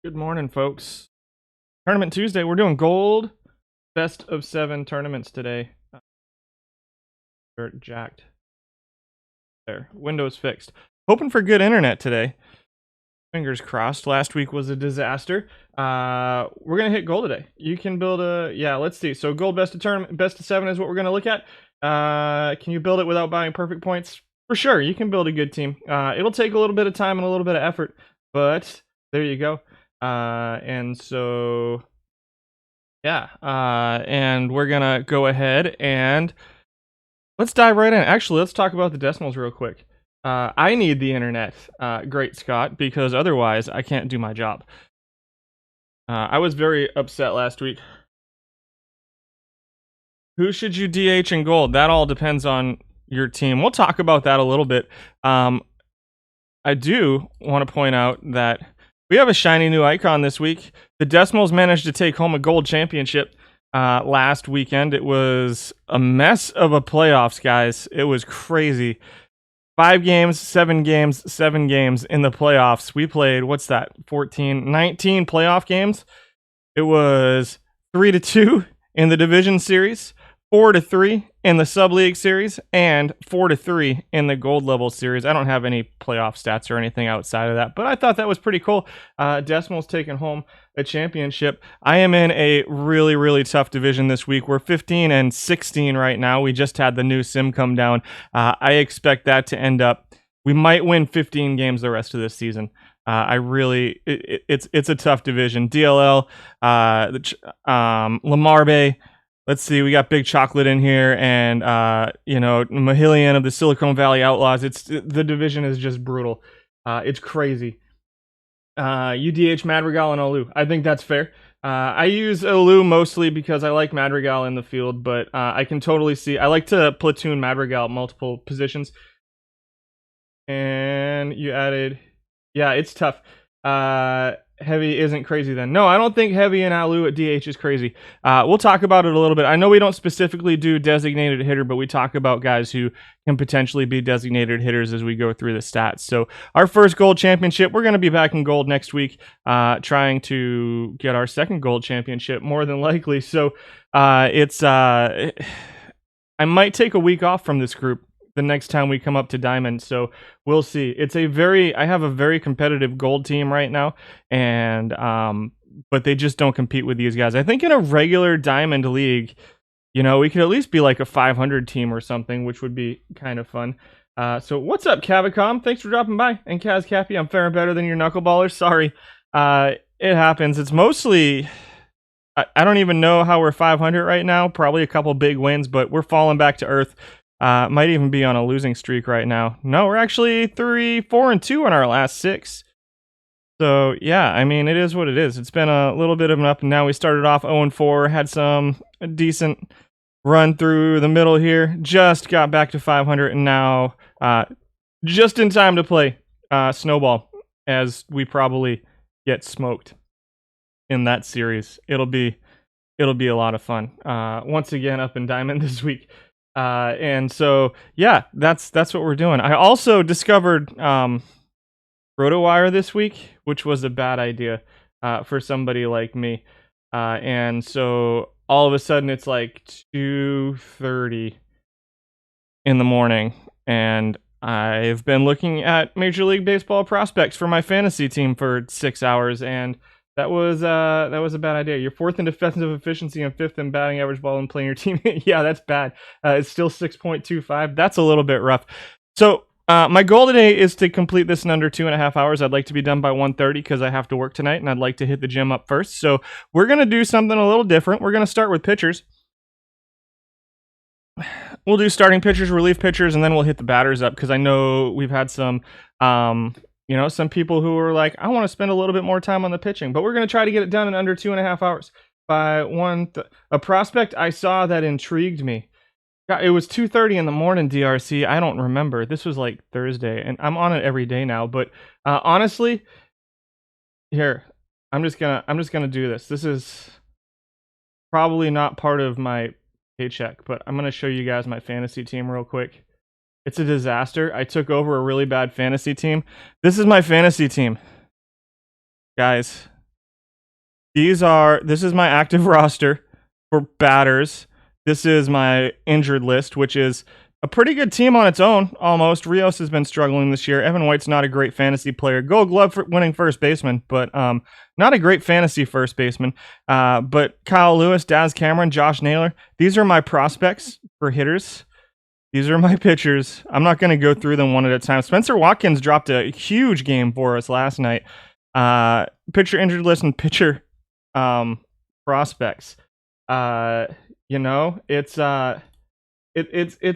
Good morning, folks. Tournament Tuesday. We're doing gold best of 7 tournaments today. They're jacked. There. Windows fixed. Hoping for good internet today. Fingers crossed. Last week was a disaster. We're gonna hit gold today. You can build a let's see. So gold best of tournament, best of 7 is what we're gonna look at. Can you build it without buying perfect points? For sure, you can build a good team. It'll take a little bit of time and a little bit of effort, but there you go. And so and we're gonna go ahead and let's dive right in. Actually, let's talk about the decimals real quick. I need the internet, great Scott, because otherwise I can't do my job. I was very upset last week. Who should you DH in gold? That all depends on your team. We'll talk about that a little bit. I do want to point out that we have a shiny new icon this week. The Decimals managed to take home a gold championship last weekend. It was a mess of a playoffs, guys. It was crazy. 5 games, 7 games, 7 games in the playoffs. We played, 19 playoff games. It was 3-2 in the division series, 4-3 in the sub-league series, and 4-3 in the gold level series. I don't have any playoff stats or anything outside of that, but I thought that was pretty cool. Decimals taking home a championship. I am in a really, really tough division this week. We're 15-16 right now. We just had the new sim come down. I expect that to end up, we might win 15 games the rest of this season. It's a tough division. DLL, Lamar Bay. Let's see, we got Big Chocolate in here, and Mahilian of the Silicon Valley Outlaws. The division is just brutal. It's crazy. UDH, Madrigal, and Olu. I think that's fair. I use Olu mostly because I like Madrigal in the field, but I can totally see. I like to platoon Madrigal at multiple positions. And you added, yeah, it's tough. Heavy isn't crazy then. No, I don't think Heavy and Alu at DH is crazy. We'll talk about it a little bit. I know we don't specifically do designated hitter, but we talk about guys who can potentially be designated hitters as we go through the stats. So our first gold championship, we're going to be back in gold next week, trying to get our second gold championship more than likely. So I might take a week off from this group the next time we come up to diamond, so we'll see. I have a very competitive gold team right now, and but they just don't compete with these guys. I think in a regular diamond league, we could at least be like a 500 team or something, which would be kind of fun. So what's up, Cavicom? Thanks for dropping by. And Kaz Cappy, I'm faring better than your knuckleballers. Sorry. It happens. It's mostly, I don't even know how we're 500 right now. Probably a couple big wins, but we're falling back to earth. Might even be on a losing streak right now. No, we're actually 3-4-2 in our last 6. So yeah, I mean, it is what it is. It's been a little bit of an up and down. We started off 0-4, had some decent run through the middle here, just got back to 500, and now just in time to play Snowball, as we probably get smoked in that series. It'll be a lot of fun. Once again, up in Diamond this week. And so, yeah, that's what we're doing. I also discovered RotoWire this week, which was a bad idea for somebody like me. And so all of a sudden it's like 2:30 in the morning, and I've been looking at Major League Baseball prospects for my fantasy team for 6 hours, and that was a bad idea. You're 4th in defensive efficiency and 5th in batting average ball and playing your team. Yeah, that's bad. It's still 6.25. That's a little bit rough. So my goal today is to complete this in under 2.5 hours. I'd like to be done by 1:30 because I have to work tonight, and I'd like to hit the gym up first. So we're going to do something a little different. We're going to start with pitchers. We'll do starting pitchers, relief pitchers, and then we'll hit the batters up, because I know we've had some some people who are like, I want to spend a little bit more time on the pitching, but we're going to try to get it done in under 2.5 hours. By a prospect I saw that intrigued me. It was 2:30 in the morning, DRC. I don't remember. This was like Thursday, and I'm on it every day now. But honestly, here, I'm just gonna do this. This is probably not part of my paycheck, but I'm gonna show you guys my fantasy team real quick. It's a disaster. I took over a really bad fantasy team. This is my fantasy team, guys. This is my active roster for batters. This is my injured list, which is a pretty good team on its own, almost. Rios has been struggling this year. Evan White's not a great fantasy player. Gold Glove for winning first baseman, but not a great fantasy first baseman. But Kyle Lewis, Daz Cameron, Josh Naylor, these are my prospects for hitters. These are my pitchers. I'm not going to go through them one at a time. Spencer Watkins dropped a huge game for us last night. Pitcher injured list and pitcher prospects. It's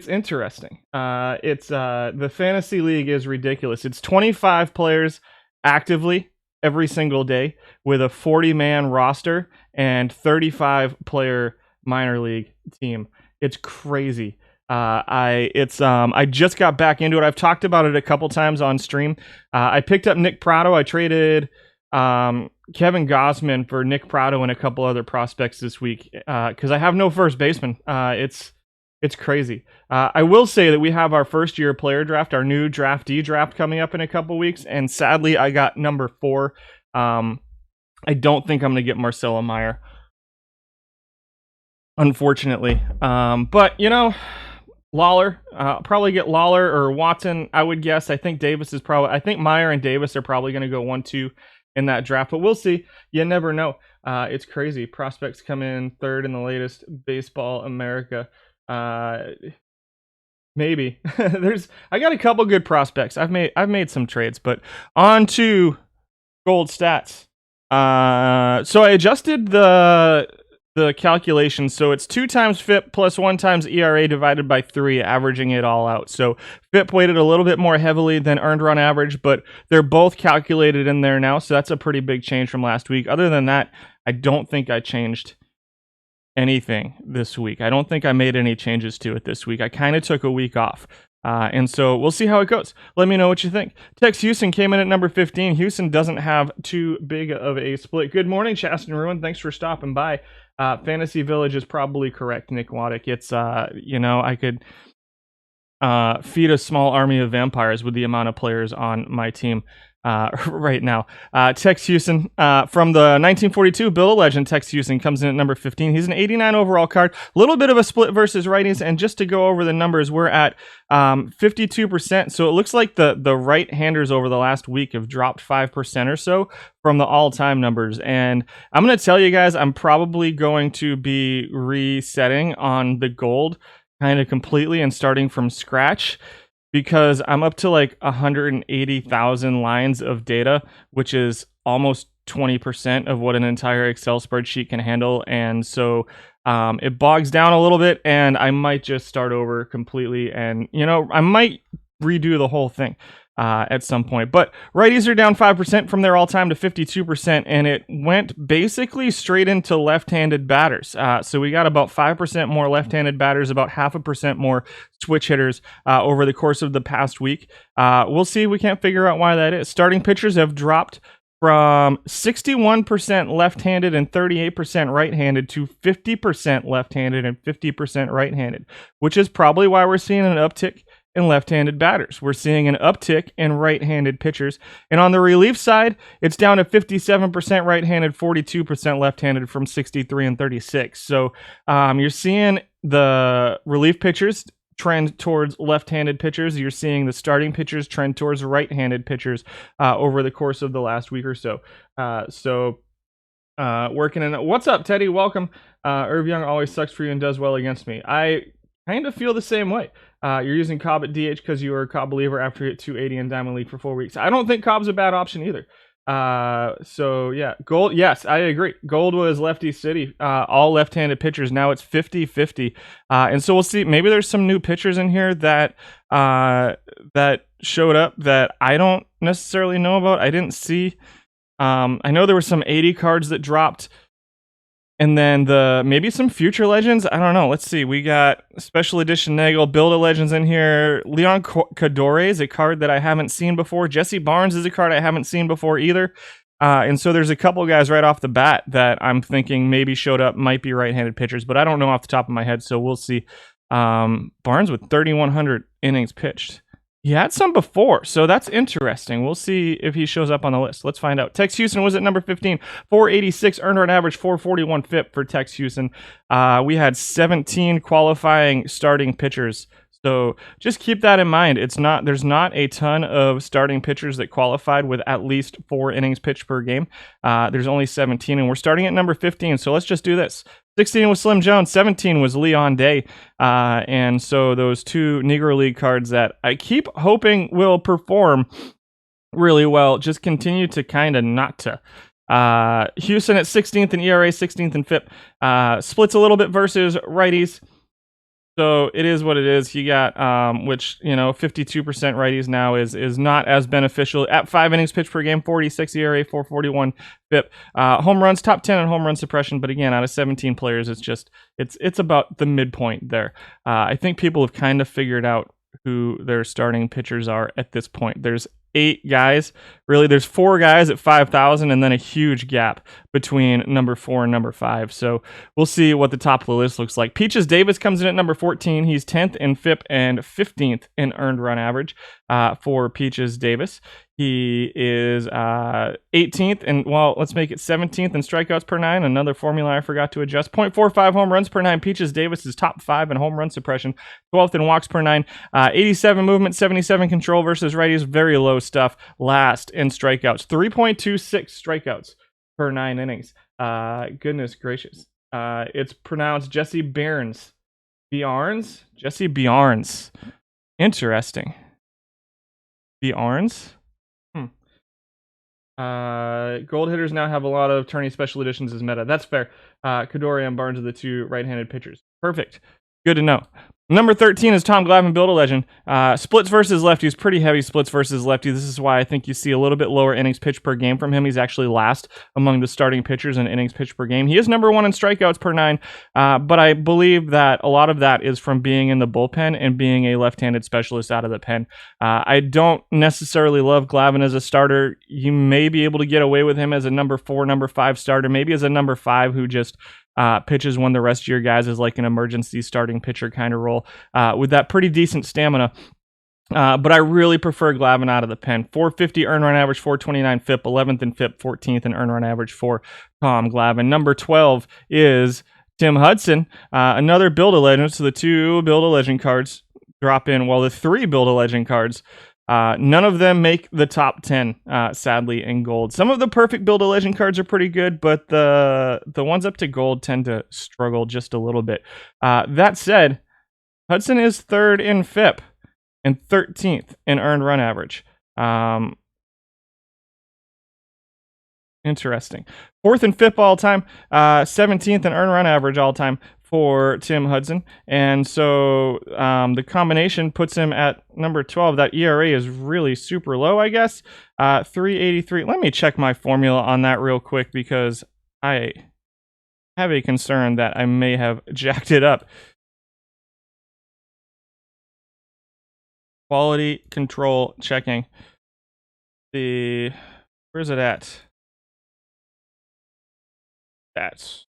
interesting. The fantasy league is ridiculous. It's 25 players actively every single day with a 40-man roster and 35 player minor league team. It's crazy. I just got back into it. I've talked about it a couple times on stream. I picked up Nick Prado. I traded Kevin Gausman for Nick Prado and a couple other prospects this week because I have no first baseman. It's crazy. I will say that we have our first year player draft, our new draftee draft coming up in a couple weeks, and sadly I got number 4. I don't think I'm going to get Marcelo Meyer, unfortunately. But Lawler, probably get Lawler or Watson, I would guess. I think Meyer and Davis are probably going to go 1-2 in that draft, but we'll see. You never know. It's crazy. Prospects come in third in the latest Baseball America. Maybe I got a couple good prospects. I've made some trades, but on to gold stats. So I adjusted the calculation, so it's 2 times FIP plus 1 times ERA divided by 3, averaging it all out. So FIP weighted a little bit more heavily than earned run average, but they're both calculated in there now, so that's a pretty big change from last week. Other than that, I don't think I changed anything this week. I don't think I made any changes to it this week. I kind of took a week off. And so we'll see how it goes. Let me know what you think. Tex Houston came in at number 15. Houston doesn't have too big of a split. Good morning, Chasten Ruin. Thanks for stopping by. Fantasy Village is probably correct, Nick Waddick. It's, I could feed a small army of vampires with the amount of players on my team right now. Tex Houston from the 1942 Bill Legend. Tex Houston comes in at number 15. He's an 89 overall card. A little bit of a split versus righties, and just to go over the numbers, we're at 52%. So it looks like the right-handers over the last week have dropped 5% or so from the all-time numbers. And I'm going to tell you guys, I'm probably going to be resetting on the gold kind of completely and starting from scratch, because I'm up to like 180,000 lines of data, which is almost 20% of what an entire Excel spreadsheet can handle. And so it bogs down a little bit, and I might just start over completely, and I might redo the whole thing at some point. But righties are down 5% from their all-time to 52%, and it went basically straight into left-handed batters. So we got about 5% more left-handed batters, about 0.5% more switch hitters over the course of the past week. We'll see. We can't figure out why that is. Starting pitchers have dropped from 61% left-handed and 38% right-handed to 50% left-handed and 50% right-handed, which is probably why we're seeing an uptick in left-handed batters. We're seeing an uptick in right-handed pitchers. And on the relief side, it's down to 57% right-handed, 42% left-handed from 63 and 36. So you're seeing the relief pitchers trend towards left-handed pitchers. You're seeing the starting pitchers trend towards right-handed pitchers over the course of the last week or so. Working in. What's up, Teddy? Welcome. Irv Young always sucks for you and does well against me. I kind of feel the same way. You're using Cobb at DH because you were a Cobb believer after you hit 280 in Diamond League for 4 weeks. I don't think Cobb's a bad option either. So yeah, Gold. Yes, I agree. Gold was Lefty City, all left-handed pitchers. Now it's 50-50. And so we'll see. Maybe there's some new pitchers in here that showed up that I don't necessarily know about. I didn't see. I know there were some 80 cards that dropped. And then maybe some future legends. I don't know. Let's see. We got special edition Nagel, Build a Legends in here. Leon Cadore is a card that I haven't seen before. Jesse Barnes is a card I haven't seen before either. And so there's a couple guys right off the bat that I'm thinking maybe showed up, might be right-handed pitchers, but I don't know off the top of my head. So we'll see. Barnes with 3,100 innings pitched. He had some before, so that's interesting. We'll see if he shows up on the list. Let's find out. Tex Houston was at number 15, 486 earned run average, 441 FIP for Tex Houston. We had 17 qualifying starting pitchers. So just keep that in mind. There's not a ton of starting pitchers that qualified with at least 4 innings pitched per game. There's only 17, and we're starting at number 15. So let's just do this. 16 was Slim Jones, 17 was Leon Day. And so those 2 Negro League cards that I keep hoping will perform really well just continue to kind of not to. Houston at 16th in ERA, 16th in FIP. Splits a little bit versus righties. So it is what it is. You got, 52% righties now is not as beneficial. At 5 innings pitched per game, 46 ERA, 441 FIP. Home runs, top 10 in home run suppression. But again, out of 17 players, it's about the midpoint there. I think people have kind of figured out who their starting pitchers are at this point. There's 8 guys. Really, there's 4 guys at 5,000 and then a huge gap between number 4 and number 5. So we'll see what the top of the list looks like. Peaches Davis comes in at number 14. He's 10th in FIP and 15th in earned run average for Peaches Davis. He is 18th and, let's make it 17th in strikeouts per 9. Another formula I forgot to adjust. 0.45 home runs per 9. Peaches Davis is top 5 in home run suppression. 12th in walks per 9. 87 movement, 77 control versus righties. Very low stuff. Last in strikeouts. 3.26 strikeouts per 9 innings. Goodness gracious. It's pronounced Jesse Bjarnes. Jesse Bjarnes. Interesting. Bjarnes? Gold hitters now have a lot of tourney special editions as meta. That's fair. Kadori and Barnes are the 2 right-handed pitchers. Perfect. Good to know. Number 13 is Tom Glavine, Build a Legend. Splits versus lefties, pretty heavy splits versus lefties. This is why I think you see a little bit lower innings pitched per game from him. He's actually last among the starting pitchers in innings pitched per game. He is number 1 in strikeouts per 9, but I believe that a lot of that is from being in the bullpen and being a left-handed specialist out of the pen. I don't necessarily love Glavine as a starter. You may be able to get away with him as a number 4, number 5 starter, maybe as a number 5 who just pitches when the rest of your guys is like an emergency starting pitcher kind of role with that pretty decent stamina. But I really prefer Glavine out of the pen. 450 earned run average, 429 FIP, 11th in FIP, 14th in earned run average for Tom Glavine. Number 12 is Tim Hudson, another Build-A-Legend. So the 2 Build-A-Legend cards drop in, while the 3 Build-A-Legend cards, none of them make the top 10, sadly, in gold. Some of the perfect Build-A-Legend cards are pretty good, but the ones up to gold tend to struggle just a little bit. That said, Hudson is 3rd in FIP and 13th in earned run average. Interesting. 4th in FIP all time, 17th in earned run average all time for Tim Hudson. And so the combination puts him at number 12. That ERA is really super low, I guess. 383. Let me check my formula on that real quick because I have a concern that I may have jacked it up. Quality control checking. Where's it at? That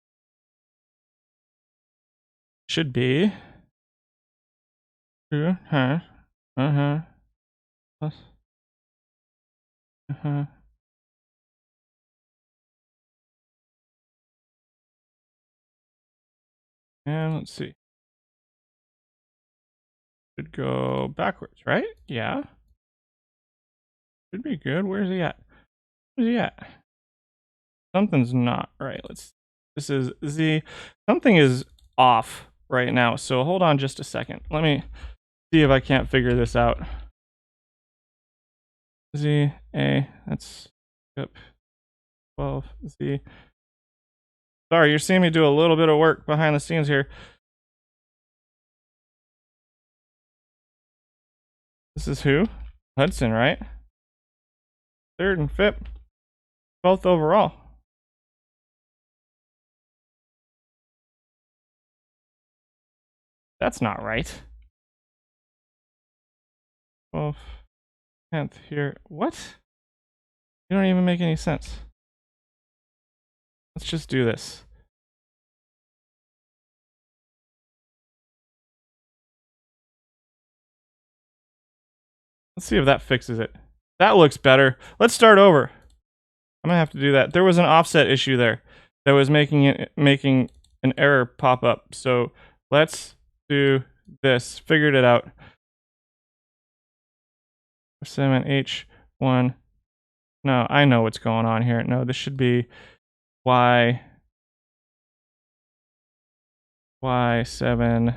should be. And let's see. Should go backwards, right? Yeah. Should be good. Where's he at? Where's he at? Something's not right. This is Z. Something is off right now. So hold on just a second. Let me see if I can't figure this out. Z, A, that's, yep. 12, Z. Sorry, you're seeing me do a little bit of work behind the scenes here. This is who? Hudson, right? 3rd and FIP. 12th overall. That's not right. 12th, 10th here. What? You don't even make any sense. Let's just do this. Let's see if that fixes it. That looks better. Let's start over. I'm gonna have to do that. There was an offset issue there that was making an error pop up. So let's do this. Figured it out. 7H1. No, I know what's going on here. No, this should be Y7.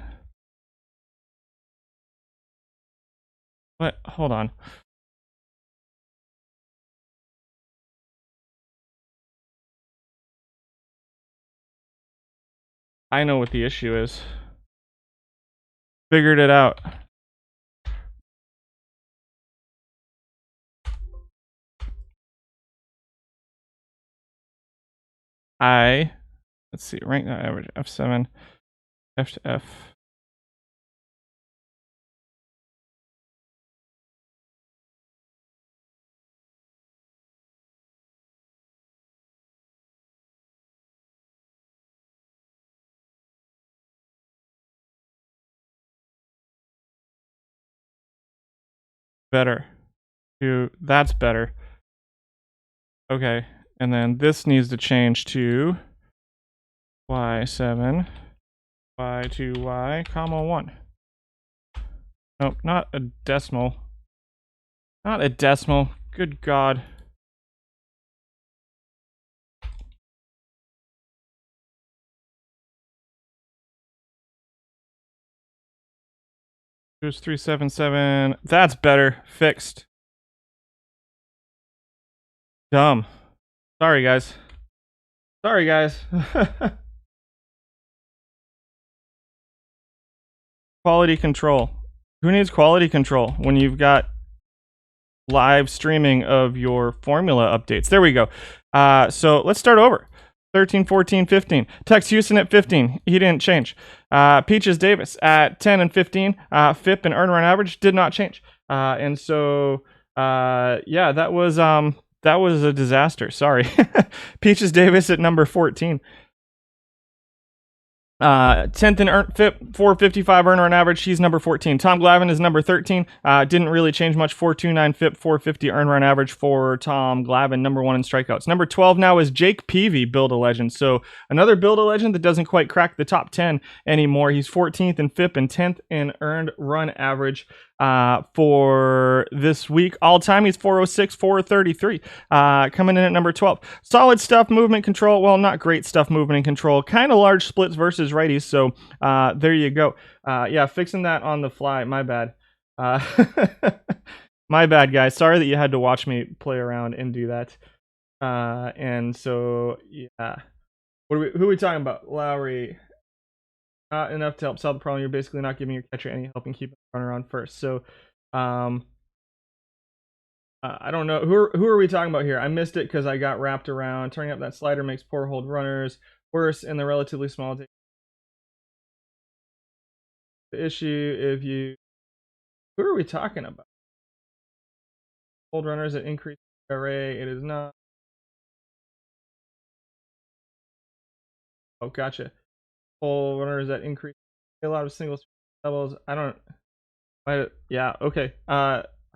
What? Hold on. I know what the issue is. Figured it out. Let's see, rank that average, F7, F to F. Better. That's better. Okay, and then this needs to change to Y7, Y2Y, comma 1. Nope, not a decimal. Not a decimal. Good God. It was 377. That's better. Fixed. Dumb. Sorry, guys. Sorry, guys. Quality control. Who needs quality control when you've got live streaming of your formula updates? There we go. So let's start over. 13, 14, 15. Tex Houston at 15. He didn't change. Peaches Davis at 10 and 15. FIP and earn run average did not change. And so, yeah, that was a disaster. Sorry. Peaches Davis at number 14. 10th in FIP, 455 earner on average. He's number 14. Tom Glavine is number 13. Didn't really change much. 429 FIP, 450 earner on average for Tom Glavine, number 1 in strikeouts. Number 12 now is Jake Peavy, Build a Legend. So another Build a Legend that doesn't quite crack the top 10 anymore. He's 14th in FIP and 10th in earned run average. For this week all time, he's 406, 433, coming in at number 12. Solid stuff, movement control. Well, not great stuff, movement and control. Kind of large splits versus righties. So there you go. Yeah, fixing that on the fly. My bad. My bad, guys. Sorry that you had to watch me play around and do that. And so yeah, who are we talking about? Lowry. Not enough to help solve the problem. You're basically not giving your catcher any help and keeping the runner on first. So, I don't know. Who are we talking about here? I missed it because I got wrapped around. Turning up that slider makes poor hold runners worse in the relatively small the issue if you... Who are we talking about? Hold runners that increase array. It is not... Oh, gotcha. Hold runners that increase a lot of single levels. I don't... Yeah, okay.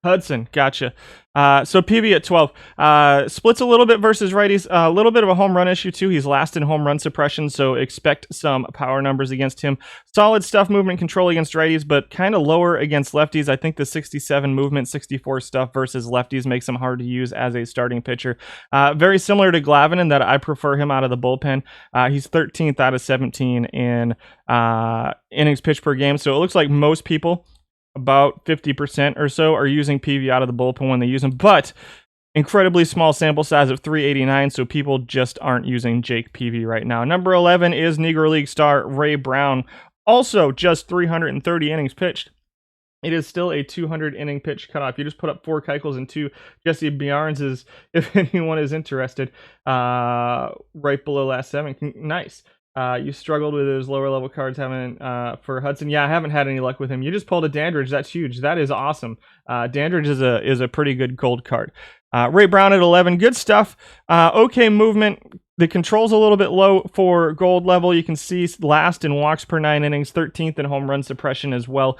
Hudson, gotcha. So PV at 12. Splits a little bit versus righties. A little bit of a home run issue, too. He's last in home run suppression, so expect some power numbers against him. Solid stuff, movement control against righties, but kind of lower against lefties. I think the 67 movement, 64 stuff versus lefties makes him hard to use as a starting pitcher. Very similar to Glavine in that I prefer him out of the bullpen. He's 13th out of 17 in innings pitched per game, so it looks like most people, about 50% or so, are using PV out of the bullpen when they use him, but incredibly small sample size of 389, so people just aren't using Jake Peavy right now. Number 11 is Negro League star Ray Brown, also just 330 innings pitched. It is still a 200 inning pitch cutoff. You just put up 4 Keuchels and 2 Jesse Bjarnes, if anyone is interested, right below last 7. Nice. You struggled with those lower level cards for Hudson. Yeah, I haven't had any luck with him. You just pulled a Dandridge. That's huge. That is awesome. Dandridge is a pretty good cold card. Ray Brown at 11. Good stuff. Okay movement. The control's a little bit low for gold level. You can see last in walks per 9 innings, 13th in home run suppression as well,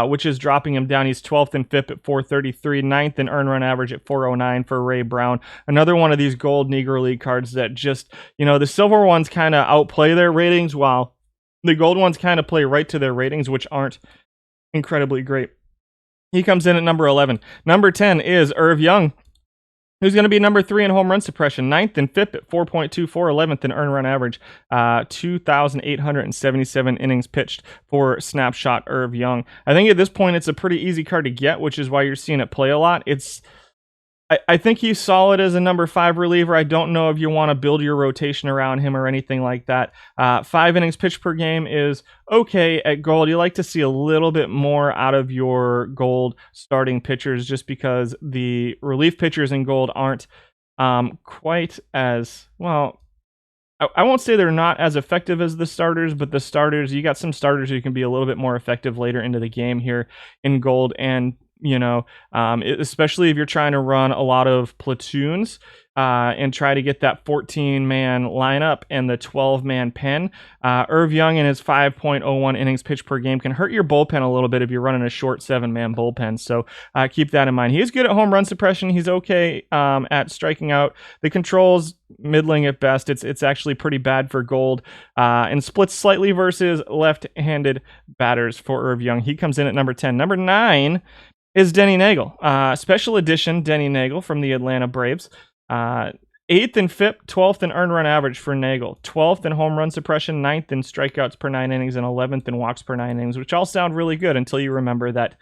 which is dropping him down. He's 12th in FIP at 433, 9th in earned run average at 409 for Ray Brown. Another one of these gold Negro League cards that just, the silver ones kind of outplay their ratings, while the gold ones kind of play right to their ratings, which aren't incredibly great. He comes in at number 11. Number 10 is Irv Young, who's going to be number 3 in home run suppression, 9th in FIP at 4.24, 11th in earned run average, 2,877 innings pitched for Snapshot Irv Young. I think at this point it's a pretty easy card to get, which is why you're seeing it play a lot. I think he's solid as a number 5 reliever. I don't know if you want to build your rotation around him or anything like that. 5 innings pitched per game is okay at gold. You like to see a little bit more out of your gold starting pitchers, just because the relief pitchers in gold aren't quite as, well, I won't say they're not as effective as the starters, but the starters, you got some starters who can be a little bit more effective later into the game here in gold. And especially if you're trying to run a lot of platoons and try to get that 14-man lineup and the 12-man pen. Irv Young and his 5.01 innings pitched per game can hurt your bullpen a little bit if you're running a short 7-man bullpen. So keep that in mind. He is good at home run suppression. He's okay at striking out. The control's middling at best. It's actually pretty bad for gold, and splits slightly versus left-handed batters for Irv Young. He comes in at number 10. Number 9 is Denny Nagel. Special edition Denny Nagel from the Atlanta Braves. 8th in FIP, 12th in earned run average for Nagel. 12th in home run suppression, 9th in strikeouts per 9 innings, and 11th in walks per 9 innings, which all sound really good until you remember that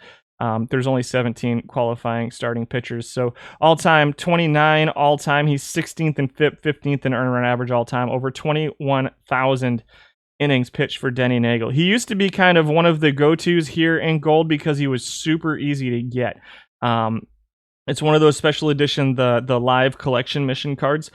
there's only 17 qualifying starting pitchers. So all-time 29 all-time. He's 16th in FIP, 15th in earned run average all-time. Over 21,000 innings pitched for Denny Nagel. He used to be kind of one of the go-tos here in gold because he was super easy to get. It's one of those special edition, the live collection mission cards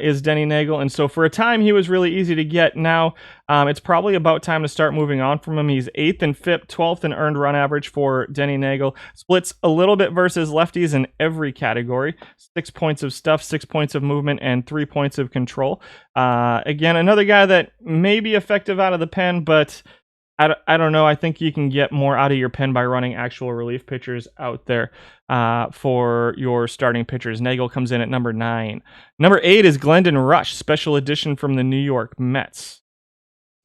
is Denny Nagel. And so for a time, he was really easy to get. Now, it's probably about time to start moving on from him. He's 8th in FIP, 12th in earned run average for Denny Nagel. Splits a little bit versus lefties in every category. 6 points of stuff, 6 points of movement, and 3 points of control. Again, another guy that may be effective out of the pen, but I don't know. I think you can get more out of your pen by running actual relief pitchers out there for your starting pitchers. Nagel comes in at number 9. Number 8 is Glendon Rush, special edition from the New York Mets.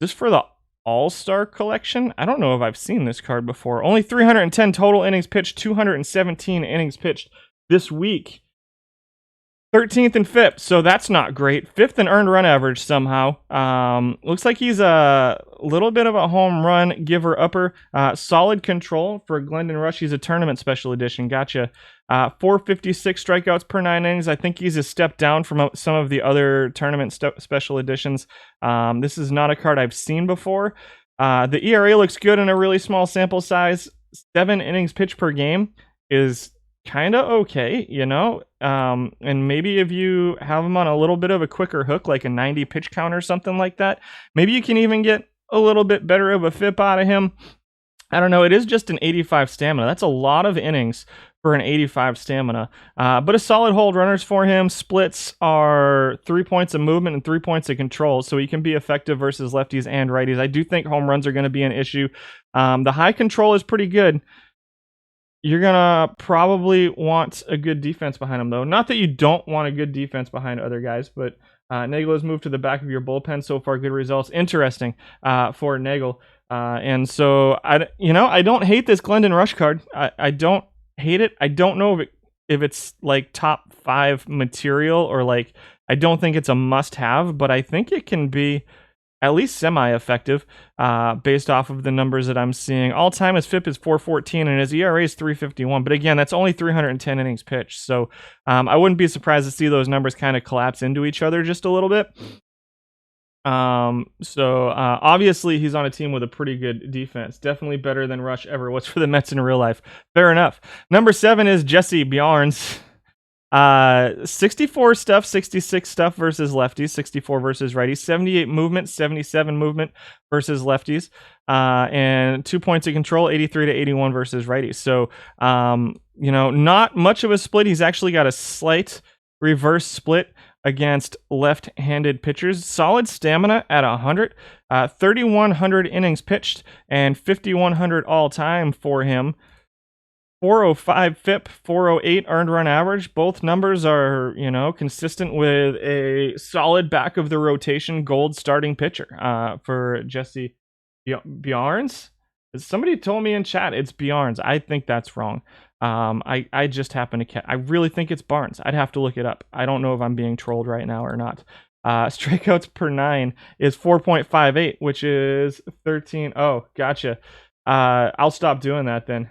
Is this for the All-Star collection? I don't know if I've seen this card before. Only 310 total innings pitched, 217 innings pitched this week. 13th in FIP, so that's not great. 5th in earned run average somehow. Looks like he's a little bit of a home run giver upper. Solid control for Glendon Rush. He's a tournament special edition. Gotcha. 456 strikeouts per 9 innings. I think he's a step down from some of the other tournament special editions. This is not a card I've seen before. The ERA looks good in a really small sample size. 7 innings pitched per game is kind of okay, and maybe if you have him on a little bit of a quicker hook, like a 90 pitch count or something like that, maybe you can even get a little bit better of a FIP out of him. I don't know. It is just an 85 stamina. That's a lot of innings for an 85 stamina, but a solid hold runners for him. Splits are 3 points of movement and 3 points of control, so he can be effective versus lefties and righties. I do think home runs are going to be an issue. The high control is pretty good. You're going to probably want a good defense behind him, though. Not that you don't want a good defense behind other guys, but Nagel has moved to the back of your bullpen so far. Good results. Interesting for Nagel. And so, I don't hate this Glendon Rush card. I don't hate it. I don't know if it's like top 5 material or like, I don't think it's a must-have, but I think it can be at least semi-effective based off of the numbers that I'm seeing. All-time his FIP is 414 and his ERA is 351. But again, that's only 310 innings pitched. So I wouldn't be surprised to see those numbers kind of collapse into each other just a little bit. Obviously he's on a team with a pretty good defense. Definitely better than Rush ever was for the Mets in real life. Fair enough. Number 7 is Jesse Bjarnes. 64 stuff, 66 stuff versus lefties, 64 versus righties, 78 movement, 77 movement versus lefties, and 2 points of control, 83 to 81 versus righties. So, not much of a split. He's actually got a slight reverse split against left-handed pitchers. Solid stamina at 100, 3,100 innings pitched, and 5,100 all-time for him. 405 FIP, 408 earned run average. Both numbers are, consistent with a solid back of the rotation gold starting pitcher for Jesse Bjarnes. Somebody told me in chat it's Bjarnes. I think that's wrong. I just happen to I really think it's Barnes. I'd have to look it up. I don't know if I'm being trolled right now or not. Strikeouts per 9 is 4.58, which is 13. Oh, gotcha. I'll stop doing that then.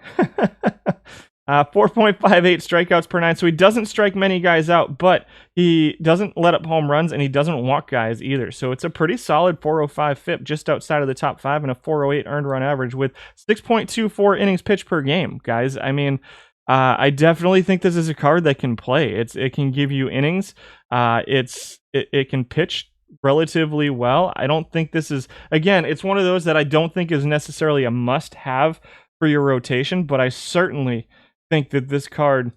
4.58 strikeouts per 9. So he doesn't strike many guys out, but he doesn't let up home runs and he doesn't walk guys either. So it's a pretty solid 405 FIP, just outside of the top 5, and a 408 earned run average with 6.24 innings pitched per game, guys. I mean, I definitely think this is a card that can play. It can give you innings. It can pitch relatively well. I don't think this is, again, it's one of those that I don't think is necessarily a must-have for your rotation, but I certainly think that this card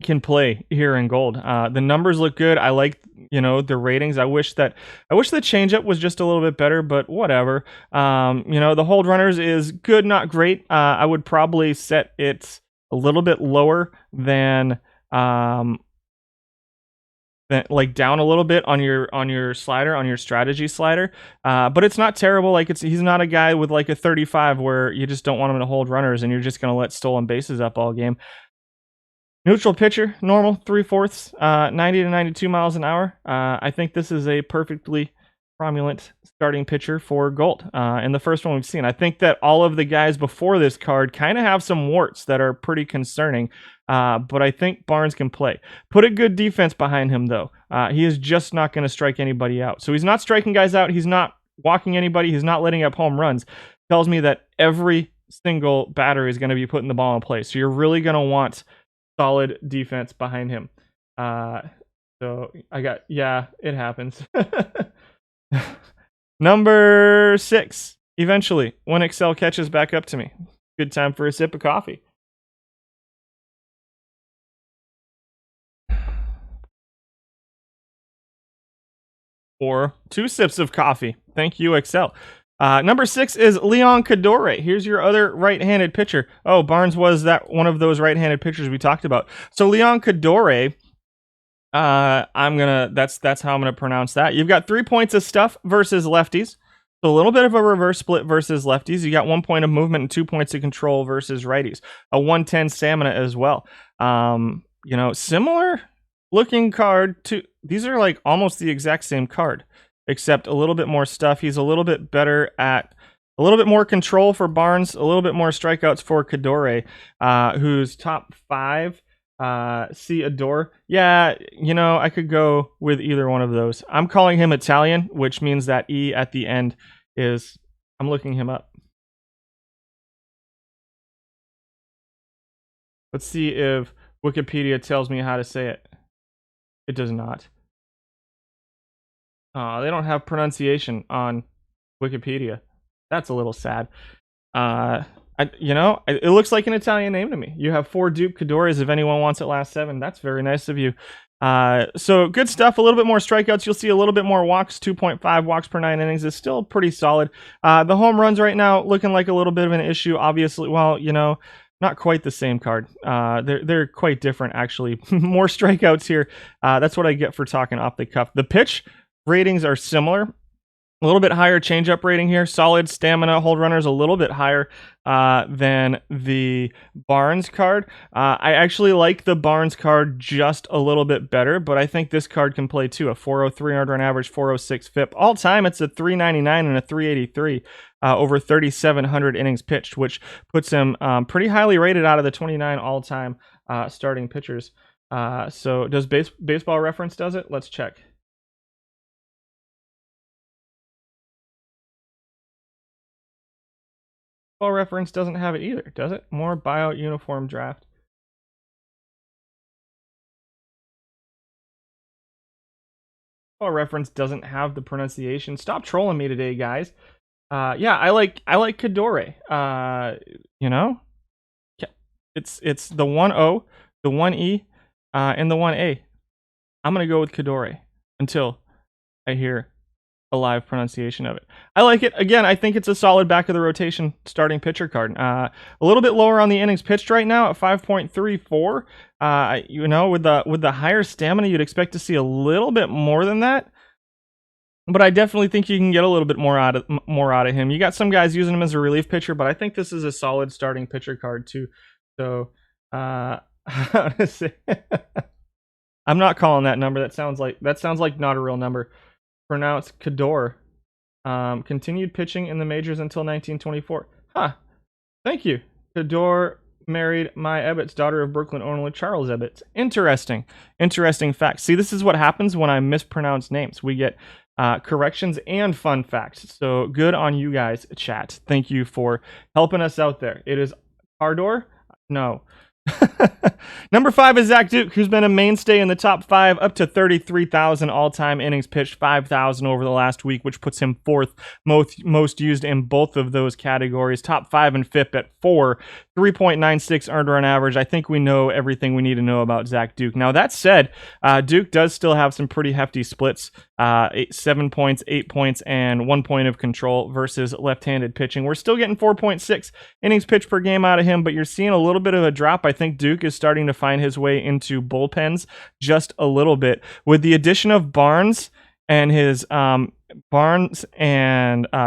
can play here in gold. The numbers look good. I like, the ratings. I wish the changeup was just a little bit better, but whatever. The hold runners is good, not great. I would probably set it a little bit lower than like down a little bit on your slider, on your strategy slider, but it's not terrible. Like he's not a guy with like a 35 where you just don't want him to hold runners and you're just going to let stolen bases up all game. Neutral pitcher, normal, 3/4, 90 to 92 miles an hour. I think this is a perfectly cromulent starting pitcher for gold. And the first one we've seen, I think that all of the guys before this card kind of have some warts that are pretty concerning. But I think Barnes can play. Put a good defense behind him, though. He is just not going to strike anybody out. So he's not striking guys out. He's not walking anybody. He's not letting up home runs. Tells me that every single batter is going to be putting the ball in play. So you're really going to want solid defense behind him. So it happens. Number 6, eventually, when Excel catches back up to me. Good time for a sip of coffee. Or 2 sips of coffee. Thank you, Excel. Number 6 is Leon Cadore. Here's your other right-handed pitcher. Oh, Barnes was that one of those right-handed pitchers we talked about. So Leon Cadore, that's how I'm gonna pronounce that. You've got 3 points of stuff versus lefties. So a little bit of a reverse split versus lefties. You got 1 point of movement and 2 points of control versus righties. A 110 stamina as well. Similar looking card to these are like almost the exact same card, except a little bit more stuff. He's a little bit better at a little bit more control for Barnes, a little bit more strikeouts for Cadore, who's top 5. See Adore. Yeah, I could go with either one of those. I'm calling him Italian, which means that E at the end is, I'm looking him up. Let's see if Wikipedia tells me how to say it. It does not. They don't have pronunciation on Wikipedia. That's a little sad. It looks like an Italian name to me. You have 4 Duke Cadores if anyone wants it last 7. That's very nice of you. So good stuff. A little bit more strikeouts. You'll see a little bit more walks. 2.5 walks per 9 innings is still pretty solid. The home runs right now looking like a little bit of an issue. Obviously, well, not quite the same card. They're quite different, actually. More strikeouts here. That's what I get for talking off the cuff. The pitch ratings are similar. A little bit higher changeup rating here. Solid stamina. Hold runners a little bit higher than the Barnes card. I actually like the Barnes card just a little bit better, but I think this card can play too. A 403 earned run average, 406 FIP. All time, it's a 399 and a 383 over 3,700 innings pitched, which puts him pretty highly rated out of the 29 all-time starting pitchers. So does Baseball Reference does it? Let's check. Baseball Reference doesn't have it either, does it? More buyout uniform draft. Baseball Reference doesn't have the pronunciation. Stop trolling me today, guys. Yeah, I like Cadore. It's the 1 O, the 1 E, and the 1 A. I'm gonna go with Cadore. until I hear a live pronunciation of it. I like it. Again, I think it's a solid back of the rotation starting pitcher card. A little bit lower on the innings pitched right now at 5.34. With the higher stamina, you'd expect to see a little bit more than that. But I definitely think you can get a little bit more out of him. You got some guys using him as a relief pitcher, but I think this is a solid starting pitcher card too. So, I'm not calling that number. That sounds like not a real number. Pronounced Cador. Continued pitching in the majors until 1924. Huh. Thank you. Cador married Mai Ebbets, daughter of Brooklyn owner Charles Ebbets. Interesting fact. See, this is what happens when I mispronounce names. We get corrections and fun facts. So good on you guys, chat. Thank you for helping us out there. It is Cardor? No. Number 5 is Zach Duke, who's been a mainstay in the top 5, up to 33,000 all-time innings pitched, 5,000 over the last week, which puts him 4th most used in both of those categories. Top 5 and FIP at 4, 3.96 earned run average. I think we know everything we need to know about Zach Duke. Now, that said, Duke does still have some pretty hefty splits, 7 points, 8 points, and 1 point of control versus left-handed pitching. We're still getting 4.6 innings pitched per game out of him, but you're seeing a little bit of a drop. I think Duke is starting to find his way into bullpens just a little bit. With the addition of Barnes and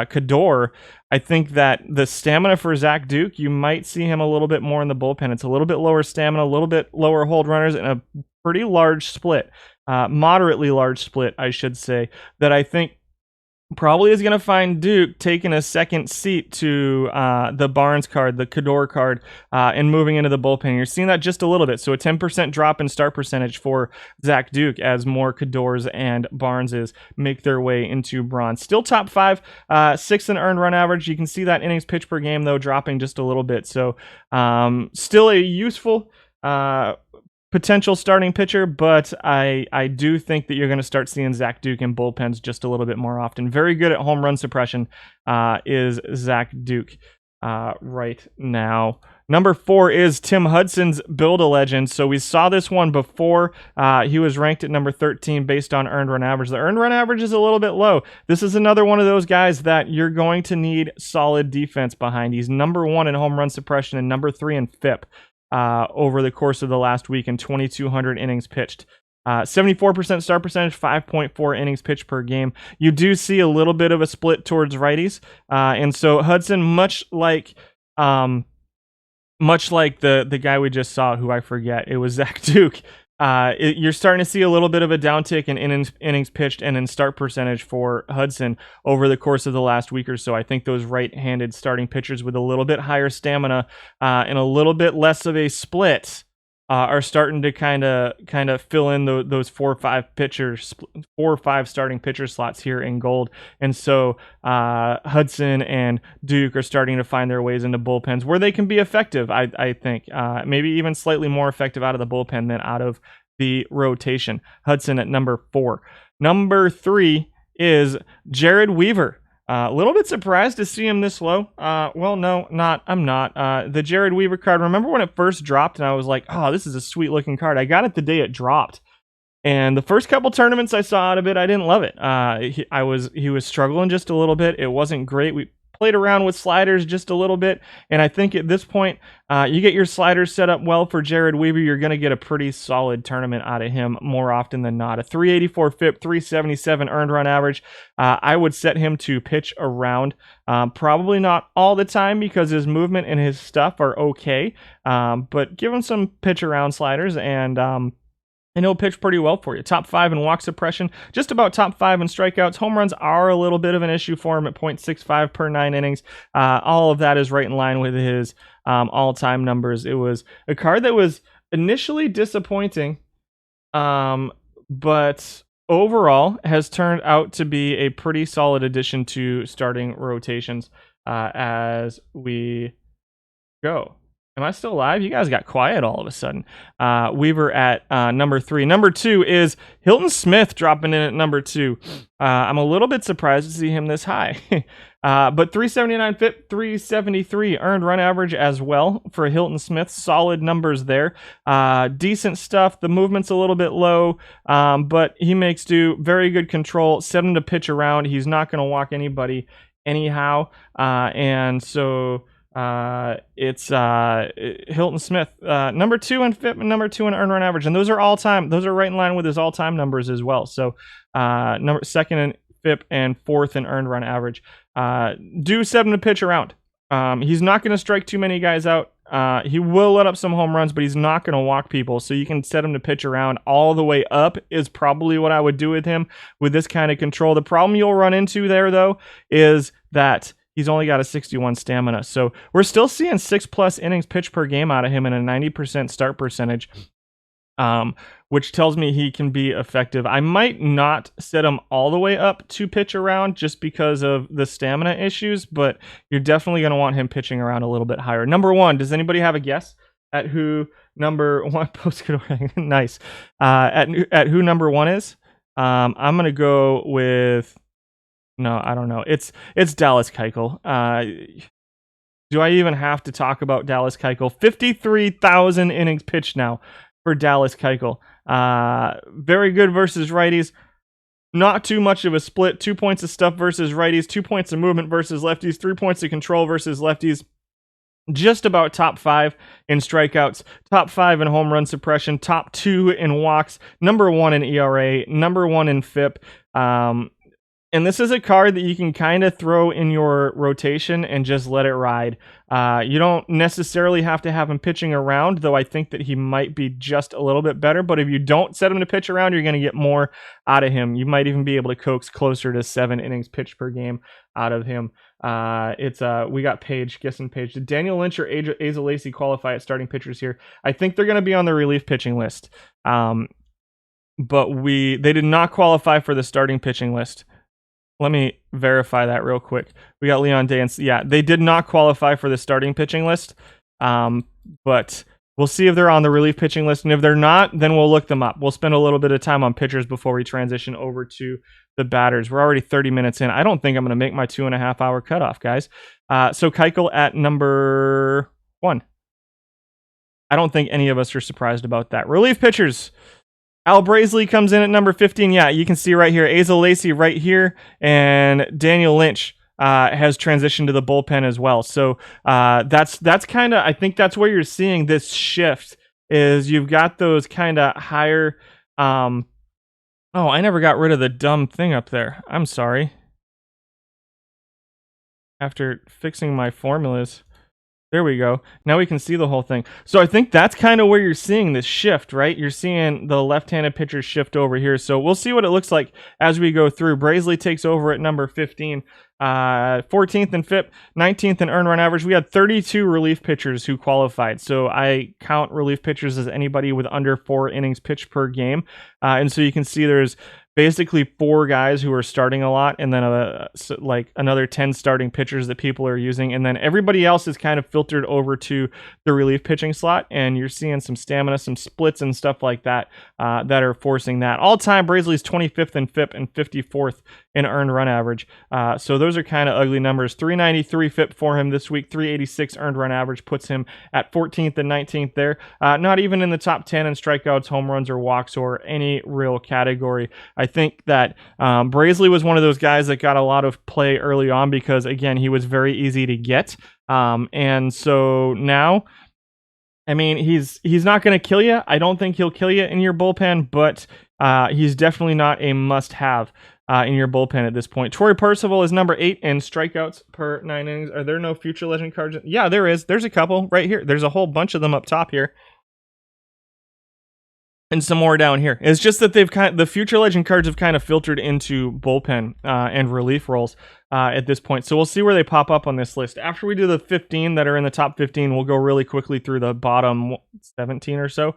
Cador, I think that the stamina for Zach Duke, you might see him a little bit more in the bullpen. It's a little bit lower stamina, a little bit lower hold runners, and a pretty large split, moderately large split, I should say, that I think probably is going to find Duke taking a second seat to the Barnes card, the Cador card, and moving into the bullpen. You're seeing that just a little bit. So a 10% drop in start percentage for Zach Duke as more Cadors and Barneses make their way into bronze. Still top 5, 6th in earned run average. You can see that innings pitched per game, though, dropping just a little bit. So still a useful potential starting pitcher, but I do think that you're going to start seeing Zach Duke in bullpens just a little bit more often. Very good at home run suppression is Zach Duke right now. Number 4 is Tim Hudson's Build-A-Legend. So we saw this one before. He was ranked at number 13 based on earned run average. The earned run average is a little bit low. This is another one of those guys that you're going to need solid defense behind. He's number 1 in home run suppression and number 3 in FIP. Over the course of the last week in 2,200 innings pitched. 74% start percentage, 5.4 innings pitched per game. You do see a little bit of a split towards righties. And so Hudson, much like the guy we just saw, who I forget, it was Zach Duke, you're starting to see a little bit of a downtick in innings pitched and in start percentage for Hudson over the course of the last week or so. I think those right-handed starting pitchers with a little bit higher stamina and a little bit less of a split are starting to kind of fill in those 4 or 5 starting pitcher slots here in gold. And so Hudson and Duke are starting to find their ways into bullpens where they can be effective, I think. Maybe even slightly more effective out of the bullpen than out of the rotation. Hudson at number 4. Number 3 is Jared Weaver. A little bit surprised to see him this low. Well, no, I'm not. The Jared Weaver card, remember when it first dropped and I was like, oh, this is a sweet looking card. I got it the day it dropped. And the first couple tournaments I saw out of it, I didn't love it. He was struggling just a little bit. It wasn't great. We played around with sliders just a little bit, and I think at this point, you get your sliders set up well for Jared Weaver, you're going to get a pretty solid tournament out of him more often than not. A 384 FIP, 377 earned run average. I would set him to pitch around. Probably not all the time because his movement and his stuff are okay, but give him some pitch around sliders and he'll pitch pretty well for you. Top 5 in walk suppression, just about top 5 in strikeouts. Home runs are a little bit of an issue for him at 0.65 per 9 innings. All of that is right in line with his all-time numbers. It was a card that was initially disappointing, but overall has turned out to be a pretty solid addition to starting rotations as we go. Am I still live? You guys got quiet all of a sudden. Weaver at number 3. Number 2 is Hilton Smith dropping in at number 2. I'm a little bit surprised to see him this high. But 379 FIP, 373 earned run average as well for Hilton Smith. Solid numbers there. Decent stuff. The movement's a little bit low, but he makes do. Very good control. Set him to pitch around. He's not going to walk anybody anyhow. And so... it's Hilton Smith, number 2 in FIP and number 2 in earned run average, and those are all time. Those are right in line with his all time numbers as well. So, number 2nd in FIP and 4th in earned run average. Do set him to pitch around. He's not going to strike too many guys out. He will let up some home runs, but he's not going to walk people. So you can set him to pitch around all the way up is probably what I would do with him with this kind of control. The problem you'll run into there, though, is that he's only got a 61 stamina. So we're still seeing 6+ innings pitched per game out of him and a 90% start percentage, which tells me he can be effective. I might not set him all the way up to pitch around just because of the stamina issues, but you're definitely going to want him pitching around a little bit higher. Number 1, does anybody have a guess at who number 1 nice. At who number 1 is? I'm going to go with... No, I don't know. It's Dallas Keuchel. Do I even have to talk about Dallas Keuchel? 53,000 innings pitched now for Dallas Keuchel. Very good versus righties. Not too much of a split. 2 points of stuff versus righties. 2 points of movement versus lefties. 3 points of control versus lefties. Just about top 5 in strikeouts, top 5 in home run suppression, top 2 in walks, number 1 in ERA, number 1 in FIP. And this is a card that you can kind of throw in your rotation and just let it ride. You don't necessarily have to have him pitching around, though I think that he might be just a little bit better. But if you don't set him to pitch around, you're going to get more out of him. You might even be able to coax closer to 7 innings pitched per game out of him. We got Page, guessing Page. Did Daniel Lynch or Asa Lacy qualify at starting pitchers here? I think they're going to be on the relief pitching list. But they did not qualify for the starting pitching list. Let me verify that real quick. We got Leon Day, and yeah, they did not qualify for the starting pitching list. But we'll see if they're on the relief pitching list, and if they're not, then we'll look them up. We'll spend a little bit of time on pitchers before we transition over to the batters. We're already 30 minutes in. I don't think I'm going to make my 2.5 hour cutoff, guys. So Keuchel at number 1. I don't think any of us are surprised about that. Relief pitchers. Al Brazeley comes in at number 15. Yeah, you can see right here, Asa Lacy right here, and Daniel Lynch has transitioned to the bullpen as well. So that's kind of, I think that's where you're seeing this shift, is you've got those kind of higher... oh, I never got rid of the dumb thing up there. I'm sorry. After fixing my formulas... There we go. Now we can see the whole thing. So I think that's kind of where you're seeing this shift, right? You're seeing the left-handed pitcher shift over here. So we'll see what it looks like as we go through. Brazeley takes over at number 15. 14th in FIP, 19th in earned run average. We had 32 relief pitchers who qualified. So I count relief pitchers as anybody with under 4 innings pitched per game. And so you can see there's basically 4 guys who are starting a lot, and then like another 10 starting pitchers that people are using, and then everybody else is kind of filtered over to the relief pitching slot, and you're seeing some stamina, some splits and stuff like that that are forcing that. All-time, Brazeley's 25th in FIP and 54th in earned run average. So those are kind of ugly numbers. 393 FIP for him this week, 386 earned run average puts him at 14th and 19th there. Not even in the top 10 in strikeouts, home runs, or walks, or any real category. I think that Brazeley was one of those guys that got a lot of play early on because, again, he was very easy to get. And so now, I mean, he's not going to kill you. I don't think he'll kill you in your bullpen, but he's definitely not a must-have in your bullpen at this point. Torrey Percival is number 8 in strikeouts per 9 innings. Are there no future legend cards? Yeah, there is. There's a couple right here. There's a whole bunch of them up top here. And some more down here. It's just that the future legend cards have kind of filtered into bullpen and relief roles at this point. So we'll see where they pop up on this list. After we do the 15 that are in the top 15, we'll go really quickly through the bottom 17 or so.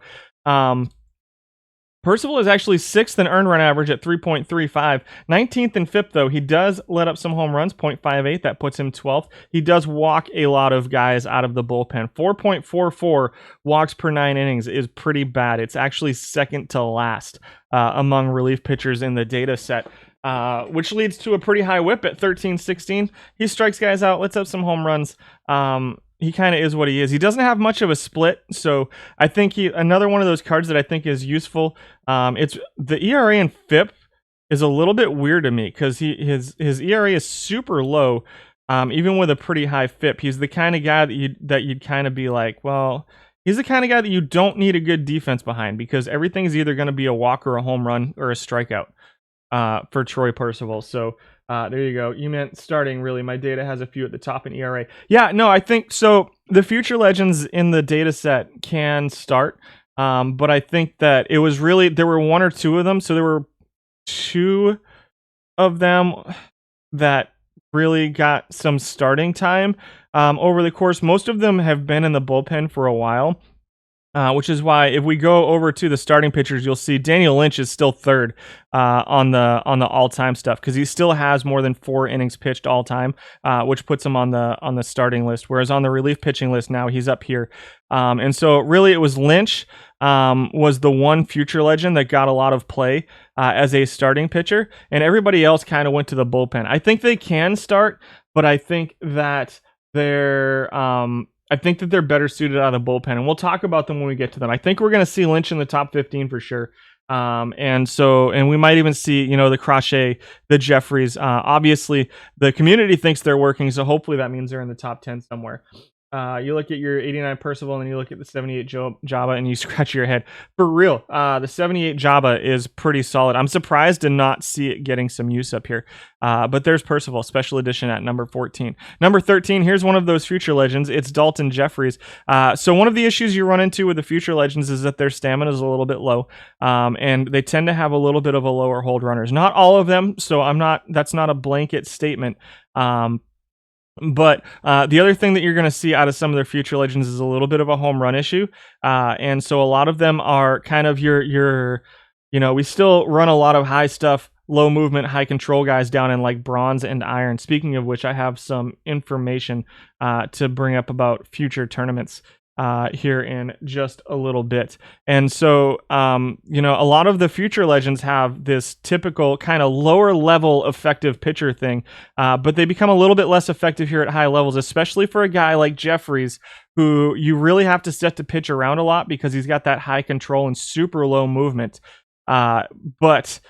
Percival is actually 6th in earned run average at 3.35. 19th in FIP, though. He does let up some home runs, 0.58. That puts him 12th. He does walk a lot of guys out of the bullpen. 4.44 walks per 9 innings is pretty bad. It's actually second to last among relief pitchers in the data set. Which leads to a pretty high whip at 13-16. He strikes guys out, lets up some home runs. He kind of is what he is. He doesn't have much of a split, so I think another one of those cards that I think is useful. It's the ERA and FIP is a little bit weird to me because his ERA is super low, even with a pretty high FIP. He's the kind of guy that you'd kind of be like, well, he's the kind of guy that you don't need a good defense behind because everything's either going to be a walk or a home run or a strikeout for Troy Percival. So there you go. You meant starting, really. My data has a few at the top in ERA. Yeah, no, I think so. The future legends in the data set can start, but I think that it was really, there were 1 or 2 of them. So there were 2 of them that really got some starting time over the course. Most of them have been in the bullpen for a while. Which is why if we go over to the starting pitchers, you'll see Daniel Lynch is still 3rd on the all-time stuff because he still has more than 4 innings pitched all time, which puts him on the starting list. Whereas on the relief pitching list now, he's up here. And so really it was Lynch was the one future legend that got a lot of play as a starting pitcher, and everybody else kind of went to the bullpen. I think they can start, but I think that they're better suited out of the bullpen, and we'll talk about them when we get to them. I think we're going to see Lynch in the top 15 for sure. And we might even see, the Crochet, the Jeffries. Obviously, the community thinks they're working, so hopefully that means they're in the top 10 somewhere. You look at your 89 Percival and then you look at the 78 Jabba and you scratch your head. For real, the 78 Jabba is pretty solid. I'm surprised to not see it getting some use up here. But there's Percival, special edition at number 14. Number 13, here's one of those future legends. It's Dalton Jeffries. So one of the issues you run into with the future legends is that their stamina is a little bit low. And they tend to have a little bit of a lower hold runners. Not all of them, so that's not a blanket statement. But the other thing that you're going to see out of some of their future legends is a little bit of a home run issue. And so a lot of them are kind of we still run a lot of high stuff, low movement, high control guys down in like bronze and iron. Speaking of which, I have some information to bring up about future tournaments here in just a little bit. And so, a lot of the future legends have this typical kind of lower level effective pitcher thing, but they become a little bit less effective here at high levels, especially for a guy like Jeffries, who you really have to set to pitch around a lot because he's got that high control and super low movement, but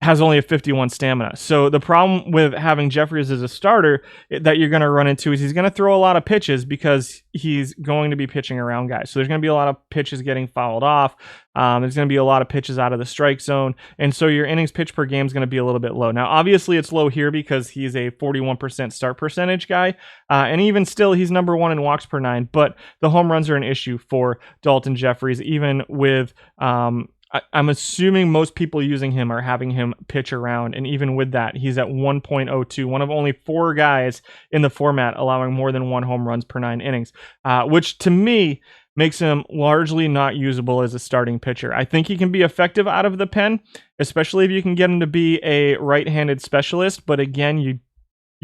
has only a 51 stamina. So the problem with having Jeffries as a starter that you're going to run into is he's going to throw a lot of pitches because he's going to be pitching around guys. So there's going to be a lot of pitches getting fouled off. There's going to be a lot of pitches out of the strike zone. And so your innings pitch per game is going to be a little bit low. Now, obviously it's low here because he's a 41% start percentage guy. And even still, he's number 1 in walks per 9, but the home runs are an issue for Dalton Jeffries, even with, I'm assuming most people using him are having him pitch around, and even with that, he's at 1.02, one of only 4 guys in the format allowing more than 1 home runs per 9 innings, which to me makes him largely not usable as a starting pitcher. I think he can be effective out of the pen, especially if you can get him to be a right-handed specialist, but again, you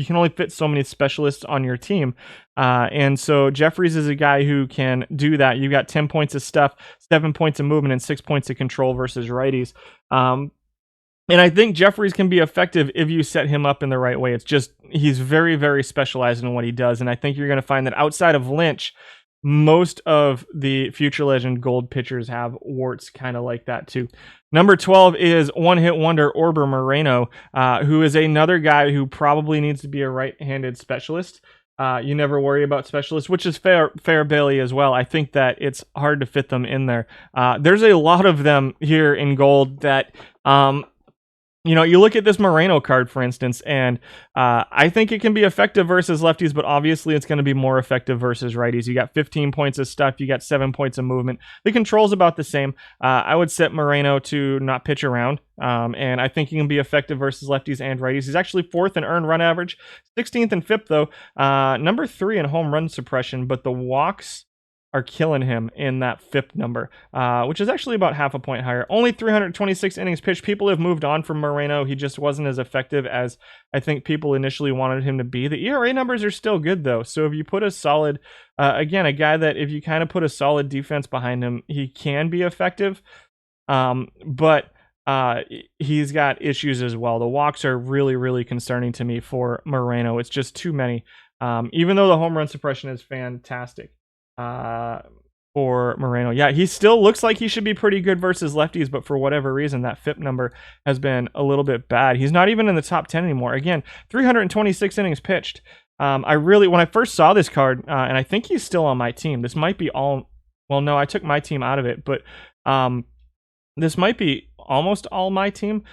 can only fit so many specialists on your team. And so Jeffries is a guy who can do that. You've got 10 points of stuff, 7 points of movement, and 6 points of control versus righties. And I think Jeffries can be effective if you set him up in the right way. It's just he's very, very specialized in what he does. And I think you're going to find that outside of Lynch, most of the future legend gold pitchers have warts kind of like that too. Number 12 is one-hit wonder Orber Moreno, who is another guy who probably needs to be a right-handed specialist. You never worry about specialists, which is fair Bailey as well. I think that it's hard to fit them in there. There's a lot of them here in gold that you look at this Moreno card, for instance, and I think it can be effective versus lefties, but obviously it's going to be more effective versus righties. You got 15 points of stuff. You got 7 points of movement. The control's about the same. I would set Moreno to not pitch around, and I think he can be effective versus lefties and righties. He's actually 4th in earned run average, 16th in FIP, though. Number 3 in home run suppression, but the walks are killing him in that FIP number, which is actually about half a point higher. Only 326 innings pitched. People have moved on from Moreno. He just wasn't as effective as I think people initially wanted him to be. The ERA numbers are still good, though. So if you put a solid, again, a guy that if you kind of put a solid defense behind him, he can be effective. But he's got issues as well. The walks are really, really concerning to me for Moreno. It's just too many. Even though the home run suppression is fantastic for Moreno. Yeah, he still looks like he should be pretty good versus lefties, but for whatever reason, that FIP number has been a little bit bad. He's not even in the top 10 anymore. Again, 326 innings pitched. When I first saw this card, and I think he's still on my team. This might be all, well, no, I took my team out of it, but this might be almost all my team.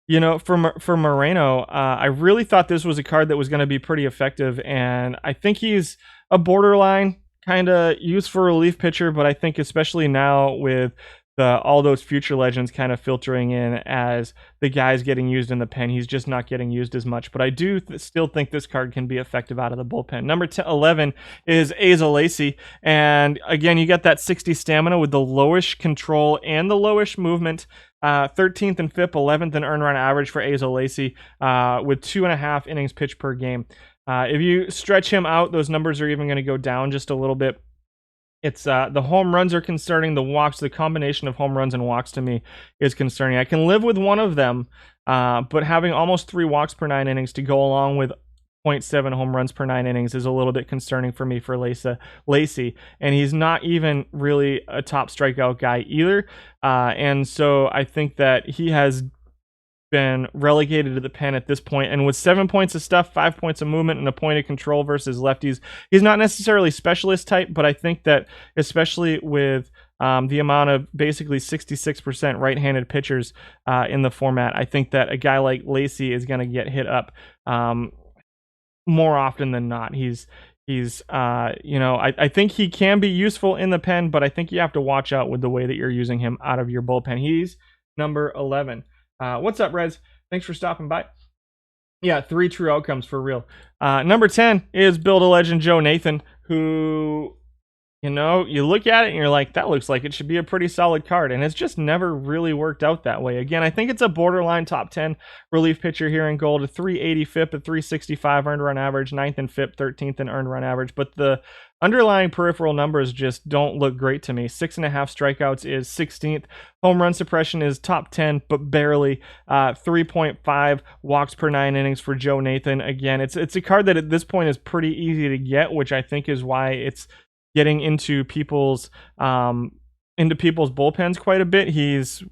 You know, for Moreno, I really thought this was a card that was going to be pretty effective, and I think he's a borderline kind of useful relief pitcher, but I think especially now with all those future legends kind of filtering in as the guys getting used in the pen, he's just not getting used as much. But I do still think this card can be effective out of the bullpen. Number 11 is Asa Lacy, and again, you get that 60 stamina with the lowish control and the lowish movement. 13th and FIP, 11th in earned run average for Asa Lacy, with 2.5 innings pitched per game. If you stretch him out, those numbers are even going to go down just a little bit. It's the home runs are concerning. The walks, the combination of home runs and walks to me is concerning. I can live with one of them, but having almost 3 walks per 9 innings to go along with 0.7 home runs per 9 innings is a little bit concerning for me for Lacy. And he's not even really a top strikeout guy either. And so I think that he has been relegated to the pen at this point, and with 7 points of stuff, 5 points of movement, and a point of control versus lefties, he's not necessarily specialist type, but I think that especially with the amount of basically 66% right-handed pitchers in the format, I think that a guy like Lacy is going to get hit up more often than not. He's you know, I think he can be useful in the pen, but I think you have to watch out with the way that you're using him out of your bullpen. He's number 11. What's up, Rez? Thanks for stopping by. Yeah, 3 true outcomes for real. Number 10 is Build a Legend Joe Nathan, who, you know, you look at it and you're like, that looks like it should be a pretty solid card, and it's just never really worked out that way. Again, I think it's a borderline top 10 relief pitcher here in gold, a 380 FIP, a 365 earned run average, 9th in FIP, 13th in earned run average, but the underlying peripheral numbers just don't look great to me. 6.5 strikeouts is 16th. Home run suppression is top 10, but barely. 3.5 walks per 9 innings for Joe Nathan. Again, it's a card that at this point is pretty easy to get, which I think is why it's getting into people's bullpens quite a bit. He's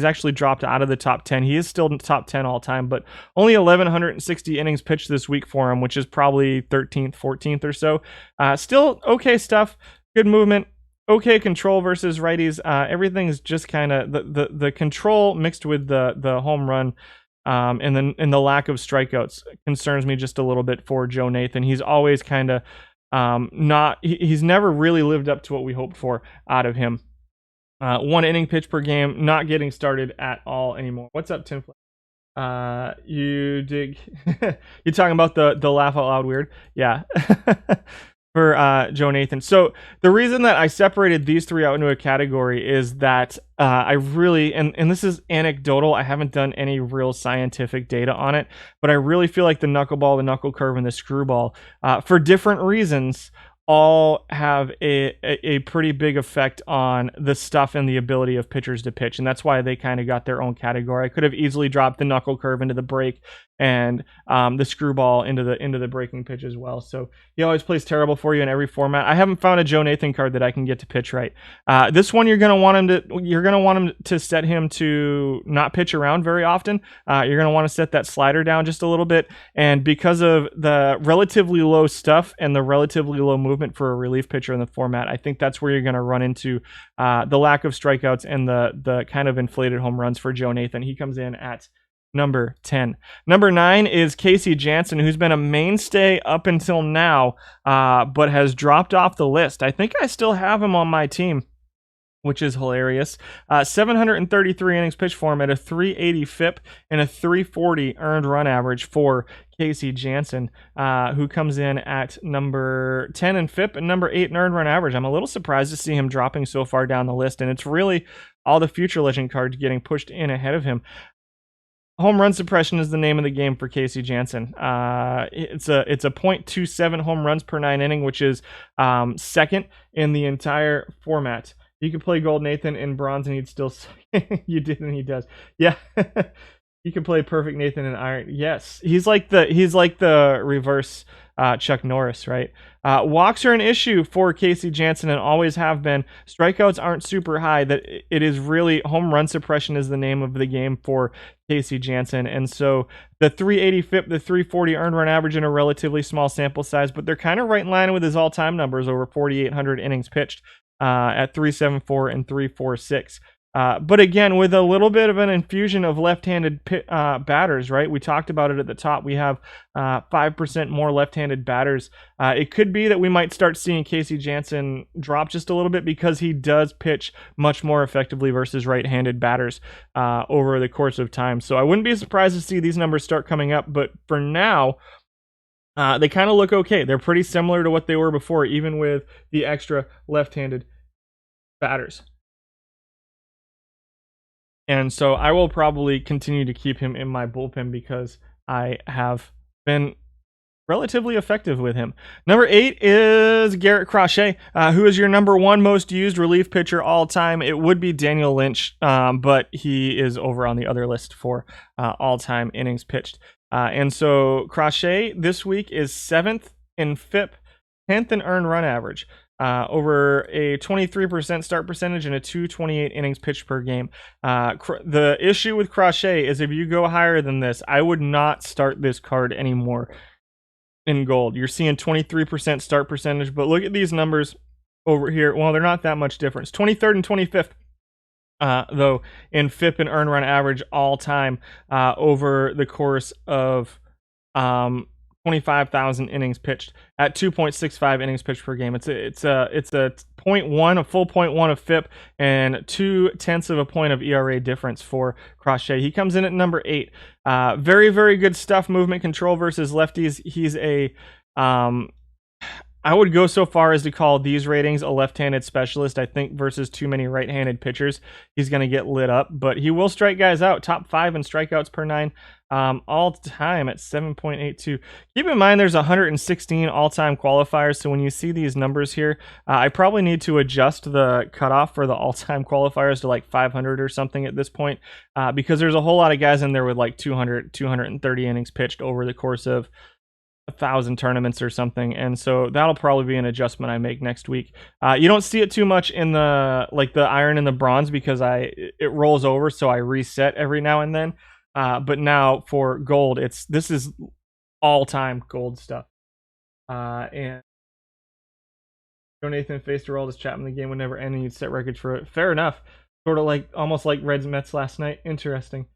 actually dropped out of the top 10. He is still in the top 10 all time, but only 1,160 innings pitched this week for him, which is probably 13th, 14th or so. Still okay stuff, good movement, okay control versus righties. Everything's just kind of the control mixed with the home run and the lack of strikeouts concerns me just a little bit for Joe Nathan. He's always kind of he's never really lived up to what we hoped for out of him. 1 inning pitch per game, not getting started at all anymore. What's up, Tim? You dig? You talking about the laugh out loud weird? Yeah. For Joe Nathan. So the reason that I separated these 3 out into a category is that I really, and this is anecdotal, I haven't done any real scientific data on it, but I really feel like the knuckleball, the knuckle curve, and the screwball, for different reasons, all have a pretty big effect on the stuff and the ability of pitchers to pitch, and that's why they kind of got their own category. I could have easily dropped the knuckle curve into the break and the screwball into the breaking pitch as well. So he always plays terrible for you in every format. I haven't found a Joe Nathan card that I can get to pitch right. This one you're gonna want him to set him to not pitch around very often. You're gonna want to set that slider down just a little bit, and because of the relatively low stuff and the relatively low movement for a relief pitcher in the format, I think that's where you're gonna run into the lack of strikeouts and the kind of inflated home runs for Joe Nathan. He comes in at number 10. Number 9 is Casey Janssen, who's been a mainstay up until now, but has dropped off the list. I think I still have him on my team. which is hilarious. 733 innings pitched for him at a 380 FIP and a 340 earned run average for Casey Janssen, who comes in at number 10 in FIP and number 8 in earned run average. I'm a little surprised to see him dropping so far down the list, and it's really all the future legend cards getting pushed in ahead of him. Home run suppression is the name of the game for Casey Janssen. It's a .27 home runs per 9 inning, which is second in the entire format. You could play Gold Nathan in bronze and he'd still you did and he does. Yeah. You could play perfect Nathan in iron. Yes. He's like the reverse Chuck Norris, right? Walks are an issue for Casey Janssen and always have been. Strikeouts aren't super high. That it is really home run suppression is the name of the game for Casey Janssen. And so the 380 FIP, the 340 earned run average in a relatively small sample size, but they're kind of right in line with his all-time numbers over 4,800 innings pitched. At 374 and 346. But again, with a little bit of an infusion of left-handed batters, right? We talked about it at the top. We have 5% more left-handed batters. It could be that we might start seeing Casey Janssen drop just a little bit because he does pitch much more effectively versus right-handed batters over the course of time. So I wouldn't be surprised to see these numbers start coming up. But for now, they kind of look okay. They're pretty similar to what they were before, even with the extra left-handed batters. And so I will probably continue to keep him in my bullpen because I have been relatively effective with him. Number 8 is Garrett Crochet, who is your number 1 most used relief pitcher all time. It would be Daniel Lynch, but he is over on the other list for all-time innings pitched. And so Crochet this week is 7th in FIP, 10th in earned run average. Over a 23% start percentage and a 228 innings pitched per game. The issue with Crochet is if you go higher than this, I would not start this card anymore in gold. You're seeing 23% start percentage, but look at these numbers over here. Well, they're not that much difference. 23rd and 25th. Though in FIP and earned run average all time over the course of 25,000 innings pitched at 2.65 innings pitched per game. It's a 0.1, a full 0.1 of FIP and 0.2 of a point of ERA difference for Crochet. He comes in at number 8. Very, very good stuff. Movement control versus lefties. He's a I would go so far as to call these ratings a left-handed specialist. I think versus too many right-handed pitchers, he's going to get lit up, but he will strike guys out. Top 5 in strikeouts per 9 all time at 7.82. Keep in mind there's 116 all-time qualifiers, so when you see these numbers here, I probably need to adjust the cutoff for the all-time qualifiers to like 500 or something at this point, because there's a whole lot of guys in there with like 230 innings pitched over the course of 1,000 tournaments or something, and so that'll probably be an adjustment I make next week. You don't see it too much in the iron and the bronze because it rolls over, so I reset every now and then. But now for gold, this is all-time gold stuff. And Joe Nathan faced Aroldis Chapman, the game would never end, and you'd set records for it. Fair enough. Sort of almost like Reds Mets last night. Interesting.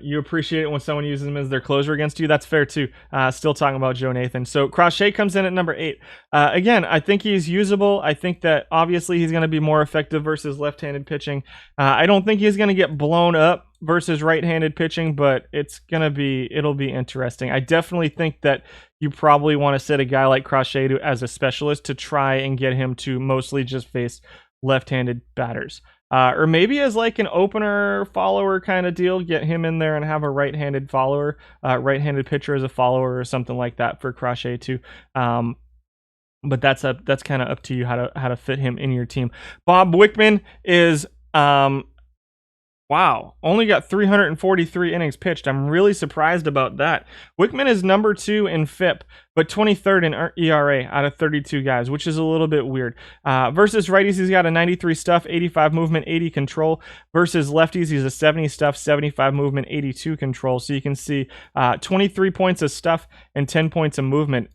You appreciate it when someone uses him as their closer against you. That's fair too. Still talking about Joe Nathan. So Crochet comes in at number 8. Again, I think he's usable. I think that obviously he's going to be more effective versus left-handed pitching. I don't think he's going to get blown up versus right-handed pitching, but it'll be interesting. I definitely think that you probably want to set a guy like Crochet as a specialist to try and get him to mostly just face left-handed batters. Or maybe as like an opener follower kind of deal, get him in there and have a right-handed follower, right-handed pitcher as a follower or something like that for Crochet too. But that's kind of up to you how to fit him in your team. Bob Wickman is wow, only got 343 innings pitched. I'm really surprised about that. Wickman is number 2 in FIP, but 23rd in ERA out of 32 guys, which is a little bit weird. Versus righties, he's got a 93 stuff, 85 movement, 80 control. Versus lefties, he's a 70 stuff, 75 movement, 82 control. So you can see 23 points of stuff and 10 points of movement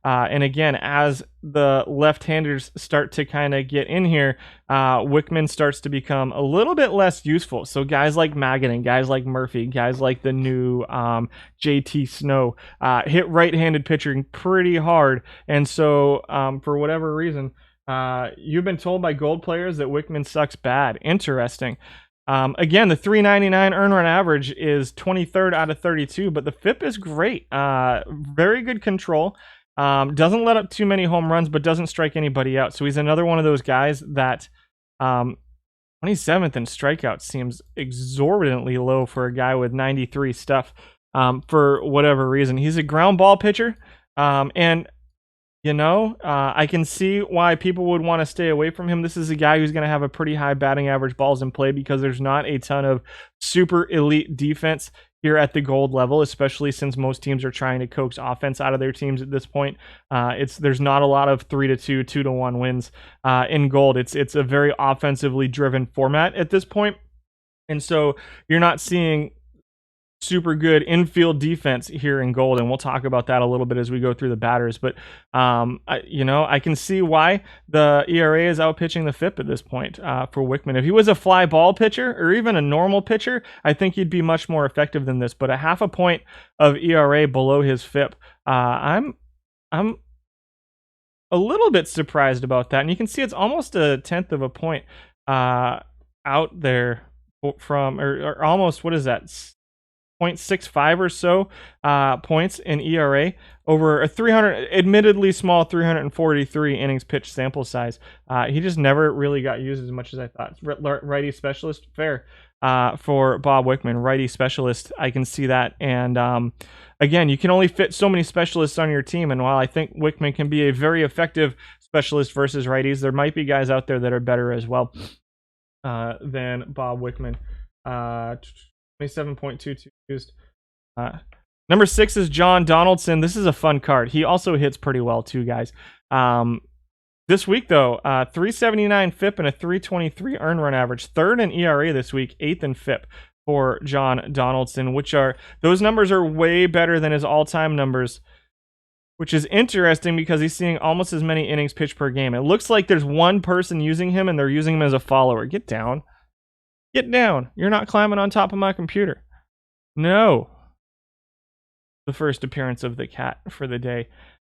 and again, as the left-handers start to kind of get in here, Wickman starts to become a little bit less useful. So guys like Magadan, guys like Murphy, guys like the new JT Snow hit right-handed pitching pretty hard. And so for whatever reason, You've been told by gold players that Wickman sucks bad. Interesting. Again, the 399 earn run average is 23rd out of 32, but the FIP is great. Very good control. Doesn't let up too many home runs, but doesn't strike anybody out. So he's another one of those guys that 27th in strikeouts seems exorbitantly low for a guy with 93 stuff for whatever reason. He's a ground ball pitcher. And I can see why people would want to stay away from him. This is a guy who's going to have a pretty high batting average balls in play because there's not a ton of super elite defense here at the gold level, especially since most teams are trying to coax offense out of their teams at this point. There's not a lot of 3-2, 2-1 wins in gold. It's a very offensively driven format at this point. And so you're not seeing super good infield defense here in gold, and we'll talk about that a little bit as we go through the batters. But I can see why the ERA is outpitching the FIP at this point for Wickman. If he was a fly ball pitcher or even a normal pitcher, I think he'd be much more effective than this. But a half a point of ERA below his FIP, I'm a little bit surprised about that. And you can see it's almost a tenth of a point out there from, or almost, what is that? 0.65 or so points in ERA over a admittedly small 343 innings pitched sample size. He just never really got used as much as I thought. Righty specialist, fair for Bob Wickman. Righty specialist, I can see that. And again, you can only fit so many specialists on your team. And while I think Wickman can be a very effective specialist versus righties, there might be guys out there that are better as well than Bob Wickman. 27.22 used. Number 6 is John Donaldson. This is a fun card. He also hits pretty well too, guys. This week, though, 379 FIP and a 323 earn run average. 3rd in ERA this week, 8th in FIP for John Donaldson, those numbers are way better than his all-time numbers, which is interesting because he's seeing almost as many innings pitched per game. It looks like there's one person using him and they're using him as a follower. Get down. Get down. You're not climbing on top of my computer. No. The first appearance of the cat for the day.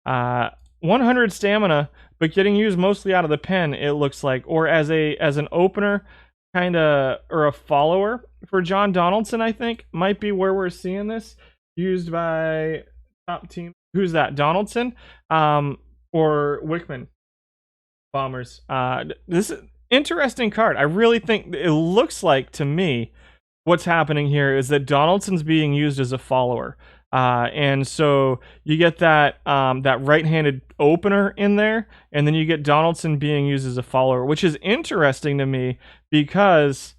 100 stamina, but getting used mostly out of the pen, it looks like, or as an opener, kind of, or a follower for John Donaldson, I think, might be where we're seeing this used by top team. Who's that? Donaldson or Wickman? Bombers. This is interesting card. I really think it looks like, to me, what's happening here is that Donaldson's being used as a follower. And so you get that right-handed opener in there, and then you get Donaldson being used as a follower, which is interesting to me because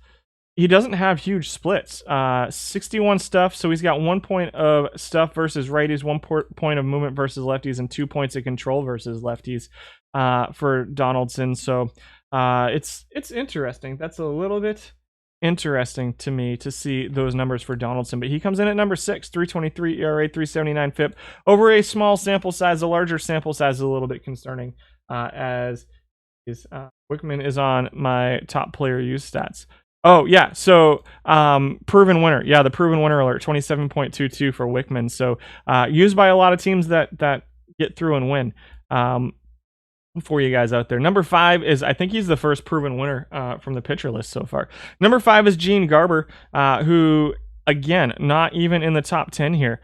he doesn't have huge splits. 61 stuff, so he's got 1 point of stuff versus righties, 1 point of movement versus lefties, and 2 points of control versus lefties for Donaldson. So it's interesting. That's a little bit interesting to me to see those numbers for Donaldson, but he comes in at number 6, 323 ERA, 379 FIP over a small sample size. A larger sample size is a little bit concerning, as is Wickman is on my top player use stats. Oh yeah, so proven winner. Yeah, the proven winner alert, 27.22 for Wickman. So used by a lot of teams that get through and win. For you guys out there. Number 5 is, I think he's the first proven winner from the pitcher list so far. Number 5 is Gene Garber, who, again, not even in the top 10 here.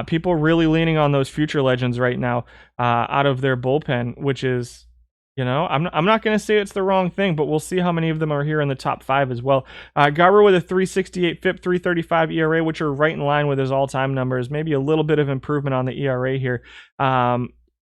People really leaning on those future legends right now out of their bullpen, which is, I'm not going to say it's the wrong thing, but we'll see how many of them are here in the top 5 as well. Garber with a 368 FIP, 335 ERA, which are right in line with his all-time numbers. Maybe a little bit of improvement on the ERA here.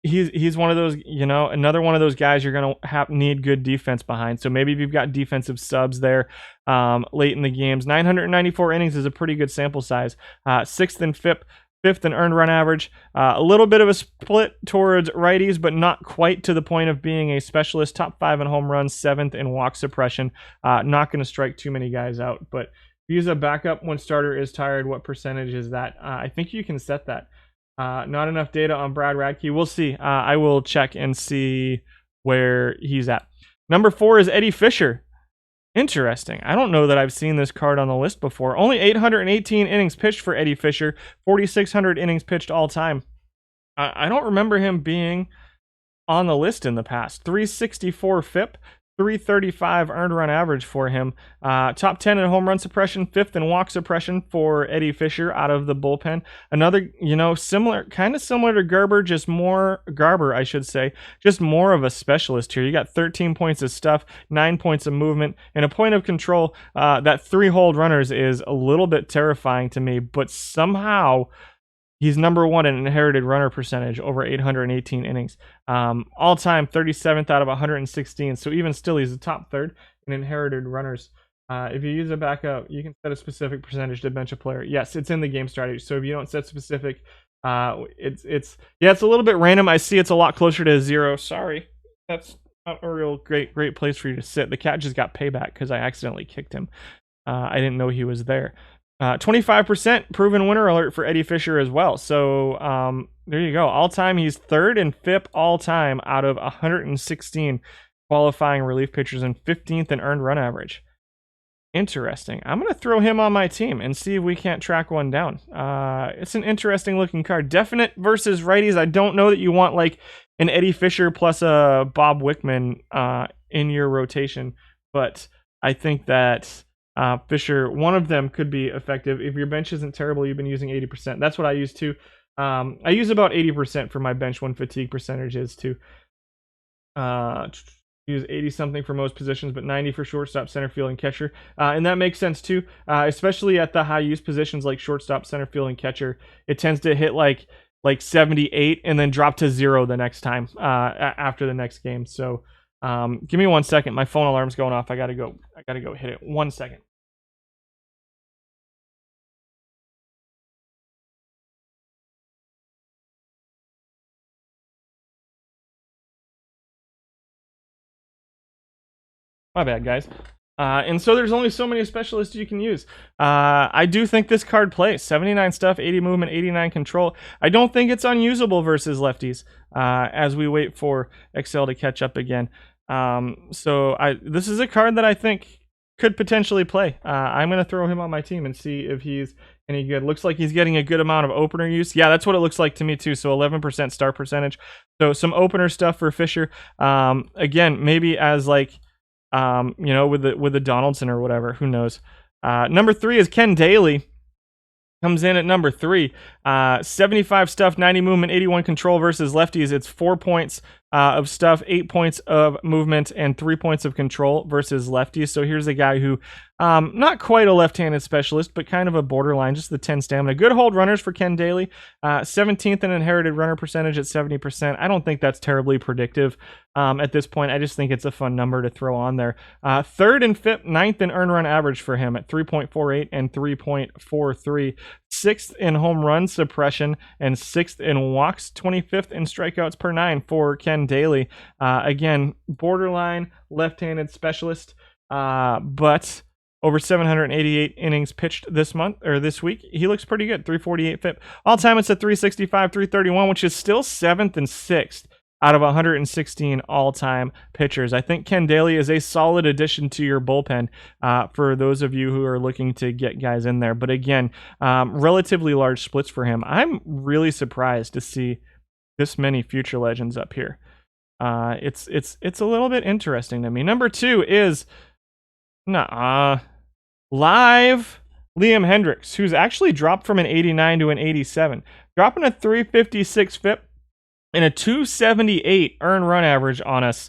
He's one of those, another one of those guys you're going to need good defense behind. So maybe if you've got defensive subs there late in the games. 994 innings is a pretty good sample size. 6th in FIP, 5th in earned run average. A little bit of a split towards righties, but not quite to the point of being a specialist. Top 5 in home runs, 7th in walk suppression. Not going to strike too many guys out. But if you use a backup when starter is tired, what percentage is that? I think you can set that. Not enough data on Brad Radke. We'll see. I will check and see where he's at. Number 4 is Eddie Fisher. Interesting. I don't know that I've seen this card on the list before. Only 818 innings pitched for Eddie Fisher. 4,600 innings pitched all time. I don't remember him being on the list in the past. 364 FIP, 335 earned run average for him. Top 10 in home run suppression, 5th in walk suppression for Eddie Fisher out of the bullpen. Another, kind of similar to Garber, just more of a specialist here. You got 13 points of stuff, 9 points of movement, and a point of control. That 3 hold runners is a little bit terrifying to me, but somehow he's number 1 in inherited runner percentage over 818 innings. All-time 37th out of 116. So even still, he's the top third in inherited runners. If you use a backup, you can set a specific percentage to bench a player. Yes, it's in the game strategy. So if you don't set specific, it's a little bit random. I see it's a lot closer to 0. Sorry, that's not a real great place for you to sit. The cat just got payback because I accidentally kicked him. I didn't know he was there. 25% proven winner alert for Eddie Fisher as well. So there you go. All time, he's 3rd in FIP all time out of 116 qualifying relief pitchers and 15th in earned run average. Interesting. I'm going to throw him on my team and see if we can't track one down. It's an interesting looking card. Definite versus righties. I don't know that you want like an Eddie Fisher plus a Bob Wickman in your rotation, but I think that Fisher, one of them could be effective. If your bench isn't terrible, you've been using 80%. That's what I use too. I use about 80% for my bench when fatigue percentage is too. Use 80 something for most positions, but 90 for shortstop, center field, and catcher. And that makes sense too, especially at the high use positions like shortstop, center field, and catcher. It tends to hit like 78 and then drop to 0 the next time after the next game. So give me 1 second. My phone alarm's going off. I gotta go hit it. 1 second. My bad, guys. And so there's only so many specialists you can use. I do think this card plays 79 stuff, 80 movement, 89 control. I don't think it's unusable versus lefties as we wait for Excel to catch up again. This is a card that I think could potentially play. I'm going to throw him on my team and see if he's any good. Looks like he's getting a good amount of opener use. Yeah, that's what it looks like to me too. So 11% start percentage. So some opener stuff for Fisher. Again, maybe as like with the Donaldson or whatever, who knows. Number 3 is Ken Daly. Comes in at number 3. 75 stuff, 90 movement, 81 control versus lefties. It's 4 points of stuff, 8 points of movement, and 3 points of control versus lefties. So here's a guy who, not quite a left-handed specialist, but kind of a borderline, just the 10 stamina. Good hold runners for Ken Daly. 17th in inherited runner percentage at 70%. I don't think that's terribly predictive at this point. I just think it's a fun number to throw on there. 3rd in FIP, 9th in earned run average for him at 3.48 and 3.43. 6th in home run suppression and 6th in walks, 25th in strikeouts per 9 for Ken Daly. Again, borderline left-handed specialist, but over 788 innings pitched this week. He looks pretty good. 348 FIP. All time it's a 365, 331, which is still 7th and 6th out of 116 all-time pitchers. I think Ken Daly is a solid addition to your bullpen for those of you who are looking to get guys in there. But again, relatively large splits for him. I'm really surprised to see this many future legends up here. It's a little bit interesting to me. Number 2 is live Liam Hendricks, who's actually dropped from an 89 to an 87, dropping a 356 FIP and a 278 earned run average on us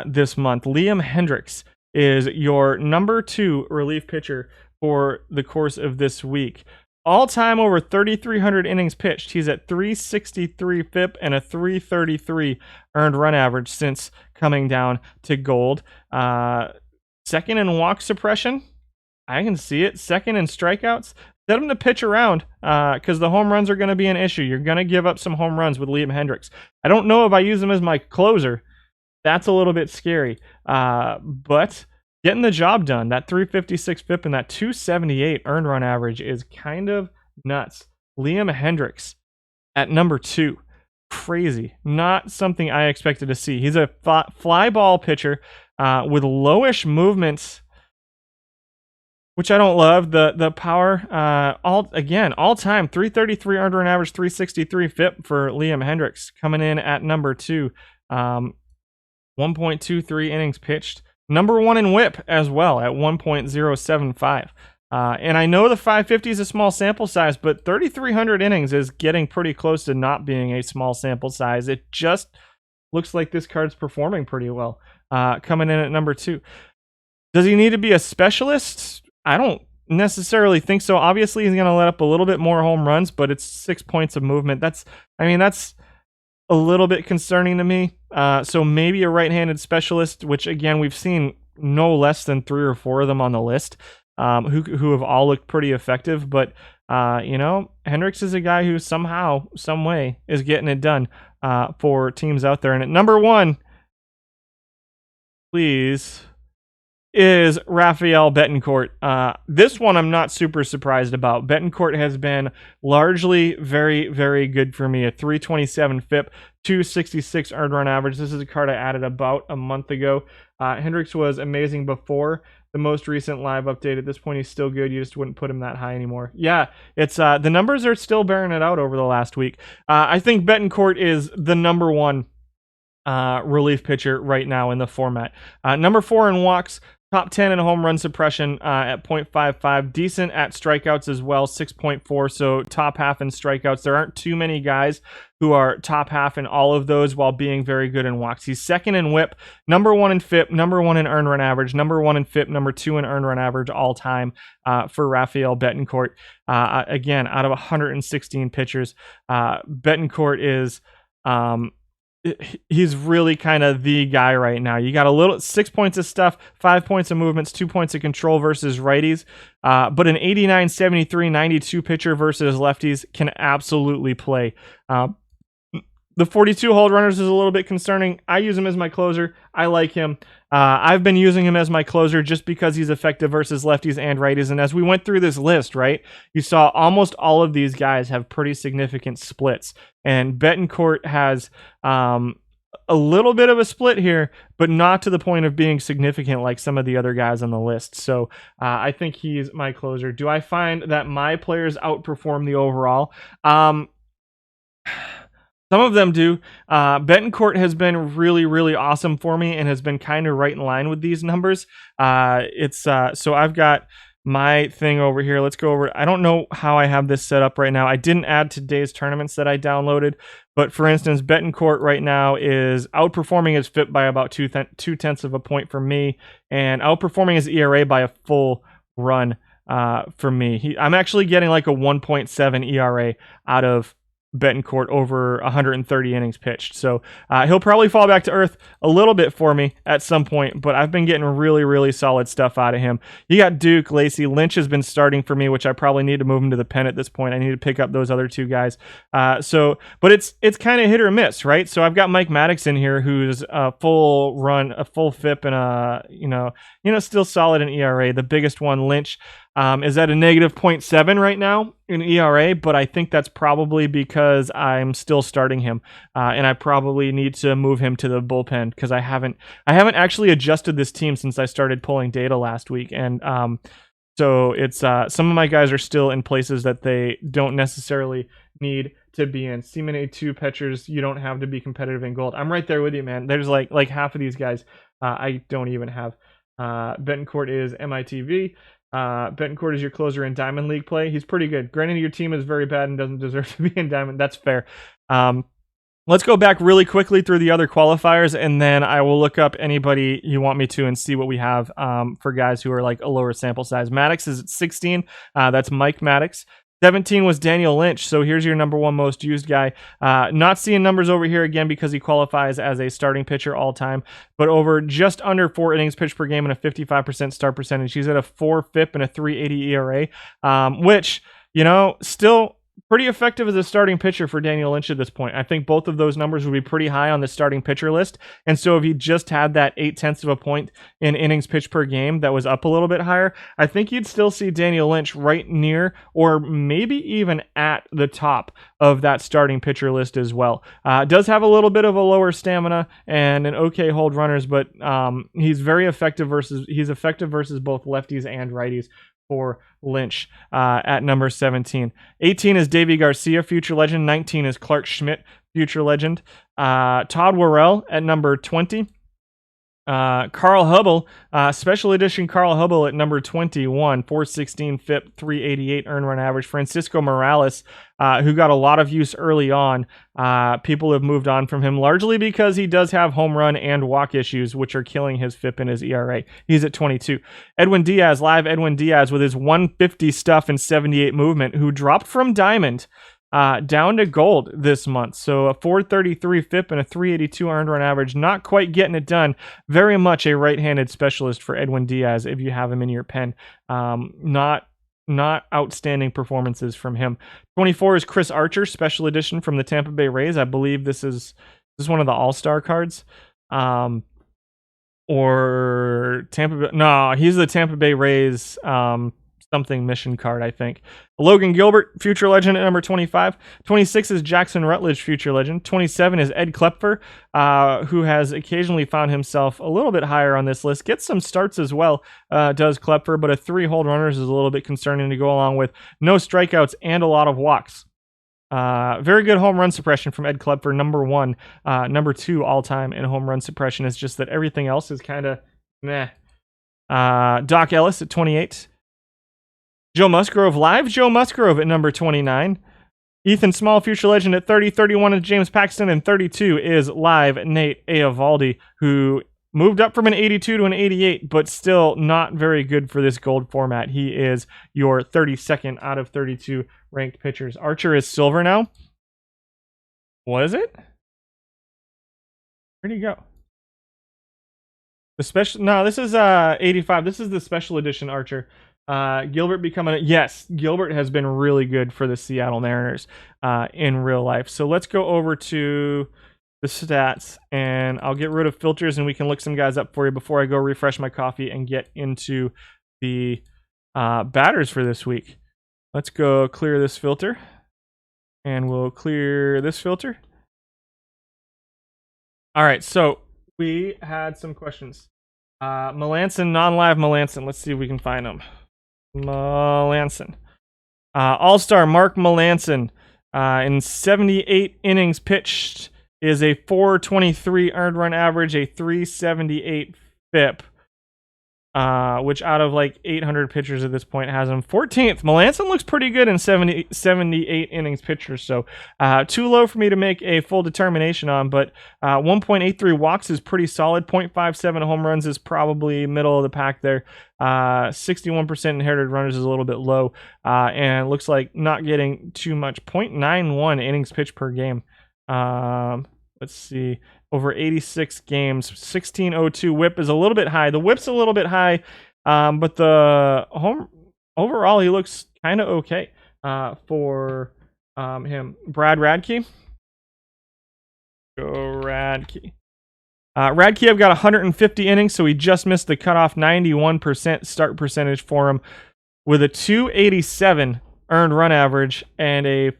this month. Liam Hendricks is your number 2 relief pitcher for the course of this week. All time over 3,300 innings pitched. He's at 363 FIP and a 333 earned run average since coming down to gold. 2nd in walk suppression. I can see it. 2nd in strikeouts. Set him to pitch around because the home runs are going to be an issue. You're going to give up some home runs with Liam Hendricks. I don't know if I use him as my closer. That's a little bit scary. But getting the job done, that 356 FIP and that 278 earned run average is kind of nuts. Liam Hendricks at number 2. Crazy. Not something I expected to see. He's a fly ball pitcher with lowish movements, which I don't love. The power, all time 333 earned run average, 363 FIP for Liam Hendricks, coming in at number 2. 1.23 innings pitched. Number 1 in whip as well at 1.075. And I know the 550 is a small sample size, but 3,300 innings is getting pretty close to not being a small sample size. It just looks like this card's performing pretty well. Coming in at number 2. Does he need to be a specialist? I don't necessarily think so. Obviously, he's going to let up a little bit more home runs, but it's 6 points of movement. That's a little bit concerning to me. So maybe a right-handed specialist, which again, we've seen no less than 3 or 4 of them on the list, who have all looked pretty effective. But, Hendricks is a guy who somehow, some way is getting it done for teams out there. And at number 1, please, is Rafael Betancourt. This one I'm not super surprised about. Betancourt has been largely very, very good for me. A 327 FIP, 266 earned run average. This is a card I added about a month ago. Hendricks was amazing before the most recent live update. At this point, he's still good. You just wouldn't put him that high anymore. Yeah, it's the numbers are still bearing it out over the last week. I think Betancourt is the number 1 relief pitcher right now in the format. Number 4 in walks, top 10 in home run suppression at 0.55. Decent at strikeouts as well, 6.4. So top half in strikeouts. There aren't too many guys who are top half in all of those while being very good in walks. He's second in whip, number 1 in FIP, number 1 in earned run average, number 1 in FIP, number 2 in earned run average all time for Rafael Betancourt. Again, out of 116 pitchers, Betancourt is... he's really kind of the guy right now. You got a little 6 points of stuff, 5 points of movements, 2 points of control versus righties. But an 89, 73, 92 pitcher versus lefties can absolutely play. The 42 hold runners is a little bit concerning. I use him as my closer. I like him. I've been using him as my closer just because he's effective versus lefties and righties. And as we went through this list, right, you saw almost all of these guys have pretty significant splits. And Betancourt has a little bit of a split here, but not to the point of being significant like some of the other guys on the list. So I think he's my closer. Do I find that my players outperform the overall? Some of them do. Betancourt has been really, really awesome for me and has been kind of right in line with these numbers. So I've got my thing over here. Let's go over. I don't know how I have this set up right now. I didn't add today's tournaments that I downloaded, but for instance, Betancourt right now is outperforming his FIP by about 2/10 of a point for me, and outperforming his ERA by a full run for me. I'm actually getting like a 1.7 ERA out of Betancourt over 130 innings pitched. So he'll probably fall back to earth a little bit for me at some point, but I've been getting really, really solid stuff out of him. You got Duke, Lacey. Lynch has been starting for me, which I probably need to move him to the pen at this point. I need to pick up those other 2 guys. But it's kind of hit or miss, right? So I've got Mike Maddox in here, who's a full run, a full FIP, and still solid in ERA. The biggest one, Lynch, is at a negative 0.7 right now in ERA, but I think that's probably because I'm still starting him, and I probably need to move him to the bullpen because I haven't actually adjusted this team since I started pulling data last week, and so it's some of my guys are still in places that they don't necessarily need to be in. Seaman A2 pitchers, you don't have to be competitive in gold. I'm right there with you, man. There's like half of these guys I don't even have. Betancourt is MITV. Betancourt is your closer in Diamond League play. He's pretty good. Granted, your team is very bad and doesn't deserve to be in Diamond. That's fair. Let's go back really quickly through the other qualifiers, and then I will look up anybody you want me to and see what we have for guys who are like a lower sample size. Maddox is at 16. That's Mike Maddox. 17 was Daniel Lynch, so here's your number 1 most used guy. Not seeing numbers over here again because he qualifies as a starting pitcher all time, but over just under 4 innings pitched per game and a 55% start percentage. He's at a 4 FIP and a 3.80 ERA, which, still pretty effective as a starting pitcher for Daniel Lynch at this point. I think both of those numbers would be pretty high on the starting pitcher list. And so if he just had that 0.8 of a point in innings pitched per game that was up a little bit higher, I think you'd still see Daniel Lynch right near or maybe even at the top of that starting pitcher list as well. Does have a little bit of a lower stamina and an okay hold runners, but he's effective versus both lefties and righties for Lynch at number 17. 18 is Davey Garcia, future legend. 19 is Clark Schmidt, future legend. Todd Worrell at number 20. Carl Hubble, special edition Carl Hubble at number 21, 416 FIP, 388 earned run average. Francisco Morales, who got a lot of use early on. People have moved on from him largely because he does have home run and walk issues, which are killing his FIP and his ERA. He's at 22. Edwin Diaz, live Edwin Diaz with his 150 stuff and 78 movement, who dropped from diamond down to gold this month. So a 433 FIP and a 382 earned run average. Not quite getting it done. Very much a right-handed specialist for Edwin Diaz if you have him in your pen. Not outstanding performances from him. 24 is Chris Archer, special edition from the Tampa Bay Rays. I believe this is one of the All-Star cards. Or Tampa Bay. No, he's the Tampa Bay Rays something mission card, I think. Logan Gilbert, future legend at number 25. 26 is Jackson Rutledge, future legend. 27 is Ed Klepfer, who has occasionally found himself a little bit higher on this list. Gets some starts as well, does Klepfer, but a 3 hold runners is a little bit concerning to go along with no strikeouts and a lot of walks. Very good home run suppression from Ed Klepfer, number 1. Number 2 all-time in home run suppression. It's just that everything else is kind of meh. Doc Ellis at 28. Joe Musgrove, live Joe Musgrove at number 29. Ethan Small, future legend at 30. 31 is James Paxton, and 32 is live Nate Eovaldi, who moved up from an 82 to an 88, but still not very good for this gold format. He is your 32nd out of 32 ranked pitchers. Archer is silver now. Was it? Where'd he go? The special? No, this is 85. This is the special edition Archer. Gilbert becoming Gilbert has been really good for the Seattle Mariners in real life. So let's go over to the stats, and I'll get rid of filters, and we can look some guys up for you before I go refresh my coffee and get into the batters for this week. Let's go clear this filter, and we'll clear this filter. All right, so we had some questions. Melanson, non-live Melanson. Let's see if we can find them. Melanson. All-Star Mark Melanson in 78 innings pitched is a 423 earned run average, a 378 FIP, which out of like 800 pitchers at this point has him 14th. Melanson looks pretty good in 78 innings pitched, so too low for me to make a full determination on, but 1.83 walks is pretty solid. 0.57 home runs is probably middle of the pack there. 61% inherited runners is a little bit low, and looks like not getting too much. 0.91 innings pitched per game. Let's see, over 86 games. 1602 whip is a little bit high. The whip's a little bit high, but the home overall he looks kind of okay for him. Brad Radke. Go Radke. Radke, I've got 150 innings, so he just missed the cutoff. 91% start percentage for him with a 287 earned run average and a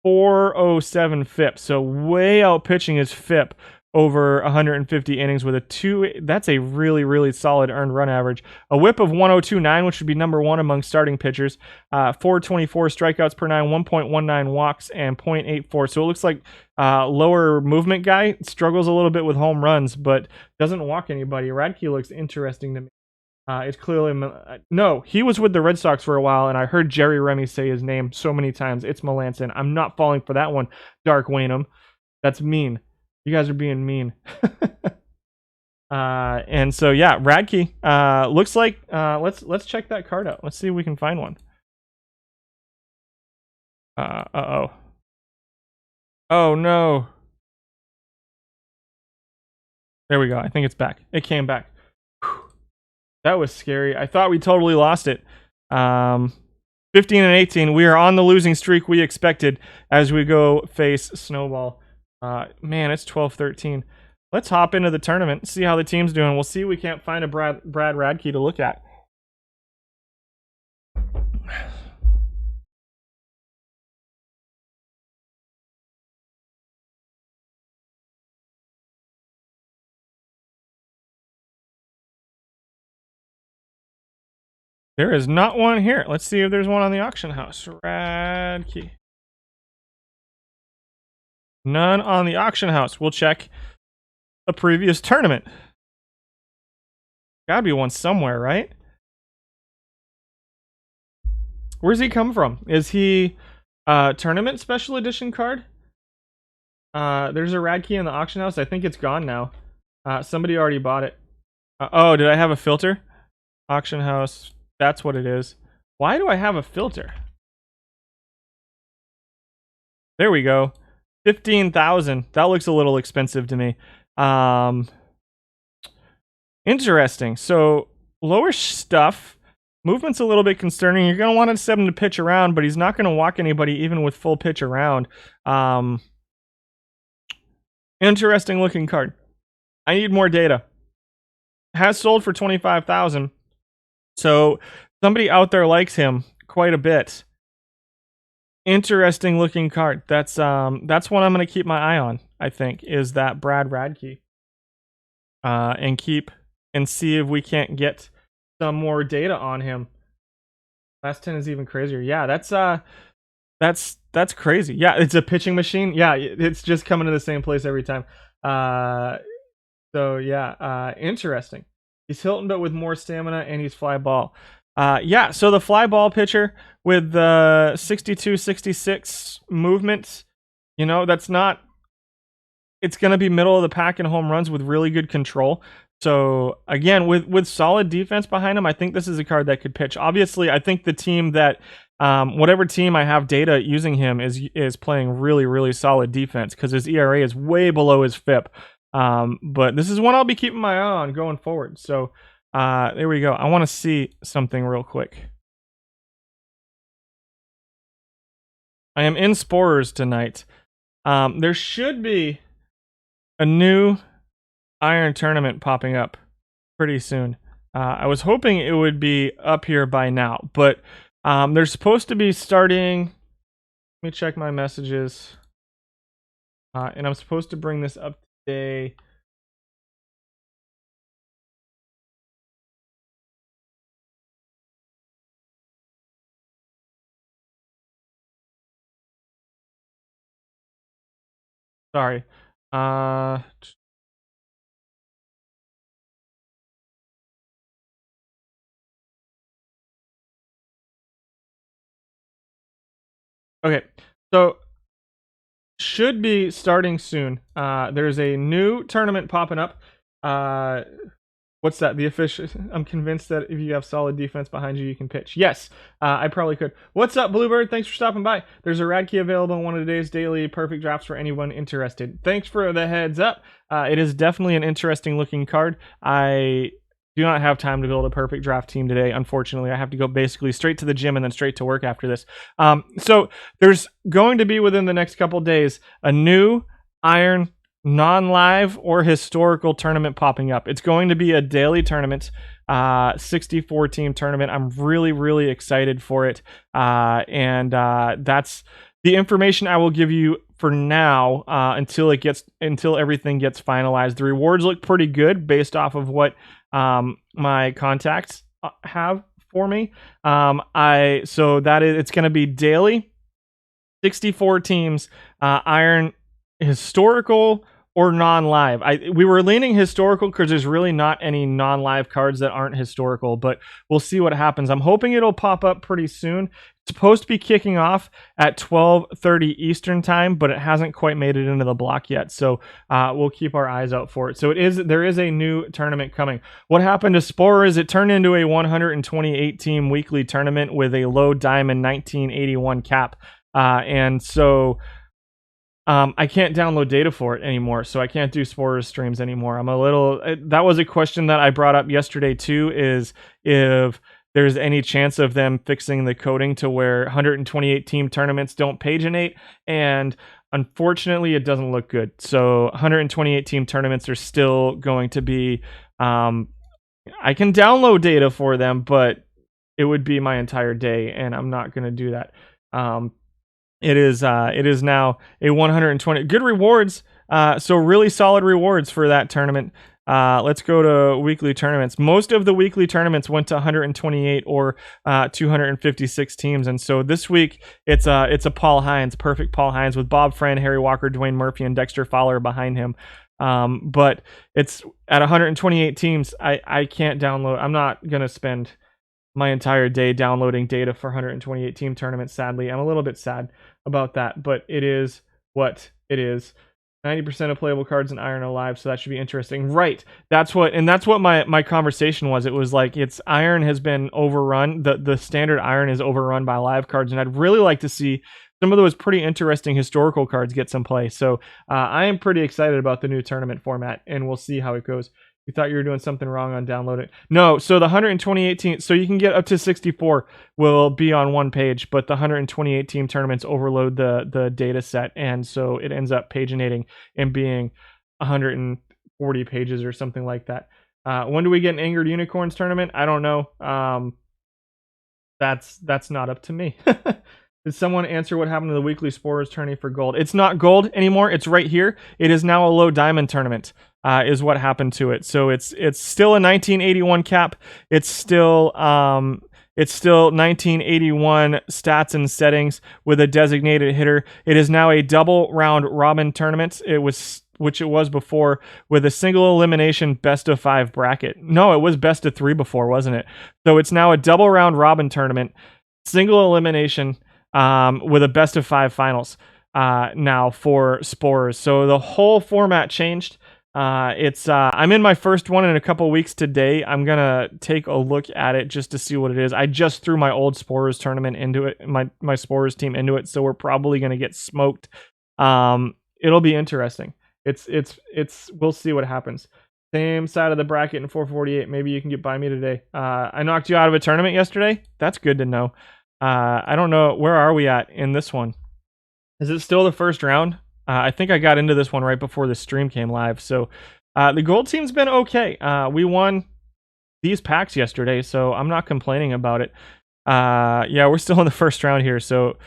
407 FIP. So way out pitching his FIP over 150 innings with a 2. That's a really, really solid earned run average. A whip of 102.9, which would be number 1 among starting pitchers. 424 strikeouts per 9, 1.19 walks, and 0.84. So it looks like lower movement guy struggles a little bit with home runs, but doesn't walk anybody. Radke looks interesting to me. It's clearly no. He was with the Red Sox for a while, and I heard Jerry Remy say his name so many times. It's Melanson. I'm not falling for that one, Dark Wainham. That's mean. You guys are being mean. And so yeah, Radke looks like let's check that card out. Let's see if we can find one. Oh no. There we go. I think it's back. It came back. That was scary. I thought we totally lost it. 15 and 18. We are on the losing streak we expected as we go face Snowball. Man, it's 12-13. Let's hop into the tournament, see how the team's doing. We'll see if we can't find a Brad Radke to look at. There is not one here. Let's see if there's one on the auction house. Radke. None on the auction house. We'll check a previous tournament. Gotta be one somewhere, right? Where's he come from? Is he tournament special edition card? There's a rad key in the auction house. I think it's gone now. Somebody already bought it. Oh, did I have a filter? Auction house. That's what it is. Why do I have a filter? There we go. 15,000. That looks a little expensive to me. Interesting. So lower stuff. Movement's a little bit concerning. You're going to want to set him to pitch around, but he's not going to walk anybody even with full pitch around. Interesting looking card. I need more data. Has sold for 25,000. So somebody out there likes him quite a bit. Interesting looking card. That's one I'm going to keep my eye on, I think, is that Brad Radke. And see if we can't get some more data on him. Last 10 is even crazier. Yeah, that's crazy. Yeah, it's a pitching machine. Yeah, it's just coming to the same place every time. So yeah, interesting. He's Hilton, but with more stamina, and he's fly ball. Yeah, so the fly ball pitcher with the 62-66 movement, you know, that's not. It's going to be middle of the pack in home runs with really good control. So again, with solid defense behind him, I think this is a card that could pitch. Obviously, I think the team that whatever team I have data using him is playing really, really solid defense because his ERA is way below his FIP. But this is one I'll be keeping my eye on going forward. So there we go. I want to see something real quick. I am in Sporers tonight. There should be a new Iron tournament popping up pretty soon. I was hoping it would be up here by now, but they're supposed to be starting. Let me check my messages. And I'm supposed to bring this up today. Sorry. Okay, so should be starting soon. There's a new tournament popping up. What's that? The official. I'm convinced that if you have solid defense behind you, you can pitch. Yes, I probably could. What's up, Bluebird? Thanks for stopping by. There's a rad key available in one of today's daily perfect drafts for anyone interested. Thanks for the heads up. It is definitely an interesting looking card. I do not have time to build a perfect draft team today. Unfortunately, I have to go basically straight to the gym and then straight to work after this. So there's going to be within the next couple days a new Iron non-live or historical tournament popping up. It's going to be a daily tournament, 64 team tournament. I'm really, really excited for it. And that's the information I will give you for now until everything gets finalized. The rewards look pretty good based off of what my contacts have for me. So that is, it's going to be daily, 64 teams, Iron historical or non-live. We were leaning historical because there's really not any non-live cards that aren't historical, but we'll see what happens. I'm hoping it'll pop up pretty soon. It's supposed to be kicking off at 12:30 Eastern time, but it hasn't quite made it into the block yet. So we'll keep our eyes out for it. So there is a new tournament coming. What happened to Spore is it turned into a 128 team weekly tournament with a low diamond 1981 cap. And so I can't download data for it anymore, so I can't do Sporers streams anymore. That was a question that I brought up yesterday too, is if there's any chance of them fixing the coding to where 128 team tournaments don't paginate, and unfortunately it doesn't look good. So 128 team tournaments are still going to be, I can download data for them, but it would be my entire day, and I'm not going to do that. It is now a 120 good rewards. So really solid rewards for that tournament. Let's go to weekly tournaments. Most of the weekly tournaments went to 128 or 256 teams, and so this week it's a Paul Hines, perfect Paul Hines with Bob Friend, Harry Walker, Dwayne Murphy, and Dexter Fowler behind him. But it's at 128 teams. I can't download. I'm not gonna spend my entire day downloading data for 128 team tournaments. Sadly, I'm a little bit sad about that, but it is what it is. 90% of playable cards in Iron are live, so that should be interesting. Right. That's what my conversation was. It was like Iron has been overrun. The standard Iron is overrun by live cards, and I'd really like to see some of those pretty interesting historical cards get some play. So I am pretty excited about the new tournament format, and we'll see how it goes. You thought you were doing something wrong on download it. No, so the 128 team, so you can get up to 64 will be on one page, but the 128 team tournaments overload the data set, and so it ends up paginating and being 140 pages or something like that. When do we get an Angered Unicorns tournament? I don't know. That's not up to me. Did someone answer what happened to the weekly Spores tourney for gold? It's not gold anymore. It's right here. It is now a low diamond tournament. Is what happened to it. So it's still a 1981 cap. It's still 1981 stats and settings with a designated hitter. It is now a double round robin tournament. Which it was before, with a single elimination best of 5 bracket. No, it was best of 3 before, wasn't it? So it's now a double round robin tournament, single elimination, with a best of 5 finals now for Spores. So the whole format changed. I'm in my first one in a couple weeks today. I'm gonna take a look at it just to see what it is. I just threw my old Spores tournament into it, my Spores team into it, so we're probably gonna get smoked. It'll be interesting. We'll see what happens. Same side of the bracket in 448. Maybe you can get by me today. I knocked you out of a tournament yesterday. That's good to know. I don't know, where are we at in this one? Is it still the first round? I think I got into this one right before the stream came live. So the gold team's been okay. We won these packs yesterday, so I'm not complaining about it. Yeah, we're still in the first round here. So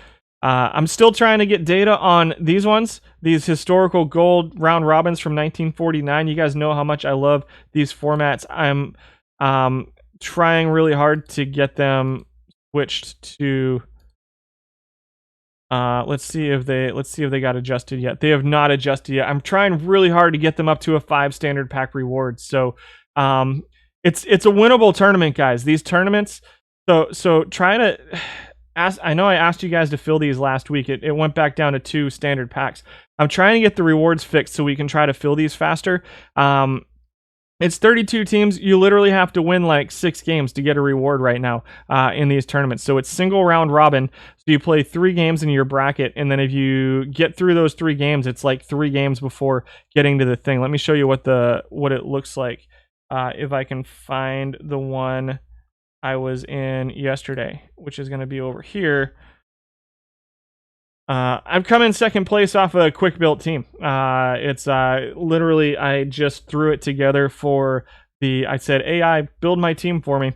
I'm still trying to get data on these ones, these historical gold round robins from 1949. You guys know how much I love these formats. I'm trying really hard to get them switched to... let's see if they got adjusted yet. They have not adjusted yet. I'm trying really hard to get them up to a 5 standard pack rewards. So it's a winnable tournament, guys. These tournaments. So try to ask. I know I asked you guys to fill these last week. It went back down to 2 standard packs. I'm trying to get the rewards fixed so we can try to fill these faster. It's 32 teams. You literally have to win like 6 games to get a reward right now in these tournaments. So it's single round robin. So you play 3 games in your bracket, and then if you get through those 3 games, it's like 3 games before getting to the thing. Let me show you what it looks like. If I can find the one I was in yesterday, which is going to be over here. I've come in second place off a quick built team. It's literally, I just threw it together for I said, AI, build my team for me.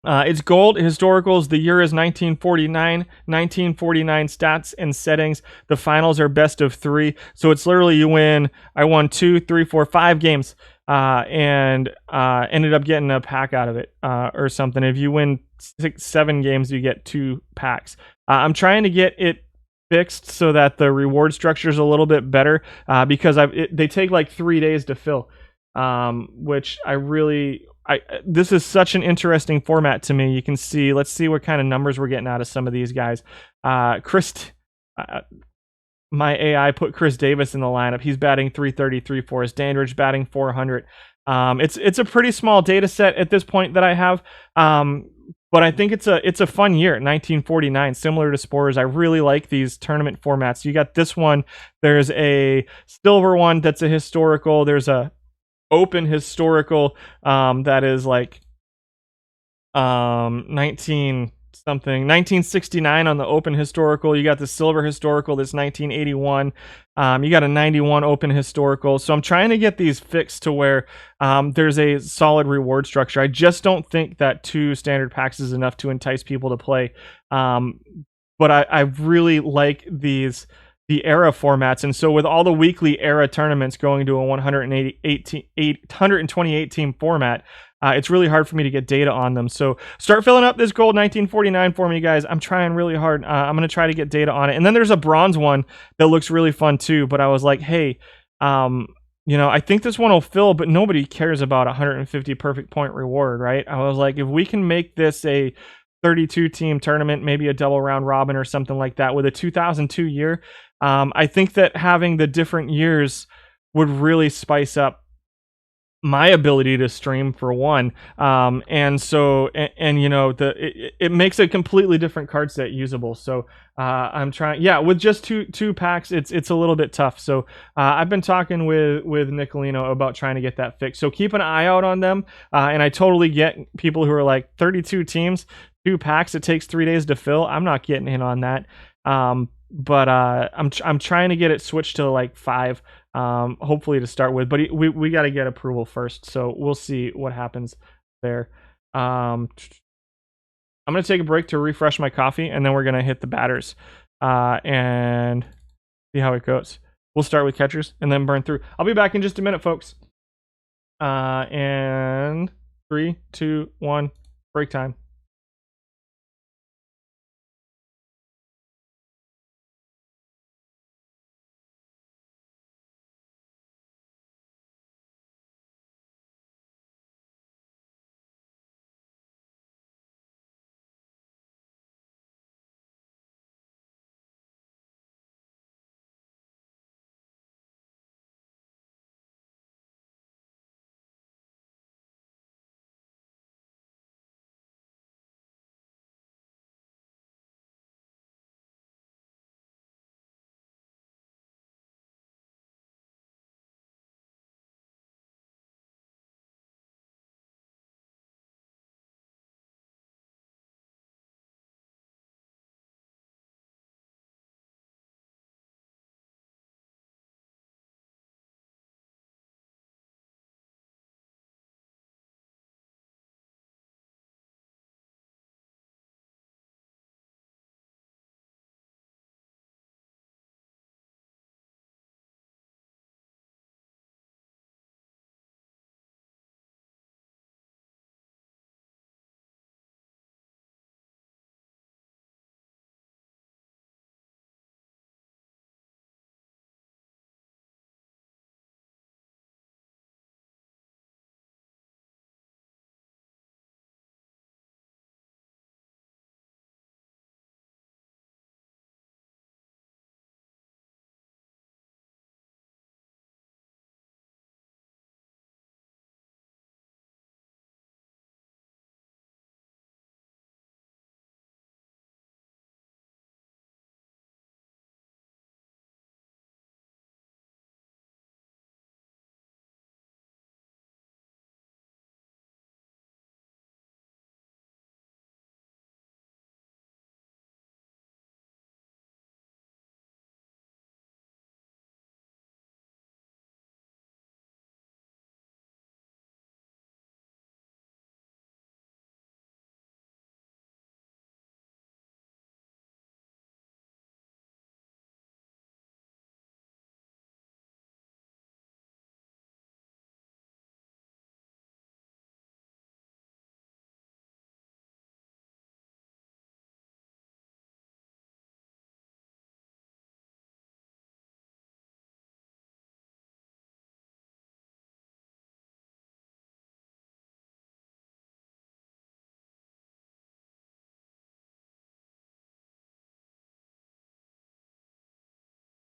It's gold historicals. The year is 1949. 1949 stats and settings. The finals are best of 3. So it's literally you win. I won 2, 3, 4, 5 games, and ended up getting a pack out of it, or something. If you win 6, 7 games, you get 2 packs. I'm trying to get it fixed so that the reward structure is a little bit better, because they take like 3 days to fill, which this is such an interesting format to me. You can see, let's see what kind of numbers we're getting out of some of these guys. My AI put Chris Davis in the lineup. He's batting 333 for us. Dandridge batting 400. It's a pretty small data set at this point that I have. But I think it's a fun year, 1949, similar to Spores. I really like these tournament formats. You got this one. There's a silver one that's a historical. There's a open historical that is like 1969 on the open historical. You got the silver historical that's 1981. You got a 91 open historical. So I'm trying to get these fixed to where there's a solid reward structure. I just don't think that 2 standard packs is enough to entice people to play. But I really like these the era formats. And so with all the weekly era tournaments going to a 828 team format, it's really hard for me to get data on them. So start filling up this gold 1949 for me, guys. I'm trying really hard. I'm going to try to get data on it. And then there's a bronze one that looks really fun too. But I was like, hey, I think this one will fill, but nobody cares about 150 perfect point reward, right? I was like, if we can make this a 32 team tournament, maybe a double round robin or something like that with a 2002 year, I think that having the different years would really spice up my ability to stream, for one. And so, it makes a completely different card set usable. So I'm trying, with just two packs, it's a little bit tough. So I've been talking with Nicolino about trying to get that fixed. So keep an eye out on them. And I totally get people who are like 32 teams, 2 packs, it takes 3 days to fill. I'm not getting in on that. But I'm trying to get it switched to like 5, hopefully to start with. But we got to get approval first, so we'll see what happens there. I'm gonna take a break to refresh my coffee, and then we're gonna hit the batters and see how it goes. We'll start with catchers and then burn through. I'll be back in just a minute, folks. And 3, 2, 1, break time.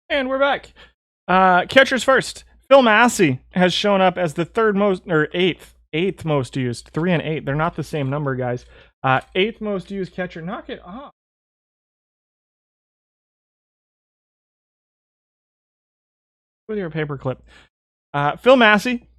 And we're back. Catchers first. Phil Massey has shown up as the eighth most used. 3 and 8. They're not the same number, guys. 8th most used catcher. Knock it off. With your paperclip. Phil Massey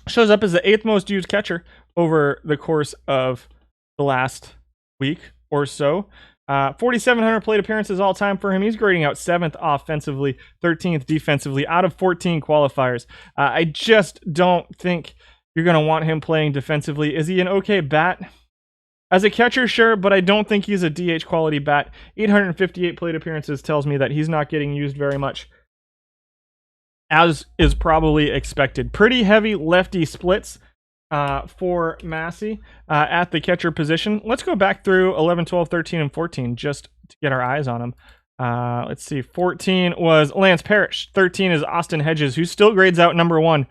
shows up as the 8th most used catcher over the course of the last week or so. 4,700 plate appearances all time for him. He's grading out 7th offensively, 13th defensively out of 14 qualifiers. I just don't think you're going to want him playing defensively. Is he an okay bat? As a catcher, sure, but I don't think he's a DH quality bat. 858 plate appearances tells me that he's not getting used very much, as is probably expected. Pretty heavy lefty splits for Massey at the catcher position. Let's go back through 11, 12, 13, and 14 just to get our eyes on him. Let's see. 14 was Lance Parrish. 13 is Austin Hedges, who still grades out number 1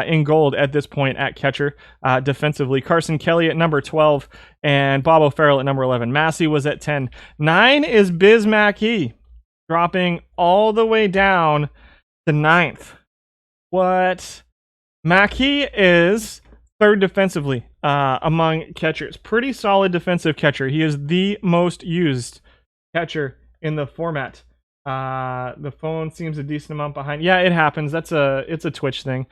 in gold at this point at catcher defensively. Carson Kelly at number 12 and Bob O'Farrell at number 11. Massey was at 10. 9 is Biz Mackey, dropping all the way down to 9th. What? Mackey is 3rd defensively among catchers. Pretty solid defensive catcher. He is the most used catcher in the format. The phone seems a decent amount behind. Yeah, it happens. It's a Twitch thing.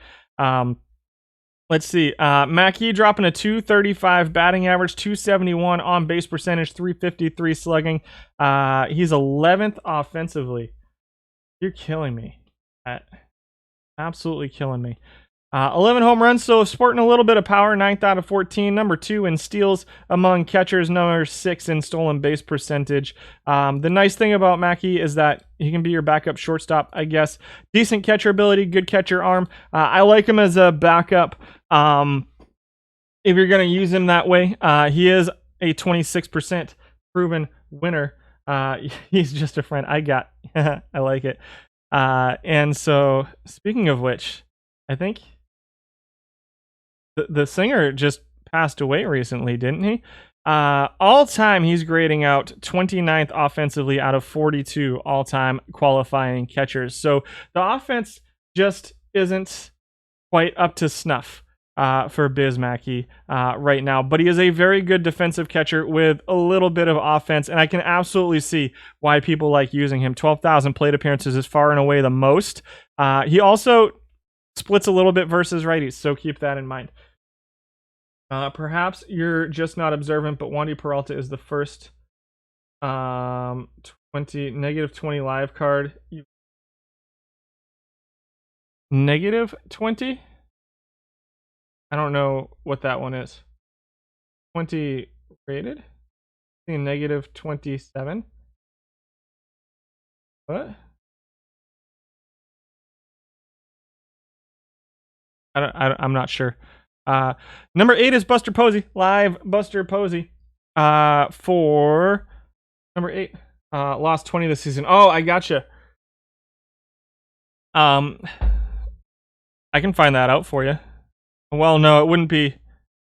Let's see. Mackey dropping a 235 batting average, 271 on base percentage, 353 slugging. He's 11th offensively. You're killing me. Absolutely killing me. 11 home runs, so sporting a little bit of power, 9th out of 14. Number 2 in steals among catchers, number 6 in stolen base percentage. The nice thing about Mackey is that he can be your backup shortstop, I guess. Decent catcher ability, good catcher arm. I like him as a backup if you're going to use him that way. He is a 26% proven winner. He's just a friend. I like it. And so, speaking of which, I think the singer just passed away recently, didn't he? All time, he's grading out 29th offensively out of 42 all-time qualifying catchers. So the offense just isn't quite up to snuff for Biz Mackey right now. But he is a very good defensive catcher with a little bit of offense, and I can absolutely see why people like using him. 12,000 plate appearances is far and away the most. He also splits a little bit versus righties, so keep that in mind. Perhaps you're just not observant, but Wandy Peralta is the first -20 live card. -20? I don't know what that one is. 20 rated? -27? What? I'm not sure. Number 8 is Buster Posey. Live Buster Posey. For number 8. Lost 20 this season. Oh, I gotcha. I can find that out for you. Well, no, it wouldn't be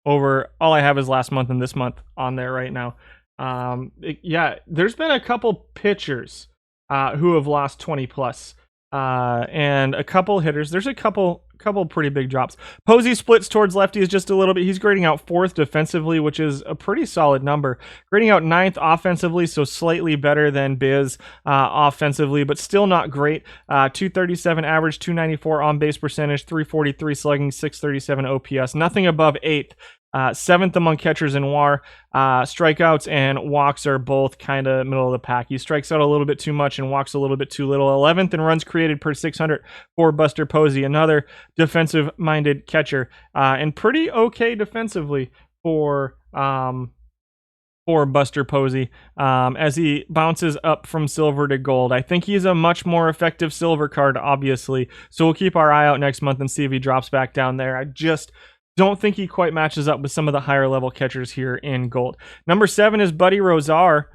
over. All I have is last month and this month on there right now. Yeah, there's been a couple pitchers who have lost 20 plus. And a couple hitters. There's a couple pretty big drops. Posey splits towards lefties just a little bit. He's grading out 4th defensively, which is a pretty solid number. Grading out 9th offensively, so slightly better than Biz offensively, but still not great. 237 average, 294 on base percentage, 343 slugging, 637 OPS. Nothing above 8th. 7th among catchers in WAR. Strikeouts and walks are both kind of middle of the pack. He strikes out a little bit too much and walks a little bit too little. 11th in runs created per 600 for Buster Posey, another defensive-minded catcher, and pretty okay defensively for Buster Posey as he bounces up from silver to gold. I think he's a much more effective silver card, obviously, so we'll keep our eye out next month and see if he drops back down there. I just don't think he quite matches up with some of the higher level catchers here in gold. Number 7 is Buddy Rosar,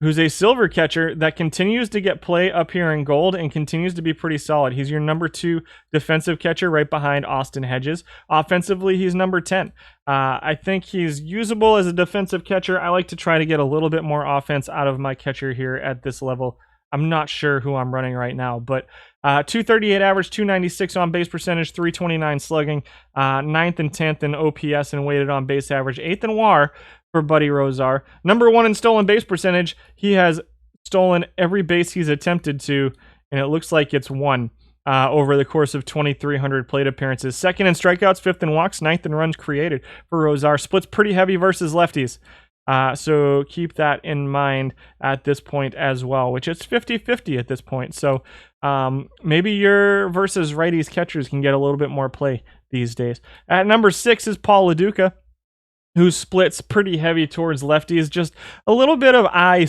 who's a silver catcher that continues to get play up here in gold and continues to be pretty solid. He's your number 2 defensive catcher right behind Austin Hedges. Offensively, he's number 10. I think he's usable as a defensive catcher. I like to try to get a little bit more offense out of my catcher here at this level. I'm not sure who I'm running right now, but 238 average, 296 on base percentage, 329 slugging, 9th and 10th in OPS and weighted on base average, 8th in WAR for Buddy Rosar. Number 1 in stolen base percentage. He has stolen every base he's attempted to, and it looks like it's 1 over the course of 2,300 plate appearances. 2nd in strikeouts, 5th in walks, 9th in runs created for Rosar. Splits pretty heavy versus lefties. So keep that in mind at this point as well, which it's 50-50 at this point. So maybe your versus righties catchers can get a little bit more play these days. At number 6 is Paul LaDuca. who splits pretty heavy towards lefties. Just a little bit of eye,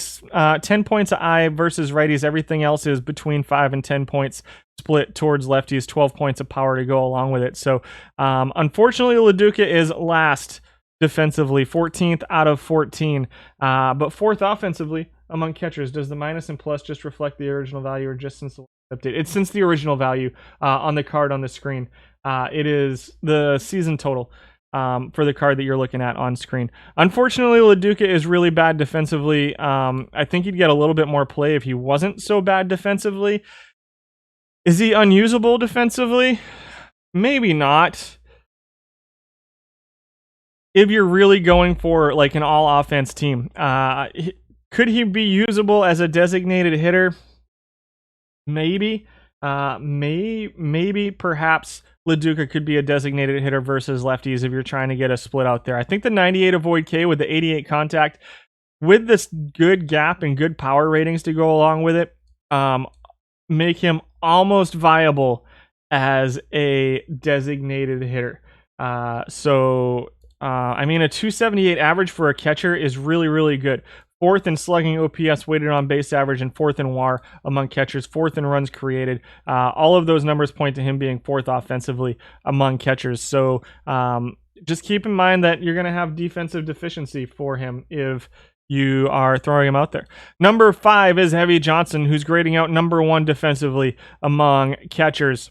10 points of eye versus righties. Everything else is between 5 and 10 points split towards lefties, 12 points of power to go along with it. So unfortunately, LaDuca is last defensively, 14th out of 14, but fourth offensively among catchers. Does the minus and plus just reflect the original value or just since the update? It's since the original value on the card on the screen. It is the season total for the card that you're looking at on screen. Unfortunately, LaDuca is really bad defensively. I think he'd get a little bit more play if he wasn't so bad defensively. Is he unusable defensively? Maybe not. If you're really going for like an all-offense team, could he be usable as a designated hitter? Maybe. Maybe perhaps LaDuca could be a designated hitter versus lefties if you're trying to get a split out there. I think the 98 avoid K with the 88 contact, with this good gap and good power ratings to go along with it, make him almost viable as a designated hitter. I mean, a 278 average for a catcher is really, really good. Fourth in slugging OPS weighted on base average, and fourth in WAR among catchers, fourth in runs created. All of those numbers point to him being fourth offensively among catchers. So just keep in mind that you're going to have defensive deficiency for him if you are throwing him out there. Number 5 is Heavy Johnson, who's grading out number 1 defensively among catchers.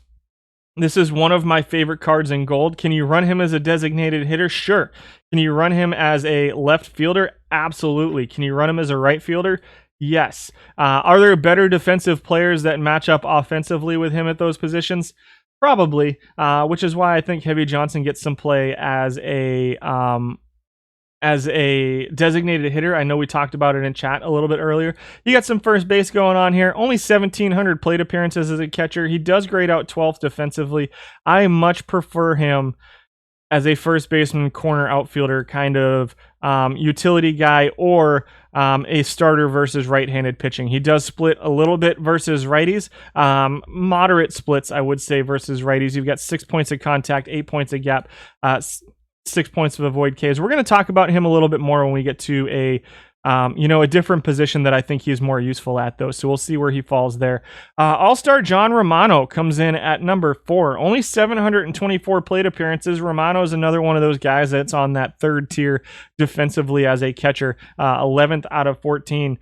This is one of my favorite cards in gold. Can you run him as a designated hitter? Sure. Can you run him as a left fielder? Absolutely. Can you run him as a right fielder? Yes. Are there better defensive players that match up offensively with him at those positions? Probably, which is why I think Heavy Johnson gets some play as a designated hitter. I know we talked about it in chat a little bit earlier. You got some first base going on here. Only 1,700 plate appearances as a catcher. He does grade out 12th defensively. I much prefer him as a first baseman, corner outfielder kind of utility guy, or a starter versus right-handed pitching. He does split a little bit versus righties. Moderate splits, I would say, versus righties. You've got 6 points of contact, 8 points of gap, 6 points of avoid Ks. We're going to talk about him a little bit more when we get to a different position that I think he's more useful at, though. So we'll see where he falls there. All-Star John Romano comes in at number 4. Only 724 plate appearances. Romano is another one of those guys that's on that third tier defensively as a catcher. 11th out of 14.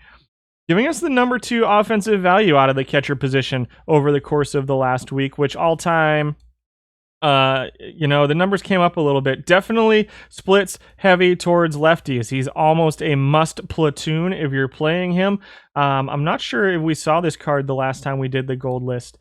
Giving us the number 2 offensive value out of the catcher position over the course of the last week, which all-time... the numbers came up a little bit. Definitely splits heavy towards lefties. He's almost a must platoon if you're playing him. I'm not sure if we saw this card the last time we did the gold list.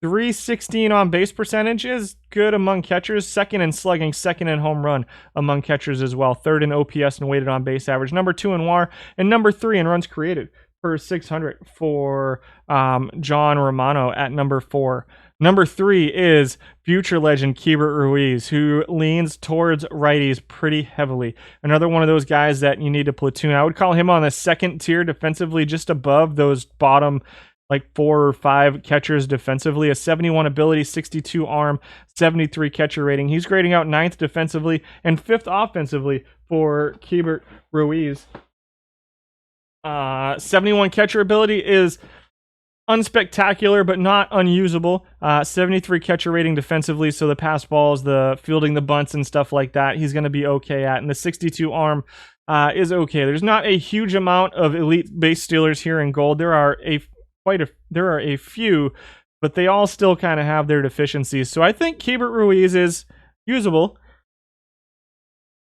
316 on base percentage is good among catchers. Second in slugging, second in home run among catchers as well. Third in OPS and weighted on base average. Number 2 in WAR, and number 3 in runs created per 600 for John Romano at number 4. Number 3 is future legend Keibert Ruiz, who leans towards righties pretty heavily. Another one of those guys that you need to platoon. I would call him on the second tier defensively, just above those bottom like 4 or 5 catchers defensively. A 71 ability, 62 arm, 73 catcher rating. He's grading out 9th defensively and 5th offensively for Keibert Ruiz. 71 catcher ability is unspectacular, but not unusable. 73 catcher rating defensively, so the pass balls, the fielding the bunts and stuff like that, he's going to be okay at. And the 62 arm is okay. There's not a huge amount of elite base stealers here in gold. There are a few, but they all still kind of have their deficiencies. So I think Keibert Ruiz is usable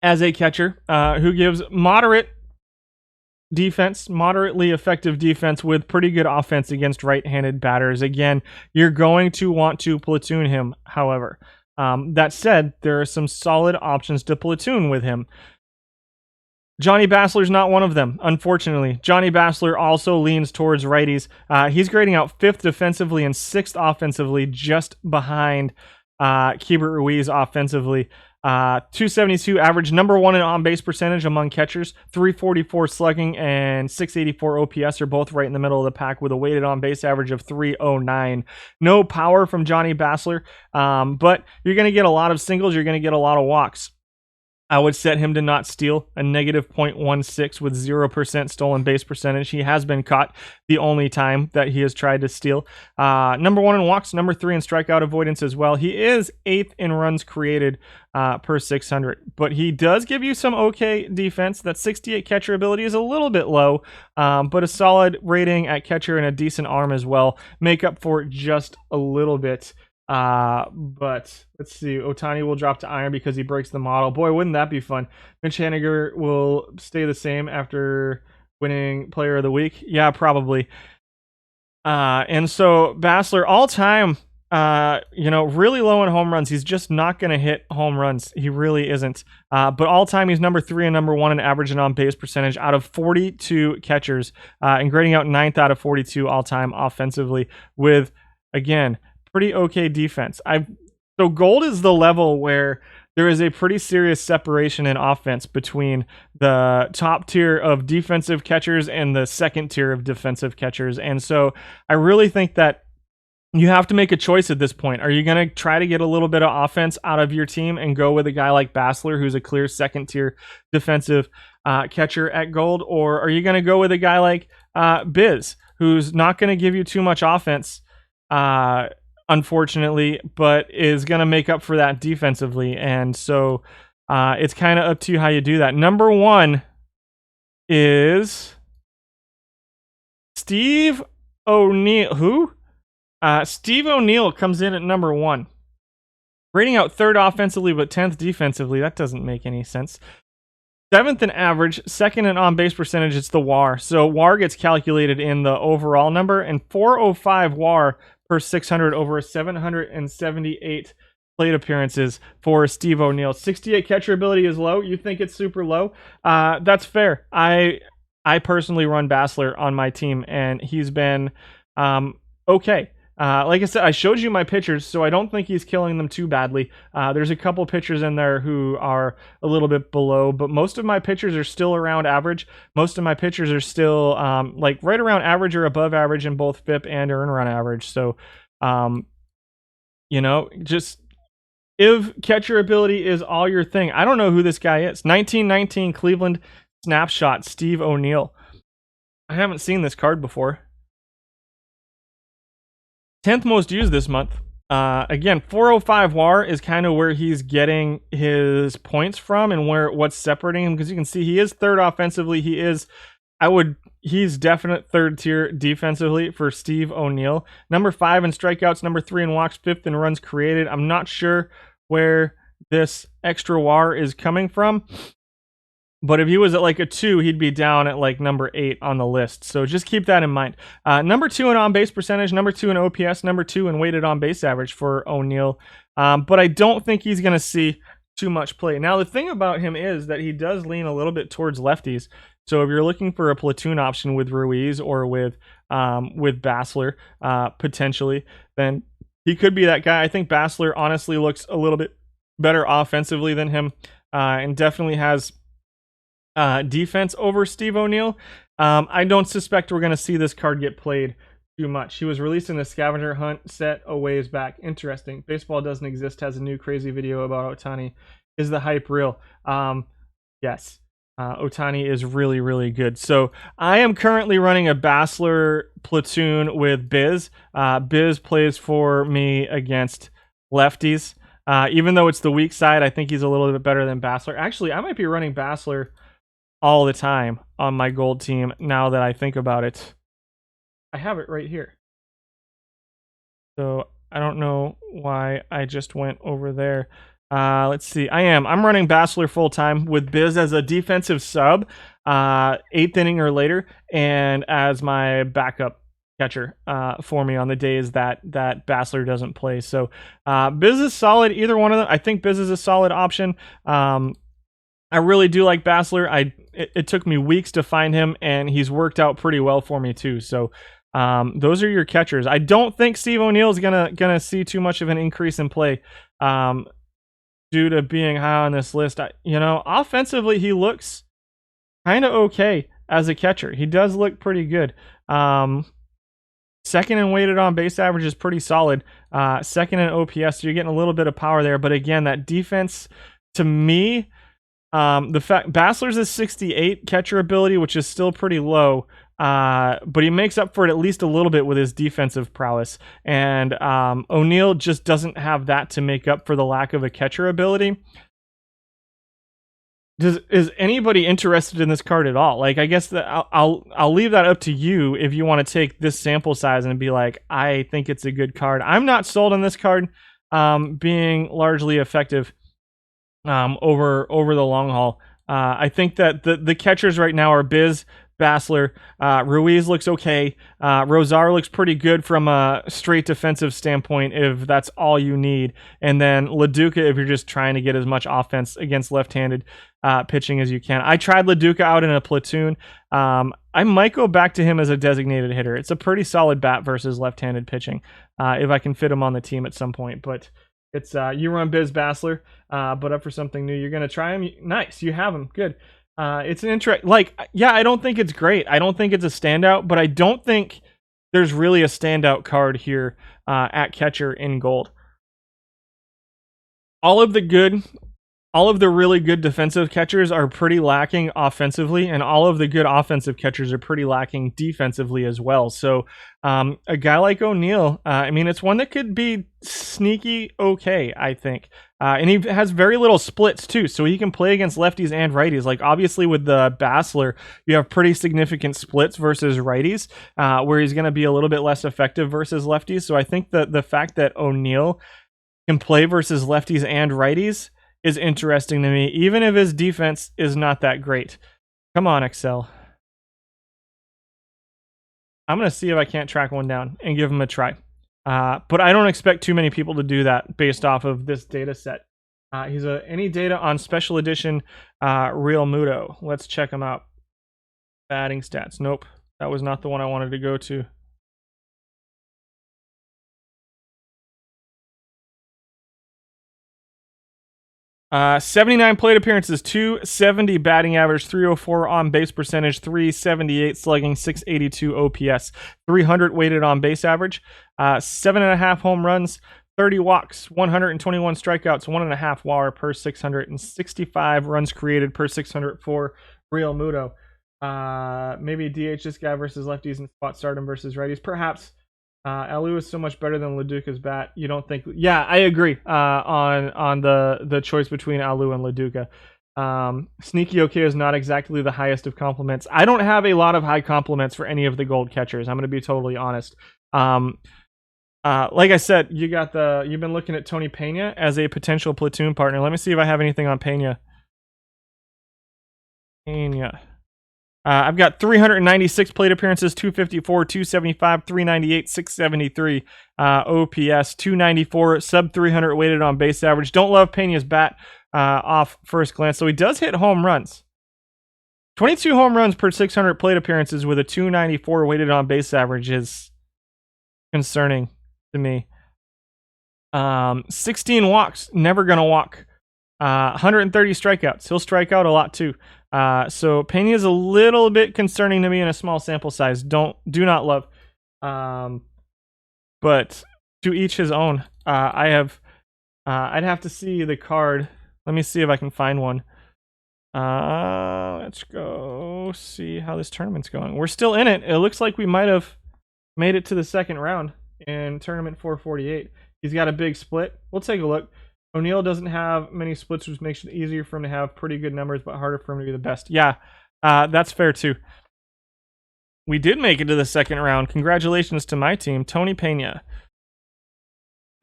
as a catcher who gives moderate defense, moderately effective defense with pretty good offense against right-handed batters. Again, you're going to want to platoon him, however. That said, there are some solid options to platoon with him. Johnny Bassler's not one of them, unfortunately. Johnny Bassler also leans towards righties. He's grading out 5th defensively and 6th offensively, just behind Keibert Ruiz offensively. 272 average, number 1 in on-base percentage among catchers, 344 slugging, and 684 OPS are both right in the middle of the pack with a weighted on-base average of 309. No power from Johnny Bassler, but you're going to get a lot of singles, you're going to get a lot of walks. I would set him to not steal, a negative 0.16 with 0% stolen base percentage. He has been caught the only time that he has tried to steal. Number 1 in walks, number 3 in strikeout avoidance as well. He is 8th in runs created per 600, but he does give you some okay defense. That 68 catcher ability is a little bit low, but a solid rating at catcher and a decent arm as well make up for it just a little bit. But let's see. Ohtani will drop to iron because he breaks the model. Boy, wouldn't that be fun? Mitch Haniger will stay the same after winning Player of the Week. Yeah, probably. And so Basler, all time, really low in home runs. He's just not going to hit home runs. He really isn't. But all time, he's number 3 and number 1 in average and on base percentage out of 42 catchers, and grading out 9th out of 42 all time offensively with, again, pretty okay defense. So gold is the level where there is a pretty serious separation in offense between the top tier of defensive catchers and the second tier of defensive catchers. And so I really think that you have to make a choice at this point. Are you going to try to get a little bit of offense out of your team and go with a guy like Basler, who's a clear second tier defensive catcher at gold? Or are you going to go with a guy like Biz, who's not going to give you too much offense, unfortunately, but is going to make up for that defensively? And so it's kind of up to you how you do that. Number 1 is Steve O'Neill. Who? Steve O'Neill comes in at number 1. Rating out 3rd offensively, but 10th defensively. That doesn't make any sense. 7th in average, 2nd in on-base percentage. It's the WAR. So WAR gets calculated in the overall number, and 405 WAR per 600 over 778 plate appearances for Steve O'Neill. 68 catcher ability is low. You think it's super low? That's fair. I personally run Basler on my team, and he's been okay. Like I said, I showed you my pitchers, so I don't think he's killing them too badly. There's a couple pitchers in there who are a little bit below, but most of my pitchers are still around average. Most of my pitchers are still like right around average or above average in both FIP and earn run average. So, just if catcher ability is all your thing, I don't know who this guy is. 1919 Cleveland snapshot, Steve O'Neill. I haven't seen this card before. 10th most used this month. Again, 405 WAR is kind of where he's getting his points from and what's separating him, because you can see he is 3rd offensively. He's definite 3rd tier defensively for Steve O'Neill. Number 5 in strikeouts, number 3 in walks, 5th in runs created. I'm not sure where this extra WAR is coming from, but if he was at like a 2, he'd be down at like number 8 on the list. So just keep that in mind. Number 2 in on-base percentage, number 2 in OPS, number 2 in weighted on-base average for O'Neill. But I don't think he's going to see too much play. Now, the thing about him is that he does lean a little bit towards lefties. So if you're looking for a platoon option with Ruiz or with Basler, potentially, then he could be that guy. I think Basler honestly looks a little bit better offensively than him, and definitely has defense over Steve O'Neill. I don't suspect we're going to see this card get played too much. He was released in the scavenger hunt set a ways back. Interesting. Baseball Doesn't Exist has a new crazy video about Ohtani. Is the hype real? Yes. Ohtani is really, really good. So I am currently running a Basler platoon with Biz. Biz plays for me against lefties. Even though it's the weak side, I think he's a little bit better than Basler. Actually, I might be running Basler all the time on my gold team now that I think about it. I have it right here. So I don't know why I just went over there. Let's see. I'm running Basler full time with Biz as a defensive sub, 8th inning or later, and as my backup catcher for me on the days that Basler doesn't play. So Biz is solid. Either one of them. I think Biz is a solid option. I really do like Basler. It took me weeks to find him, and he's worked out pretty well for me too. So those are your catchers. I don't think Steve O'Neill is gonna see too much of an increase in play due to being high on this list. Offensively, he looks kind of okay as a catcher. He does look pretty good. 2nd in weighted on base average is pretty solid. 2nd in OPS, so you're getting a little bit of power there. But again, that defense, to me, The fact Bassler's is 68 catcher ability, which is still pretty low. But he makes up for it at least a little bit with his defensive prowess. And O'Neill just doesn't have that to make up for the lack of a catcher ability. Is anybody interested in this card at all? Like, I guess that I'll leave that up to you if you want to take this sample size and be like, I think it's a good card. I'm not sold on this card being largely effective over the long haul. I think that the catchers right now are Biz, Bassler, Ruiz looks okay. Rosar looks pretty good from a straight defensive standpoint if that's all you need. And then LaDuca if you're just trying to get as much offense against left-handed pitching as you can. I tried LaDuca out in a platoon. I might go back to him as a designated hitter. It's a pretty solid bat versus left-handed pitching if I can fit him on the team at some point. But it's you run Biz Bassler, but up for something new. You're going to try him? Nice. You have him. Good. It's an I don't think it's great. I don't think it's a standout, but I don't think there's really a standout card here at catcher in gold. All of the really good defensive catchers are pretty lacking offensively, and all of the good offensive catchers are pretty lacking defensively as well. So a guy like O'Neill, it's one that could be sneaky okay, I think. And he has very little splits too, so he can play against lefties and righties. Like, obviously with the Bassler, you have pretty significant splits versus righties, where he's going to be a little bit less effective versus lefties. So I think that the fact that O'Neill can play versus lefties and righties is interesting to me, even if his defense is not that great. Come on, Excel. I'm going to see if I can't track one down and give him a try. But I don't expect too many people to do that based off of this data set. He's any data on Special Edition Real Muto. Let's check him out. Batting stats. Nope. That was not the one I wanted to go to. 79 plate appearances, 270 batting average, 304 on base percentage, 378 slugging, 682 OPS, 300 weighted on base average, 7.5 home runs, 30 walks, 121 strikeouts, 1.5 WAR per 665 runs created per 600 for Real Muto. Maybe DH this guy versus lefties and spot start him versus righties, perhaps. Alou is so much better than LaDuca's bat. You don't think? Yeah, I agree on the choice between Alou and LaDuca. Sneaky okay is not exactly the highest of compliments. I don't have a lot of high compliments for any of the gold catchers. I'm going to be totally honest. Like I said, you've been looking at Tony Pena as a potential platoon partner. Let me see if I have anything on Pena. I've got 396 plate appearances, 254, 275, 398, 673 OPS, 294, sub 300 weighted on base average. Don't love Pena's bat off first glance. So he does hit home runs. 22 home runs per 600 plate appearances with a 294 weighted on base average is concerning to me. 16 walks, never going to walk. 130 strikeouts. He'll strike out a lot too. So Pena is a little bit concerning to me in a small sample size. Do not love. But to each his own. I'd have to see the card. Let me see if I can find one. Let's go see how this tournament's going. We're still in it. It looks like we might have made it to the second round in tournament 448. He's got a big split. We'll take a look. O'Neill doesn't have many splits, which makes it easier for him to have pretty good numbers, but harder for him to be the best. Yeah, that's fair too. We did make it to the second round. Congratulations to my team, Tony Pena.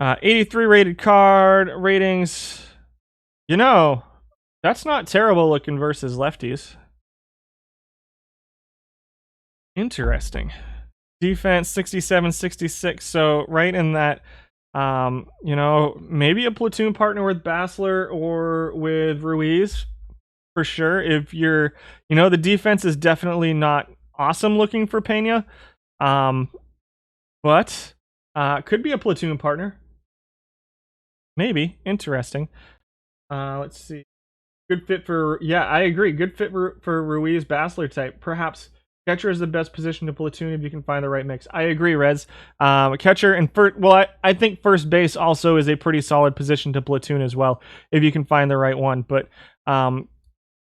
83 rated card ratings. You know, that's not terrible looking versus lefties. Interesting. Defense 67, 66. So right in that. Maybe a platoon partner with Bassler or with Ruiz for sure. If you're, the defense is definitely not awesome looking for Pena, but could be a platoon partner. Maybe. Interesting. Let's see. Good fit for, yeah, I agree. Good fit for Ruiz Bassler type. Perhaps catcher is the best position to platoon if you can find the right mix. I agree, Rez. Catcher and I think first base also is a pretty solid position to platoon as well if you can find the right one. But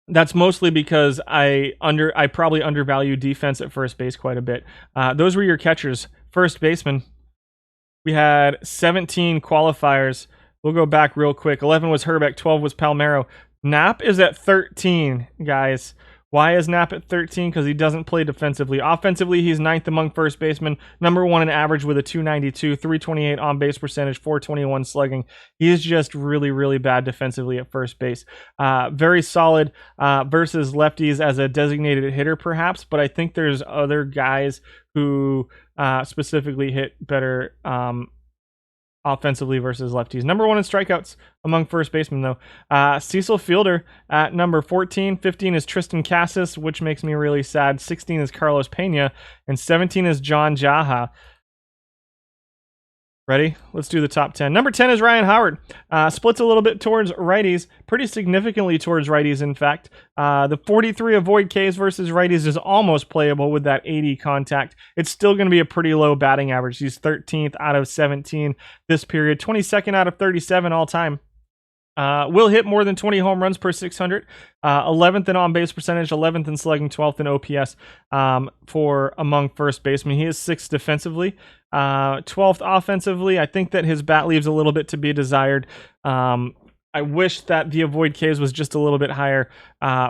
That's mostly because I probably undervalue defense at first base quite a bit. Those were your catchers. First baseman, we had 17 qualifiers. We'll go back real quick. 11 was Herbeck, 12 was Palmeiro. Knapp is at 13, guys. Why is Knapp at 13? Because he doesn't play defensively. Offensively, he's 9th among first basemen, number 1 in average with a 292, 328 on base percentage, 421 slugging. He is just really, really bad defensively at first base. Very solid versus lefties as a designated hitter, perhaps, but I think there's other guys who specifically hit better offensively versus lefties. Number 1 in strikeouts among first basemen, though. Cecil Fielder at number 14. 15 is Tristan Casas, which makes me really sad. 16 is Carlos Pena, and 17 is John Jaha. Ready? Let's do the top 10. Number 10 is Ryan Howard. Splits a little bit towards righties, pretty significantly towards righties, in fact. The 43 avoid Ks versus righties is almost playable with that 80 contact. It's still going to be a pretty low batting average. He's 13th out of 17 this period, 22nd out of 37 all time. Will hit more than 20 home runs per 600. 11th in on-base percentage, 11th in slugging, 12th in OPS for among first basemen. He is 6th defensively, 12th offensively. I think that his bat leaves a little bit to be desired. I wish that the avoid Ks was just a little bit higher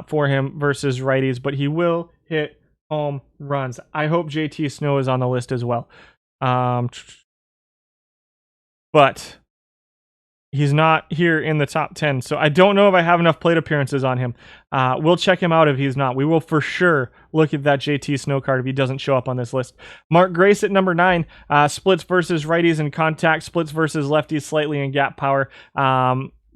for him versus righties, but he will hit home runs. I hope JT Snow is on the list as well. But he's not here in the top 10, so I don't know if I have enough plate appearances on him. We'll check him out if he's not. We will for sure look at that JT Snow card if he doesn't show up on this list. Mark Grace at number 9. Splits versus righties in contact, splits versus lefties slightly in gap power.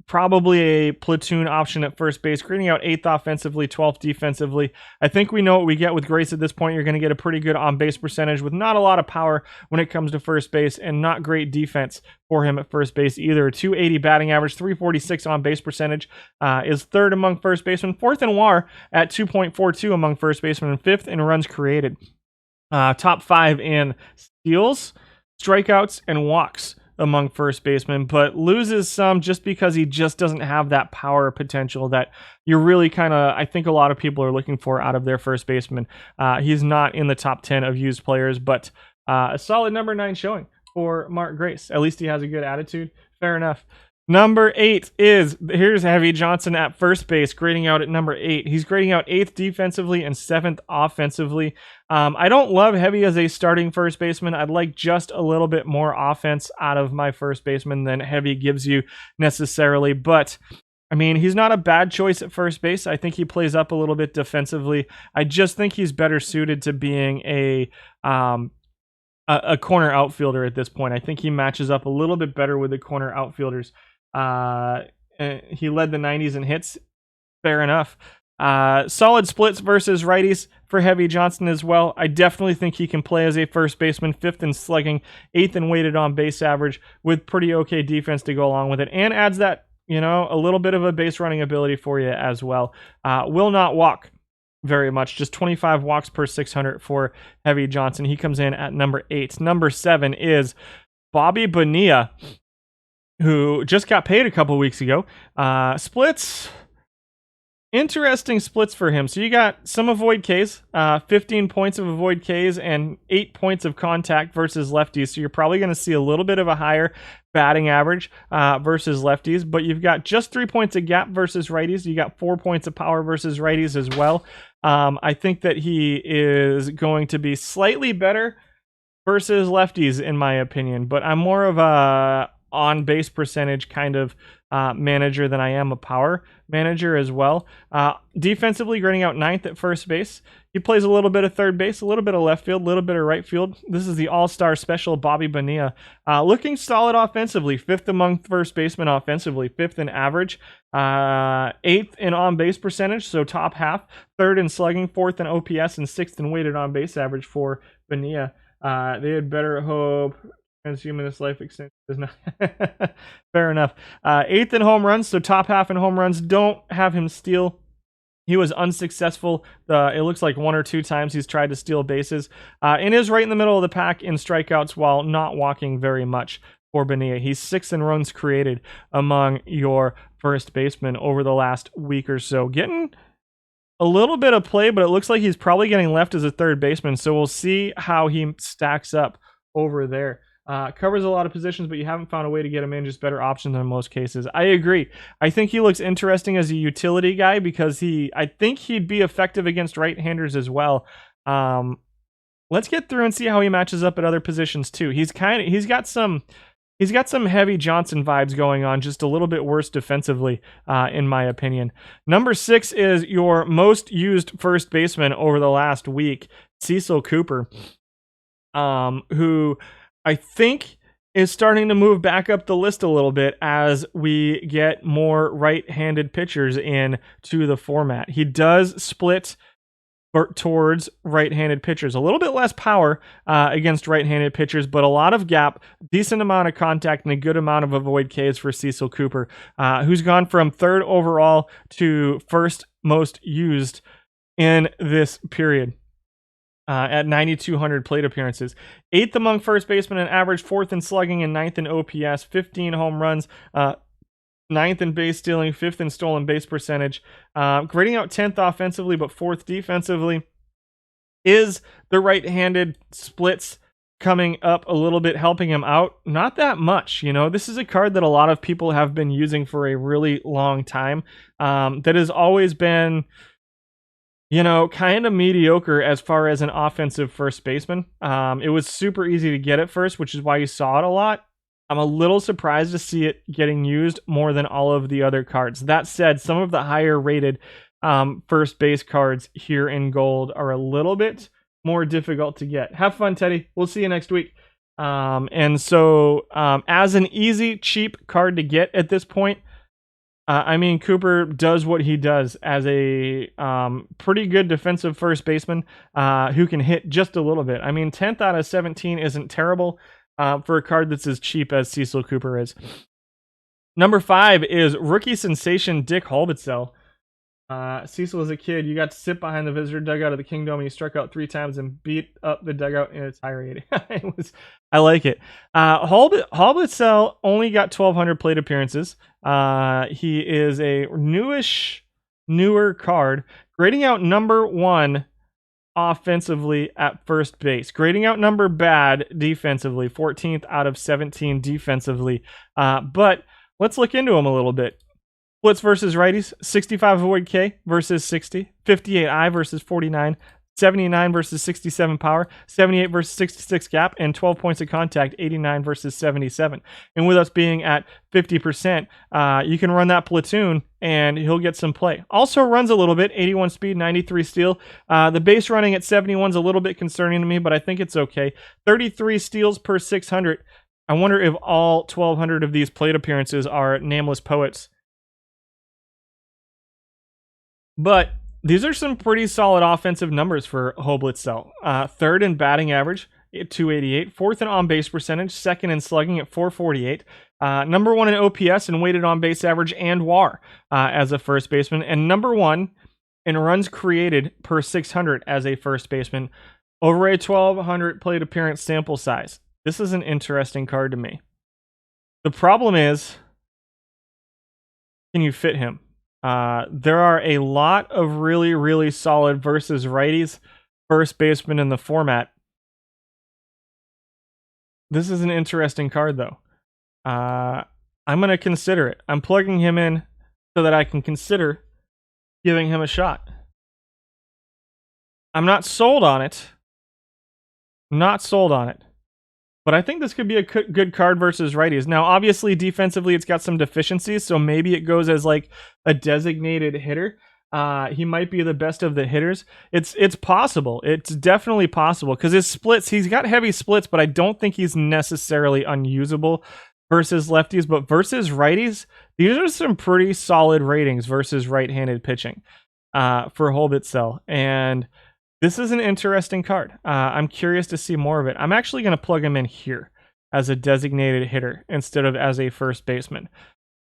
Probably a platoon option at first base, grading out 8th offensively, 12th defensively. I think we know what we get with Grace at this point. You're going to get a pretty good on-base percentage with not a lot of power when it comes to first base, and not great defense for him at first base either. 280 batting average, 346 on-base percentage, is 3rd among first basemen, 4th in WAR at 2.42 among first basemen, and 5th in runs created. Top 5 in steals, strikeouts, and walks among first basemen, but loses some just because he just doesn't have that power potential that you're really I think a lot of people are looking for out of their first baseman. He's not in the top 10 of used players, but a solid number 9 showing for Mark Grace. At least he has a good attitude. Fair enough. Number 8 here's Heavy Johnson at first base, grading out at number 8. He's grading out 8th defensively and 7th offensively. I don't love Heavy as a starting first baseman. I'd like just a little bit more offense out of my first baseman than Heavy gives you necessarily, but I mean, he's not a bad choice at first base. I think he plays up a little bit defensively. I just think he's better suited to being a corner outfielder at this point. I think he matches up a little bit better with the corner outfielders. He led the 90s in hits. Fair enough. Solid splits versus righties for Heavy Johnson as well. I definitely think he can play as a first baseman, 5th in slugging, 8th in weighted on base average, with pretty okay defense to go along with it, and adds that, a little bit of a base running ability for you as well. Will not walk very much, just 25 walks per 600 for Heavy Johnson. He comes in at number 8. Number 7 is Bobby Bonilla, who just got paid a couple weeks ago. Splits, interesting splits for him. So you got some avoid Ks, 15 points of avoid Ks and 8 points of contact versus lefties. So you're probably going to see a little bit of a higher batting average versus lefties, but you've got just 3 points of gap versus righties. You got 4 points of power versus righties as well. I think that he is going to be slightly better versus lefties in my opinion, but I'm more of a on base percentage kind of manager than I am a power manager as well. Defensively, grading out 9th at first base. He plays a little bit of third base, a little bit of left field, a little bit of right field. This is the all-star special Bobby Bonilla. Looking solid offensively, 5th among first basemen offensively, 5th in average, 8th in on-base percentage, so top half, 3rd in slugging, 4th in OPS, and 6th in weighted on-base average for Bonilla. They had better hope transhumanist life extension is not fair enough. 8th in home runs, so top half in home runs. Don't have him steal. He was unsuccessful. It looks like 1 or 2 times he's tried to steal bases. And is right in the middle of the pack in strikeouts while not walking very much for Bonilla. He's 6th in runs created among your first basemen over the last week or so. Getting a little bit of play, but it looks like he's probably getting left as a third baseman. So we'll see how he stacks up over there. Covers a lot of positions, but you haven't found a way to get him in. Just better options in most cases. I agree. I think he looks interesting as a utility guy because I think he'd be effective against right-handers as well. Let's get through and see how he matches up at other positions too. He's got some heavy Johnson vibes going on, just a little bit worse defensively, in my opinion. Number 6 is your most used first baseman over the last week, Cecil Cooper, who I think is starting to move back up the list a little bit as we get more right-handed pitchers in to the format. He does split towards right-handed pitchers. A little bit less power against right-handed pitchers, but a lot of gap, decent amount of contact, and a good amount of avoid Ks for Cecil Cooper, who's gone from 3rd overall to 1st most used in this period. At 9,200 plate appearances. 8th among first basemen in average, 4th in slugging, and 9th in OPS, 15 home runs, 9th in base stealing, 5th in stolen base percentage. Grading out 10th offensively, but 4th defensively. Is the right-handed splits coming up a little bit, helping him out? Not that much. You know, this is a card that a lot of people have been using for a really long time. That has always been, you know, kind of mediocre as far as an offensive first baseman. It was super easy to get at first, which is why you saw it a lot. I'm a little surprised to see it getting used more than all of the other cards. That said, some of the higher rated first base cards here in gold are a little bit more difficult to get. Have fun, Teddy. We'll see you next week. And so as an easy, cheap card to get at this point, I mean, Cooper does what he does as a pretty good defensive first baseman who can hit just a little bit. I mean, 10th out of 17 isn't terrible for a card that's as cheap as Cecil Cooper is. Number 5 is rookie sensation Dick Holbitzel. Cecil, as a kid, you got to sit behind the visitor dugout of the Kingdome and you struck out 3 times and beat up the dugout in its tirade. I like it. Holbitzel only got 1,200 plate appearances. He is a newer card, grading out number 1 offensively at first base, grading out number bad defensively, 14th out of 17 defensively. But let's look into him a little bit. Splits versus righties, 65 avoid K versus 60, 58 I versus 49, 79 versus 67 power, 78 versus 66 gap, and 12 points of contact, 89 versus 77. And with us being at 50%, you can run that platoon and he'll get some play. Also runs a little bit, 81 speed, 93 steal. The base running at 71 is a little bit concerning to me, but I think it's okay. 33 steals per 600. I wonder if all 1,200 of these plate appearances are nameless poets. But these are some pretty solid offensive numbers for Holbitzel. 3rd in batting average at 288, 4th in on-base percentage, 2nd in slugging at 448, number 1 in OPS and weighted on-base average and WAR as a first baseman, and number 1 in runs created per 600 as a first baseman over a 1,200 plate appearance sample size. This is an interesting card to me. The problem is, can you fit him? There are a lot of really, really solid versus righties first baseman in the format. This is an interesting card, though. I'm going to consider it. I'm plugging him in so that I can consider giving him a shot. I'm not sold on it. But I think this could be a good card versus righties. Now, obviously, defensively, it's got some deficiencies, so maybe it goes as like a designated hitter. He might be the best of the hitters. It's possible. It's definitely possible because his splits, he's got heavy splits, but I don't think he's necessarily unusable versus lefties. But versus righties, these are some pretty solid ratings versus right-handed pitching for Holbitzel. And this is an interesting card. I'm curious to see more of it. I'm actually going to plug him in here as a designated hitter instead of as a first baseman.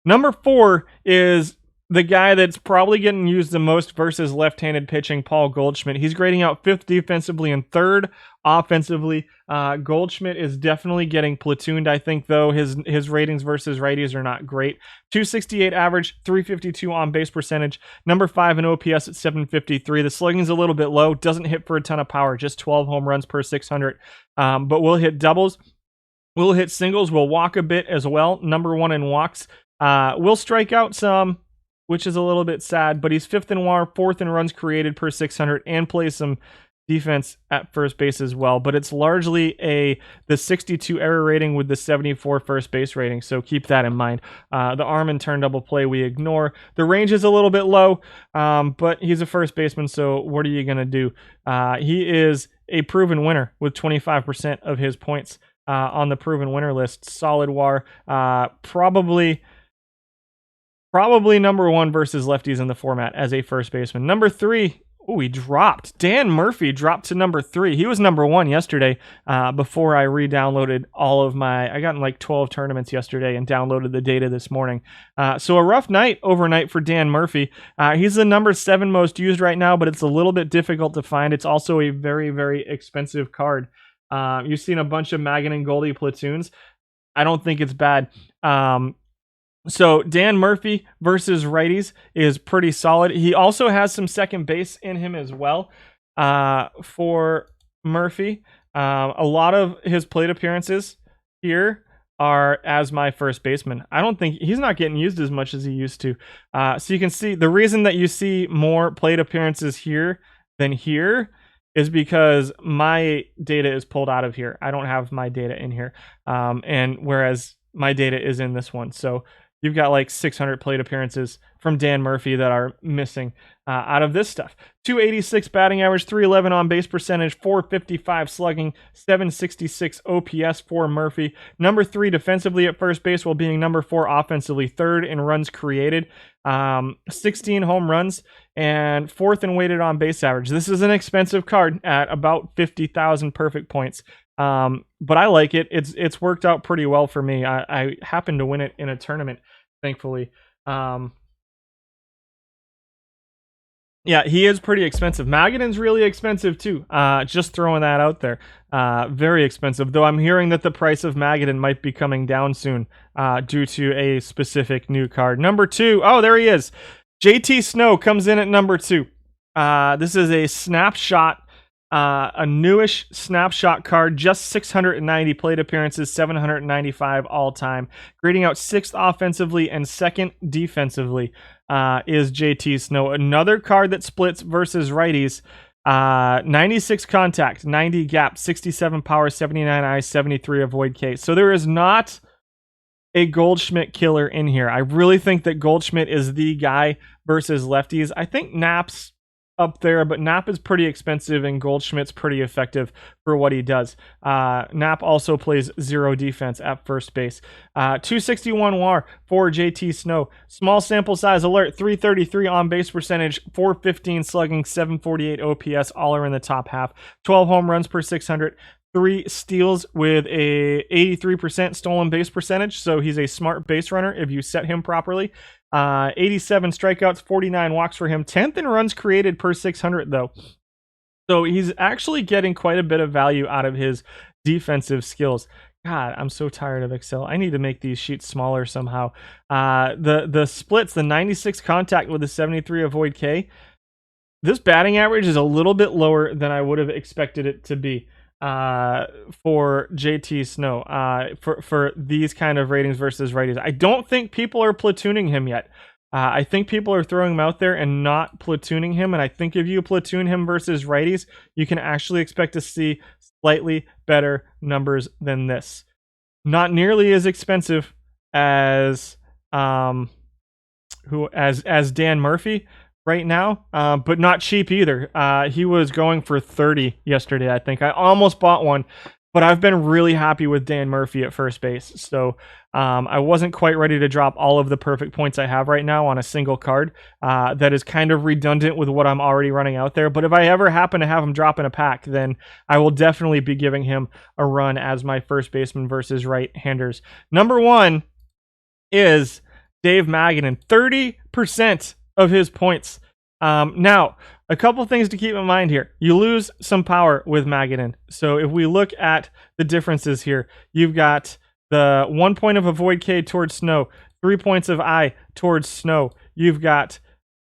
Number 4 is the guy that's probably getting used the most versus left-handed pitching, Paul Goldschmidt. He's grading out 5th defensively and 3rd offensively. Goldschmidt is definitely getting platooned, I think, though. His ratings versus righties are not great. 268 average, 352 on base percentage, number 5 in OPS at 753. The slugging's a little bit low, doesn't hit for a ton of power, just 12 home runs per 600. But we'll hit doubles, we'll hit singles, we'll walk a bit as well. Number 1 in walks. We'll strike out some, which is a little bit sad, but he's 5th in WAR, 4th in runs created per 600, and plays some defense at first base as well. But it's largely the 62 error rating with the 74 first base rating, so keep that in mind. The arm and turn double play we ignore. The range is a little bit low, but he's a first baseman, so what are you going to do? He is a proven winner with 25% of his points on the proven winner list. Solid WAR, probably number 1 versus lefties in the format as a first baseman. Number 3, he dropped. Dan Murphy dropped to number 3. He was number 1 yesterday before I re-downloaded all of I got in like 12 tournaments yesterday and downloaded the data this morning. So a rough night overnight for Dan Murphy. He's the number 7 most used right now, but it's a little bit difficult to find. It's also a very, very expensive card. You've seen a bunch of Magan and Goldie platoons. I don't think it's bad. So Dan Murphy versus righties is pretty solid. He also has some second base in him as well. For Murphy, a lot of his plate appearances here are as my first baseman. I don't think he's not getting used as much as he used to. So you can see the reason that you see more plate appearances here than here is because my data is pulled out of here. I don't have my data in here. And whereas my data is in this one. So you've got like 600 plate appearances from Dan Murphy that are missing out of this stuff. 286 batting average, 311 on base percentage, 455 slugging, 766 OPS for Murphy. Number 3 defensively at first base while being number 4 offensively, 3rd in runs created, 16 home runs, and 4th in weighted on base average. This is an expensive card at about 50,000 perfect points. But I like it. It's worked out pretty well for me. I happened to win it in a tournament, thankfully. Yeah, he is pretty expensive. Magadan's really expensive too. Just throwing that out there. Very expensive, though I'm hearing that the price of Magadan might be coming down soon due to a specific new card. Number 2. Oh, there he is. JT Snow comes in at number 2. This is a snapshot. A newish snapshot card, just 690 plate appearances, 795 all-time. Grading out 6th offensively and 2nd defensively is JT Snow. Another card that splits versus righties. 96 contact, 90 gap, 67 power, 79 eyes, 73 avoid K. So there is not a Goldschmidt killer in here. I really think that Goldschmidt is the guy versus lefties. I think Knapp's up there, but Knapp is pretty expensive and Goldschmidt's pretty effective for what he does. Knapp also plays 0 defense at first base. 261 WAR for JT Snow. Small sample size alert, 333 on base percentage, 415 slugging, 748 OPS, all are in the top half. 12 home runs per 600. 3 steals with a 83% stolen base percentage, so he's a smart base runner if you set him properly. 87 strikeouts, 49 walks for him. 10th in runs created per 600 though. So he's actually getting quite a bit of value out of his defensive skills. God, I'm so tired of Excel. I need to make these sheets smaller somehow. The splits, the 96 contact with the 73 avoid K. This batting average is a little bit lower than I would have expected it to be for JT Snow, for these kind of ratings versus righties. I don't think people are platooning him yet. I think people are throwing him out there and not platooning him, and I think if you platoon him versus righties, you can actually expect to see slightly better numbers than this. Not nearly as expensive as Dan Murphy right now, but not cheap either. He was going for 30 yesterday, I think. I almost bought one, but I've been really happy with Dan Murphy at first base. So I wasn't quite ready to drop all of the perfect points I have right now on a single card. That is kind of redundant with what I'm already running out there. But if I ever happen to have him drop in a pack, then I will definitely be giving him a run as my first baseman versus right-handers. Number 1 is Dave Magadan, 30 30% of his points. Now, a couple things to keep in mind here. You lose some power with Magadan. So if we look at the differences here, you've got the 1 point of Avoid K towards Snow, 3 points of I towards Snow. You've got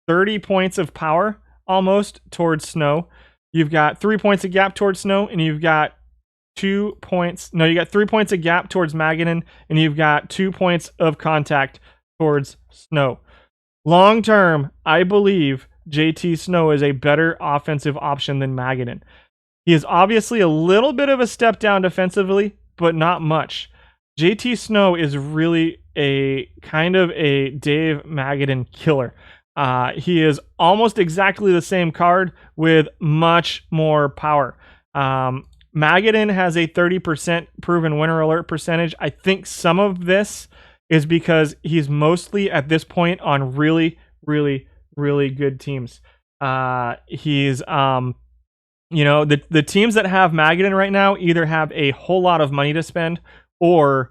30 points of power almost towards Snow. You've got 3 points of gap towards Snow, and you've got 2 points. No, you got 3 points of gap towards Magadan, and you've got 2 points of contact towards Snow. Long term, I believe JT Snow is a better offensive option than Magadan. He is obviously a little bit of a step down defensively, but not much. JT Snow is really a kind of a Dave Magadan killer. He is almost exactly the same card with much more power. Magadan has a 30% proven winner alert percentage. I think some of this is because he's mostly at this point on really, really, really good teams. He's, the teams that have Magadan right now either have a whole lot of money to spend or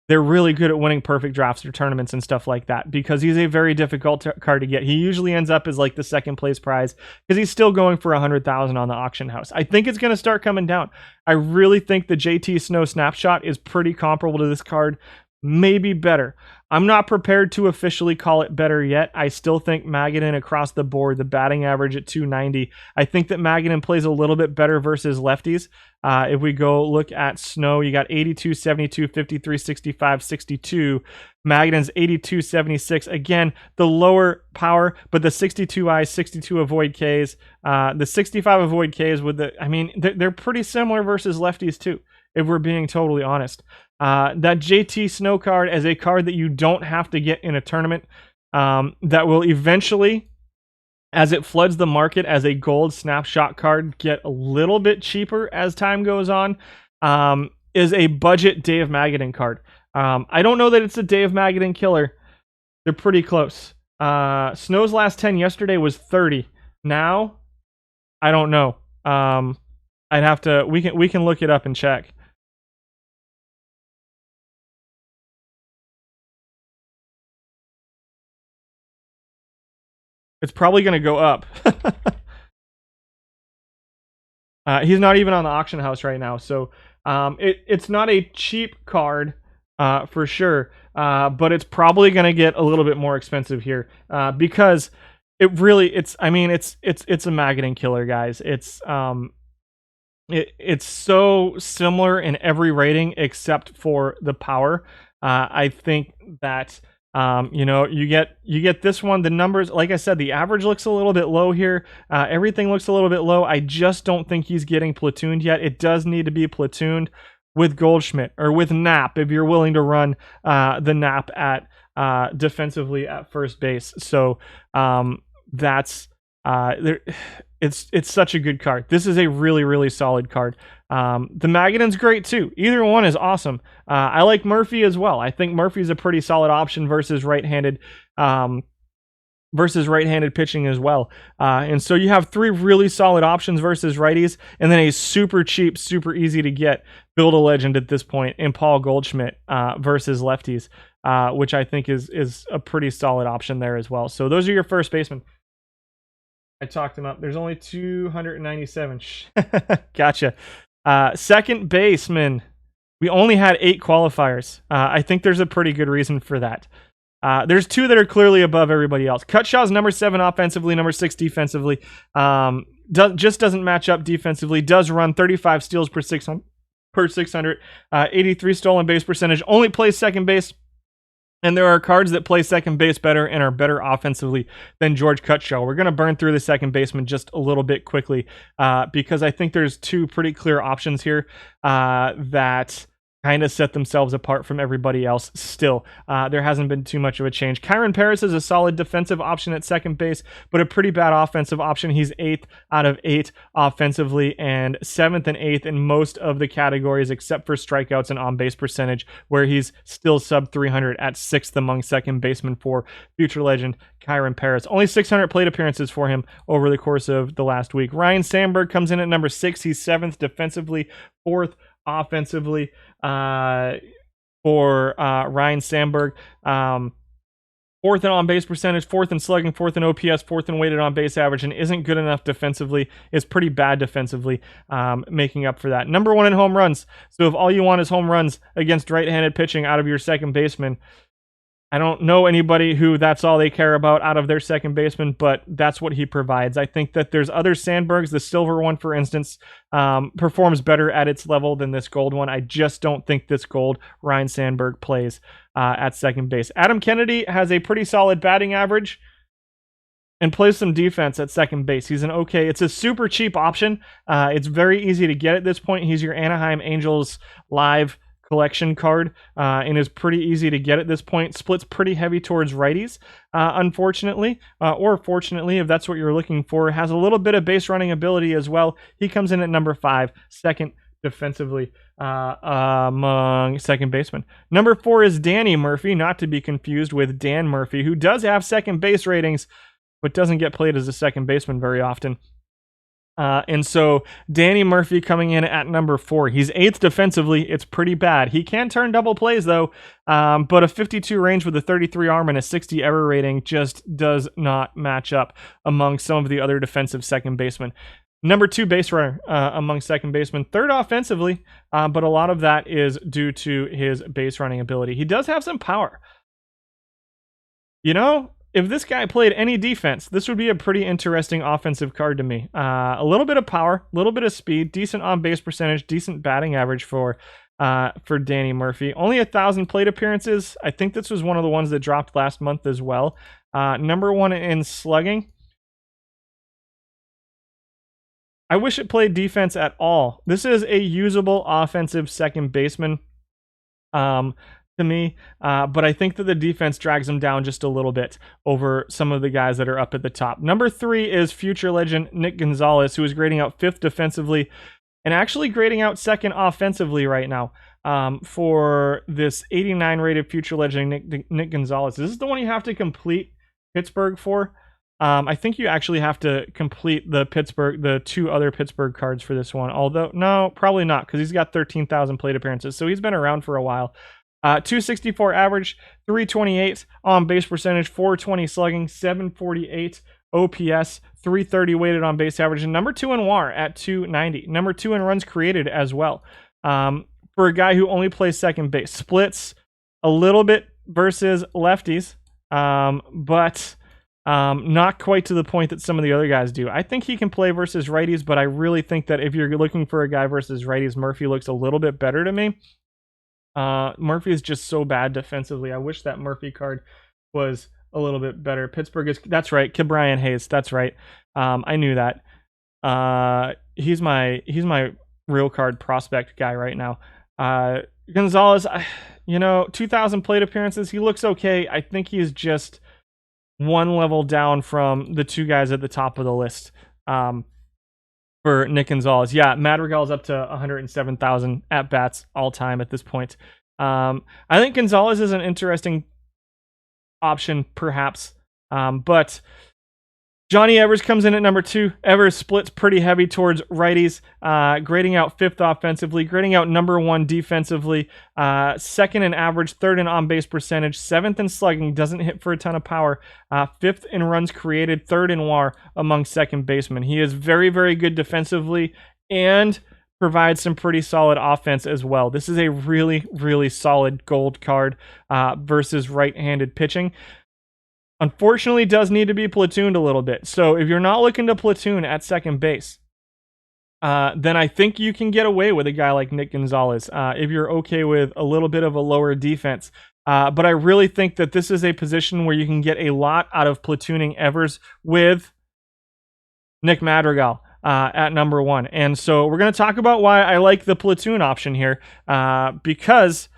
they're really good at winning perfect drafts or tournaments and stuff like that because he's a very difficult card to get. He usually ends up as like the second place prize because he's still going for 100,000 on the auction house. I think it's going to start coming down. I really think the JT Snow snapshot is pretty comparable to this card, maybe better. I'm not prepared to officially call it better yet. I still think Magadan across the board, the batting average at 290. I think that Magadan plays a little bit better versus lefties. If we go look at Snow, you got 82, 72, 53, 65, 62. Magadan's 82, 76. Again, the lower power, but the 62 eyes, 62 avoid Ks. The 65 avoid Ks with they're pretty similar versus lefties too, if we're being totally honest. That JT Snow card as a card that you don't have to get in a tournament, that will eventually, as it floods the market as a gold snapshot card, get a little bit cheaper as time goes on, is a budget Dave Magadan card. I don't know that it's a Dave Magadan killer. They're pretty close. Snow's last 10 yesterday was 30. Now, I don't know. I'd have to. We can look it up and check. It's probably going to go up. He's not even on the auction house right now, so it's not a cheap card for sure, but it's probably going to get a little bit more expensive here because it's a Magadan killer, guys. It's so similar in every rating except for the power. I think that you get this one. The numbers, like I said, the average looks a little bit low here. Everything looks a little bit low. I just don't think he's getting platooned yet. It does need to be platooned with Goldschmidt or with Knapp if you're willing to run the Knapp at defensively at first base. So that's it's such a good card. This is a really, really solid card. The Magadan's great too. Either one is awesome. I like Murphy as well. I think Murphy's a pretty solid option versus right-handed pitching as well. And so you have three really solid options versus righties, and then a super cheap, super easy to get build a legend at this point in Paul Goldschmidt versus lefties, which I think is a pretty solid option there as well. So those are your first basemen. I talked him up. There's only 297. Gotcha. Second baseman. We only had 8 qualifiers. I think there's a pretty good reason for that. There's 2 that are clearly above everybody else. Cutshaw's number 7 offensively, number 6 defensively. Just doesn't match up defensively. Does run 35 steals per 600. 83 stolen base percentage. Only plays second base. And there are cards that play second base better and are better offensively than George Cutshaw. We're going to burn through the second baseman just a little bit quickly because I think there's 2 pretty clear options here that kind of set themselves apart from everybody else still. There hasn't been too much of a change. Kyron Paris is a solid defensive option at second base, but a pretty bad offensive option. He's 8th out of 8 offensively and 7th and 8th in most of the categories except for strikeouts and on-base percentage, where he's still sub 300 at 6th among second basemen for future legend Kyron Paris. Only 600 plate appearances for him over the course of the last week. Ryan Sandberg comes in at number 6. He's 7th defensively, 4th offensively for Ryan Sandberg. 4th in on-base percentage, 4th in slugging, 4th in OPS, 4th in weighted on-base average, and isn't good enough defensively. Is pretty bad defensively, making up for that. Number 1 in home runs. So if all you want is home runs against right-handed pitching out of your second baseman, I don't know anybody who that's all they care about out of their second baseman, but that's what he provides. I think that there's other Sandbergs. The silver one, for instance, performs better at its level than this gold one. I just don't think this gold Ryan Sandberg plays at second base. Adam Kennedy has a pretty solid batting average and plays some defense at second base. He's it's a super cheap option. It's very easy to get at this point. He's your Anaheim Angels live collection card, and is pretty easy to get at this point. Splits pretty heavy towards righties, unfortunately, or fortunately, if that's what you're looking for. Has a little bit of base running ability as well. He comes in at number 5, second defensively among second basemen. Number 4 is Danny Murphy, not to be confused with Dan Murphy, who does have second base ratings, but doesn't get played as a second baseman very often. And so Danny Murphy coming in at number 4. He's 8th defensively. It's pretty bad. He can turn double plays though, but a 52 range with a 33 arm and a 60 error rating just does not match up among some of the other defensive second basemen. Number 2 base runner among second basemen. 3rd offensively, but a lot of that is due to his base running ability. He does have some power. You know, if this guy played any defense, this would be a pretty interesting offensive card to me. A little bit of power, a little bit of speed, decent on-base percentage, decent batting average for Danny Murphy. Only 1,000 plate appearances. I think this was one of the ones that dropped last month as well. Number 1 in slugging. I wish it played defense at all. This is a usable offensive second baseman. To me, but I think that the defense drags him down just a little bit over some of the guys that are up at the top. Number 3 is future legend Nick Gonzalez, who is grading out 5th defensively and actually grading out 2nd offensively right now for this 89 rated future legend Nick Gonzalez. This is the one you have to complete Pittsburgh for. I think you actually have to complete the 2 other Pittsburgh cards for this one. Although, no, probably not, because he's got 13,000 plate appearances, so he's been around for a while. 264 average, 328 on base percentage, 420 slugging, 748 OPS, 330 weighted on base average, and number 2 in WAR at 290. Number 2 in runs created as well. For a guy who only plays second base, splits a little bit versus lefties, but not quite to the point that some of the other guys do. I think he can play versus righties, but I really think that if you're looking for a guy versus righties, Murphy looks a little bit better to me. Murphy is just so bad defensively. I wish that Murphy card was a little bit better. Pittsburgh is, that's right, Brian Hayes, that's right. I knew that. He's my real card prospect guy right now. Gonzalez, 2,000 plate appearances. He looks okay. I think he's just one level down from the 2 guys at the top of the list. For Nick Gonzalez. Yeah, Madrigal's up to 107,000 at-bats all-time at this point. I think Gonzalez is an interesting option, perhaps. But Johnny Evers comes in at number 2. Evers splits pretty heavy towards righties, grading out 5th offensively, grading out number 1 defensively, 2nd in average, 3rd in on-base percentage, 7th in slugging, doesn't hit for a ton of power, 5th in runs created, 3rd in WAR among second basemen. He is very, very good defensively and provides some pretty solid offense as well. This is a really, really solid gold card versus right-handed pitching. Unfortunately, does need to be platooned a little bit. So if you're not looking to platoon at second base, then I think you can get away with a guy like Nick Gonzalez if you're okay with a little bit of a lower defense. But I really think that this is a position where you can get a lot out of platooning Evers with Nick Madrigal at number 1. And so we're going to talk about why I like the platoon option here, because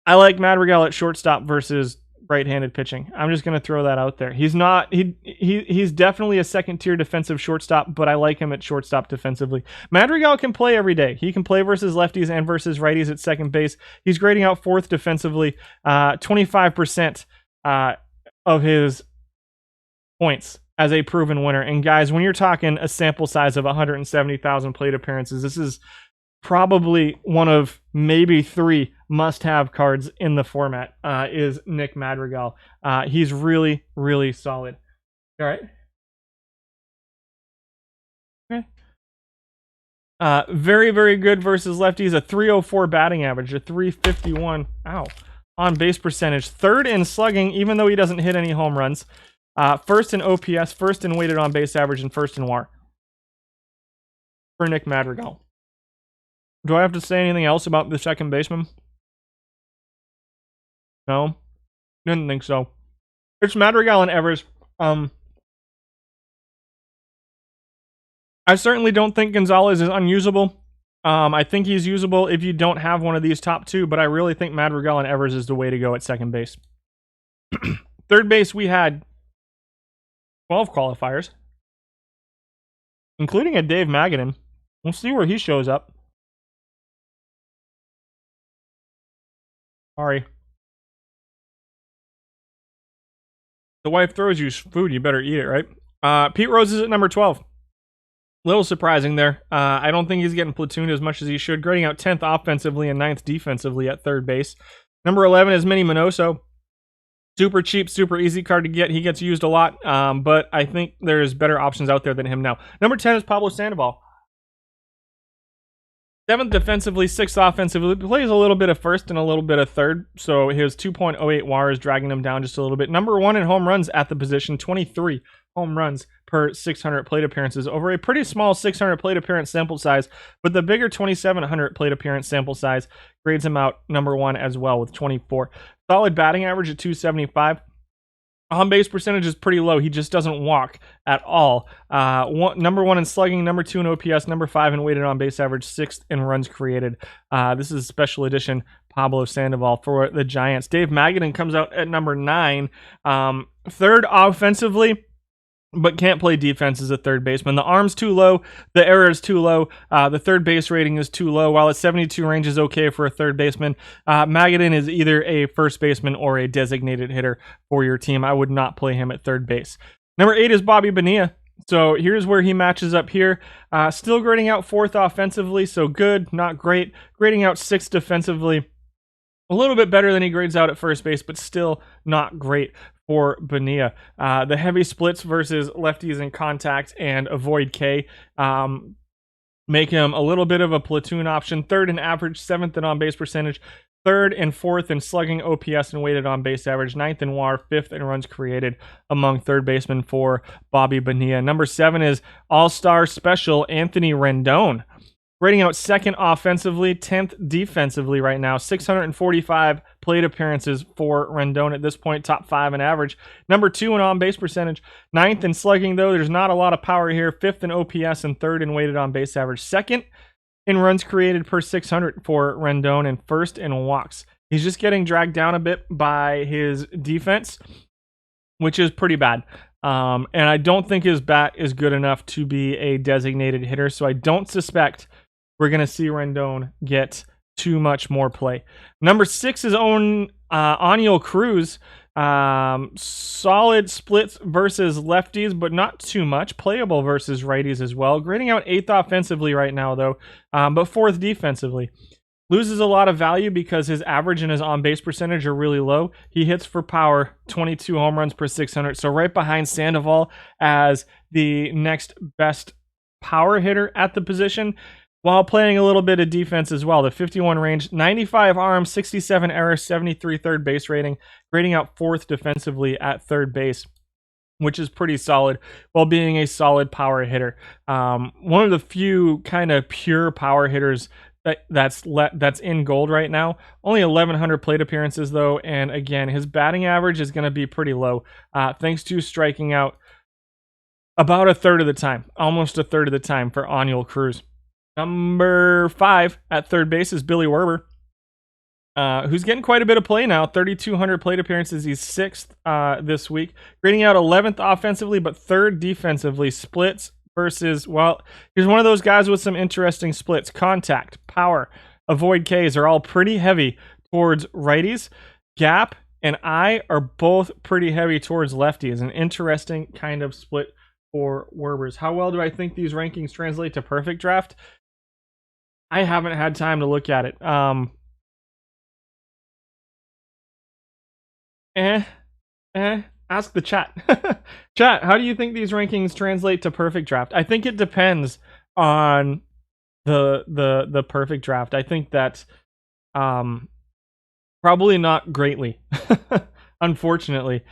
I like Madrigal at shortstop versus right-handed pitching. I'm just going to throw that out there. He's definitely a second-tier defensive shortstop, but I like him at shortstop defensively. Madrigal can play every day. He can play versus lefties and versus righties at second base. He's grading out 4th defensively, 25% of his points as a proven winner. And guys, when you're talking a sample size of 170,000 plate appearances, this is probably one of maybe 3 must-have cards in the format is Nick Madrigal. He's really, really solid. All right. Okay. Very, very good versus lefties. A 304 batting average, a 351. Ow. On base percentage. Third in slugging, even though he doesn't hit any home runs. First in OPS, first in weighted on base average, and first in WAR. For Nick Madrigal. Do I have to say anything else about the second baseman? No? Didn't think so. It's Madrigal and Evers. I certainly don't think Gonzalez is unusable. I think he's usable if you don't have one of these top two, but I really think Madrigal and Evers is the way to go at second base. Third base, we had 12 qualifiers, including a Dave Magadan. We'll see where he shows up. Sorry. The wife throws you food, you better eat it, right? Pete Rose is at number 12. Little surprising there. I don't think he's getting platooned as much as he should. Grading out 10th offensively and 9th defensively at third base. Number 11 is Minnie Minoso. Super cheap, super easy card to get. He gets used a lot, but I think there's better options out there than him now. Number 10 is Pablo Sandoval. 7th defensively, 6th offensively. Plays a little bit of first and a little bit of third, so his 2.08 WAR is dragging him down just a little bit. Number 1 in home runs at the position, 23 home runs per 600 plate appearances over a pretty small 600 plate appearance sample size, but the bigger 2,700 plate appearance sample size grades him out number 1 as well with 24. Solid batting average at 275. On base percentage is pretty low. He just doesn't walk at all. Number 1 in slugging, number 2 in OPS, number 5 in weighted on base average, 6th in runs created. This is special edition Pablo Sandoval for the Giants. Dave Magadan comes out at number 9. Third offensively, but can't play defense as a third baseman. The arm's too low. The error is too low. The third base rating is too low. While a 72 range is okay for a third baseman, Magadan is either a first baseman or a designated hitter for your team. I would not play him at third base. Number 8 is Bobby Bonilla. So here's where he matches up here. Still grading out 4th offensively, so good, not great. Grading out 6th defensively. A little bit better than he grades out at first base, but still not great for Bonilla. The heavy splits versus lefties in contact and avoid K make him a little bit of a platoon option. 3rd in average, 7th in on-base percentage, 3rd and 4th in slugging, OPS, and weighted on-base average, 9th in WAR, 5th in runs created among third basemen for Bobby Bonilla. Number 7 is All-Star Special Anthony Rendon. Rating out 2nd offensively, 10th defensively right now. 645 plate appearances for Rendon at this point, top 5 in average. Number 2 in on-base percentage. 9th in slugging, though. There's not a lot of power here. 5th in OPS and 3rd in weighted on-base average. 2nd in runs created per 600 for Rendon and 1st in walks. He's just getting dragged down a bit by his defense, which is pretty bad. And I don't think his bat is good enough to be a designated hitter, so I don't suspect we're going to see Rendon get too much more play. Number 6 is Oniel Cruz. Solid splits versus lefties, but not too much. Playable versus righties as well. Grading out 8th offensively right now, though, but 4th defensively. Loses a lot of value because his average and his on-base percentage are really low. He hits for power, 22 home runs per 600, so right behind Sandoval as the next best power hitter at the position, while playing a little bit of defense as well. The 51 range, 95 arm, 67 error, 73 third base rating, grading out 4th defensively at third base, which is pretty solid, while being a solid power hitter. One of the few kind of pure power hitters that's in gold right now. Only 1,100 plate appearances, though, and again, his batting average is going to be pretty low, thanks to striking out about a third of the time, almost a third of the time for Oniel Cruz. Number 5 at third base is Billy Werber, who's getting quite a bit of play now. 3,200 plate appearances. He's 6th this week. Grading out 11th offensively, but 3rd defensively. Splits versus, well, he's one of those guys with some interesting splits. Contact, power, avoid Ks are all pretty heavy towards righties. Gap and I are both pretty heavy towards lefties. An interesting kind of split for Werbers. How well do I think these rankings translate to Perfect Draft? I haven't had time to look at it. eh, ask the chat. Chat, how do you think these rankings translate to perfect draft? I think it depends on the perfect draft. I think that probably not greatly, unfortunately.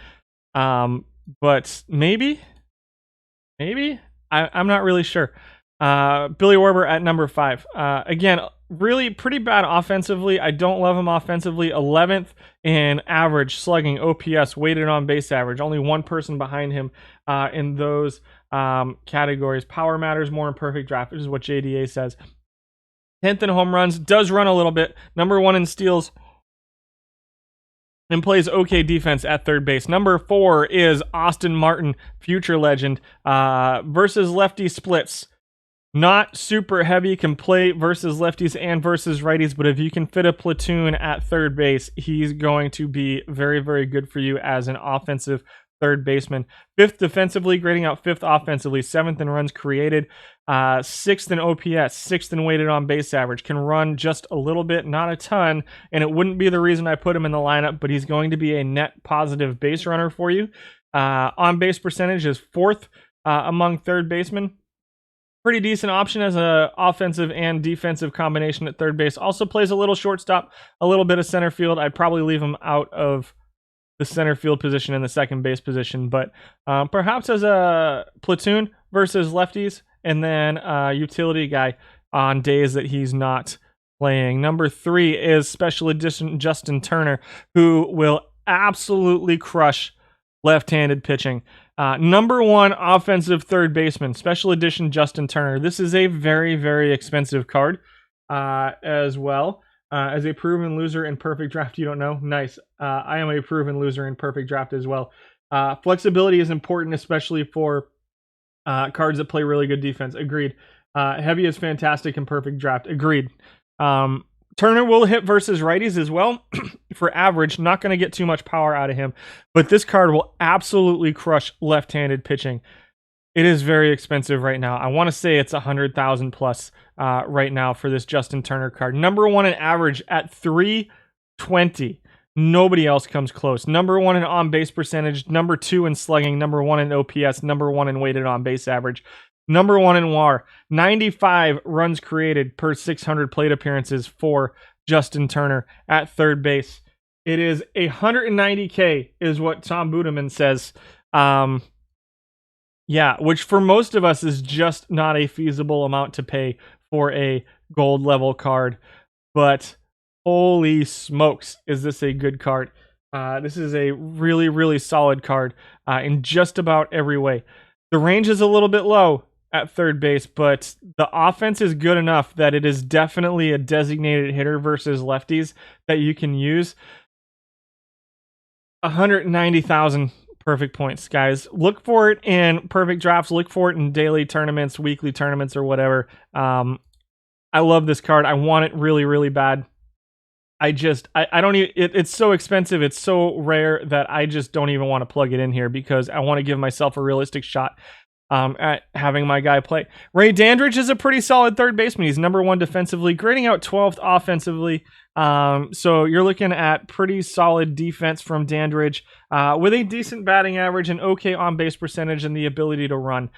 But maybe I'm not really sure. Billy Warber at number 5. Again, really pretty bad offensively. I don't love him offensively. 11th in average, slugging, OPS, weighted on base average. Only one person behind him in those categories. Power matters more in perfect draft, which is what JDA says. 10th in home runs, does run a little bit. Number 1 in steals, and plays okay defense at third base. Number 4 is Austin Martin, future legend, versus lefty splits. Not super heavy, can play versus lefties and versus righties, but if you can fit a platoon at third base, he's going to be very, very good for you as an offensive third baseman. 5th defensively, grading out 5th offensively, 7th in runs created, 6th in OPS, 6th in weighted on base average, can run just a little bit, not a ton, and it wouldn't be the reason I put him in the lineup, but he's going to be a net positive base runner for you. On base percentage is 4th among third basemen. Pretty decent option as an offensive and defensive combination at third base. Also plays a little shortstop, a little bit of center field. I'd probably leave him out of the center field position and the second base position, but perhaps as a platoon versus lefties, and then a utility guy on days that he's not playing. Number 3 is Special Edition Justin Turner, who will absolutely crush left-handed pitching. Number 1 offensive third baseman, Special Edition Justin Turner. This is a very, very expensive card as well. As a proven loser in perfect draft, you don't know? Nice. I am a proven loser in perfect draft as well. Flexibility is important, especially for cards that play really good defense. Agreed. Heavy is fantastic in perfect draft. Agreed. Turner will hit versus righties as well for average. Not going to get too much power out of him, but this card will absolutely crush left-handed pitching. It is very expensive right now. I want to say it's 100,000 plus right now for this Justin Turner card. Number 1 in average at 320. Nobody else comes close. Number 1 in on-base percentage. Number 2 in slugging. Number 1 in OPS. Number 1 in weighted on-base average. Number 1 in WAR. 95 runs created per 600 plate appearances for Justin Turner at third base. It is 190K is what Tom Budeman says. Yeah, which for most of us is just not a feasible amount to pay for a gold level card. But holy smokes, is this a good card. This is a really, really solid card in just about every way. The range is a little bit low at third base, but the offense is good enough that it is definitely a designated hitter versus lefties that you can use. 190,000 perfect points, guys. Look for it in perfect drafts. Look for it in daily tournaments, weekly tournaments, or whatever. I love this card. I want it really, really bad. I don't even, it's so expensive. It's so rare that I just don't even want to plug it in here because I want to give myself a realistic shot at having my guy play. Ray Dandridge is a pretty solid third baseman. He's number 1 defensively, grading out 12th offensively. So you're looking at pretty solid defense from Dandridge with a decent batting average, an okay on-base percentage, and the ability to run.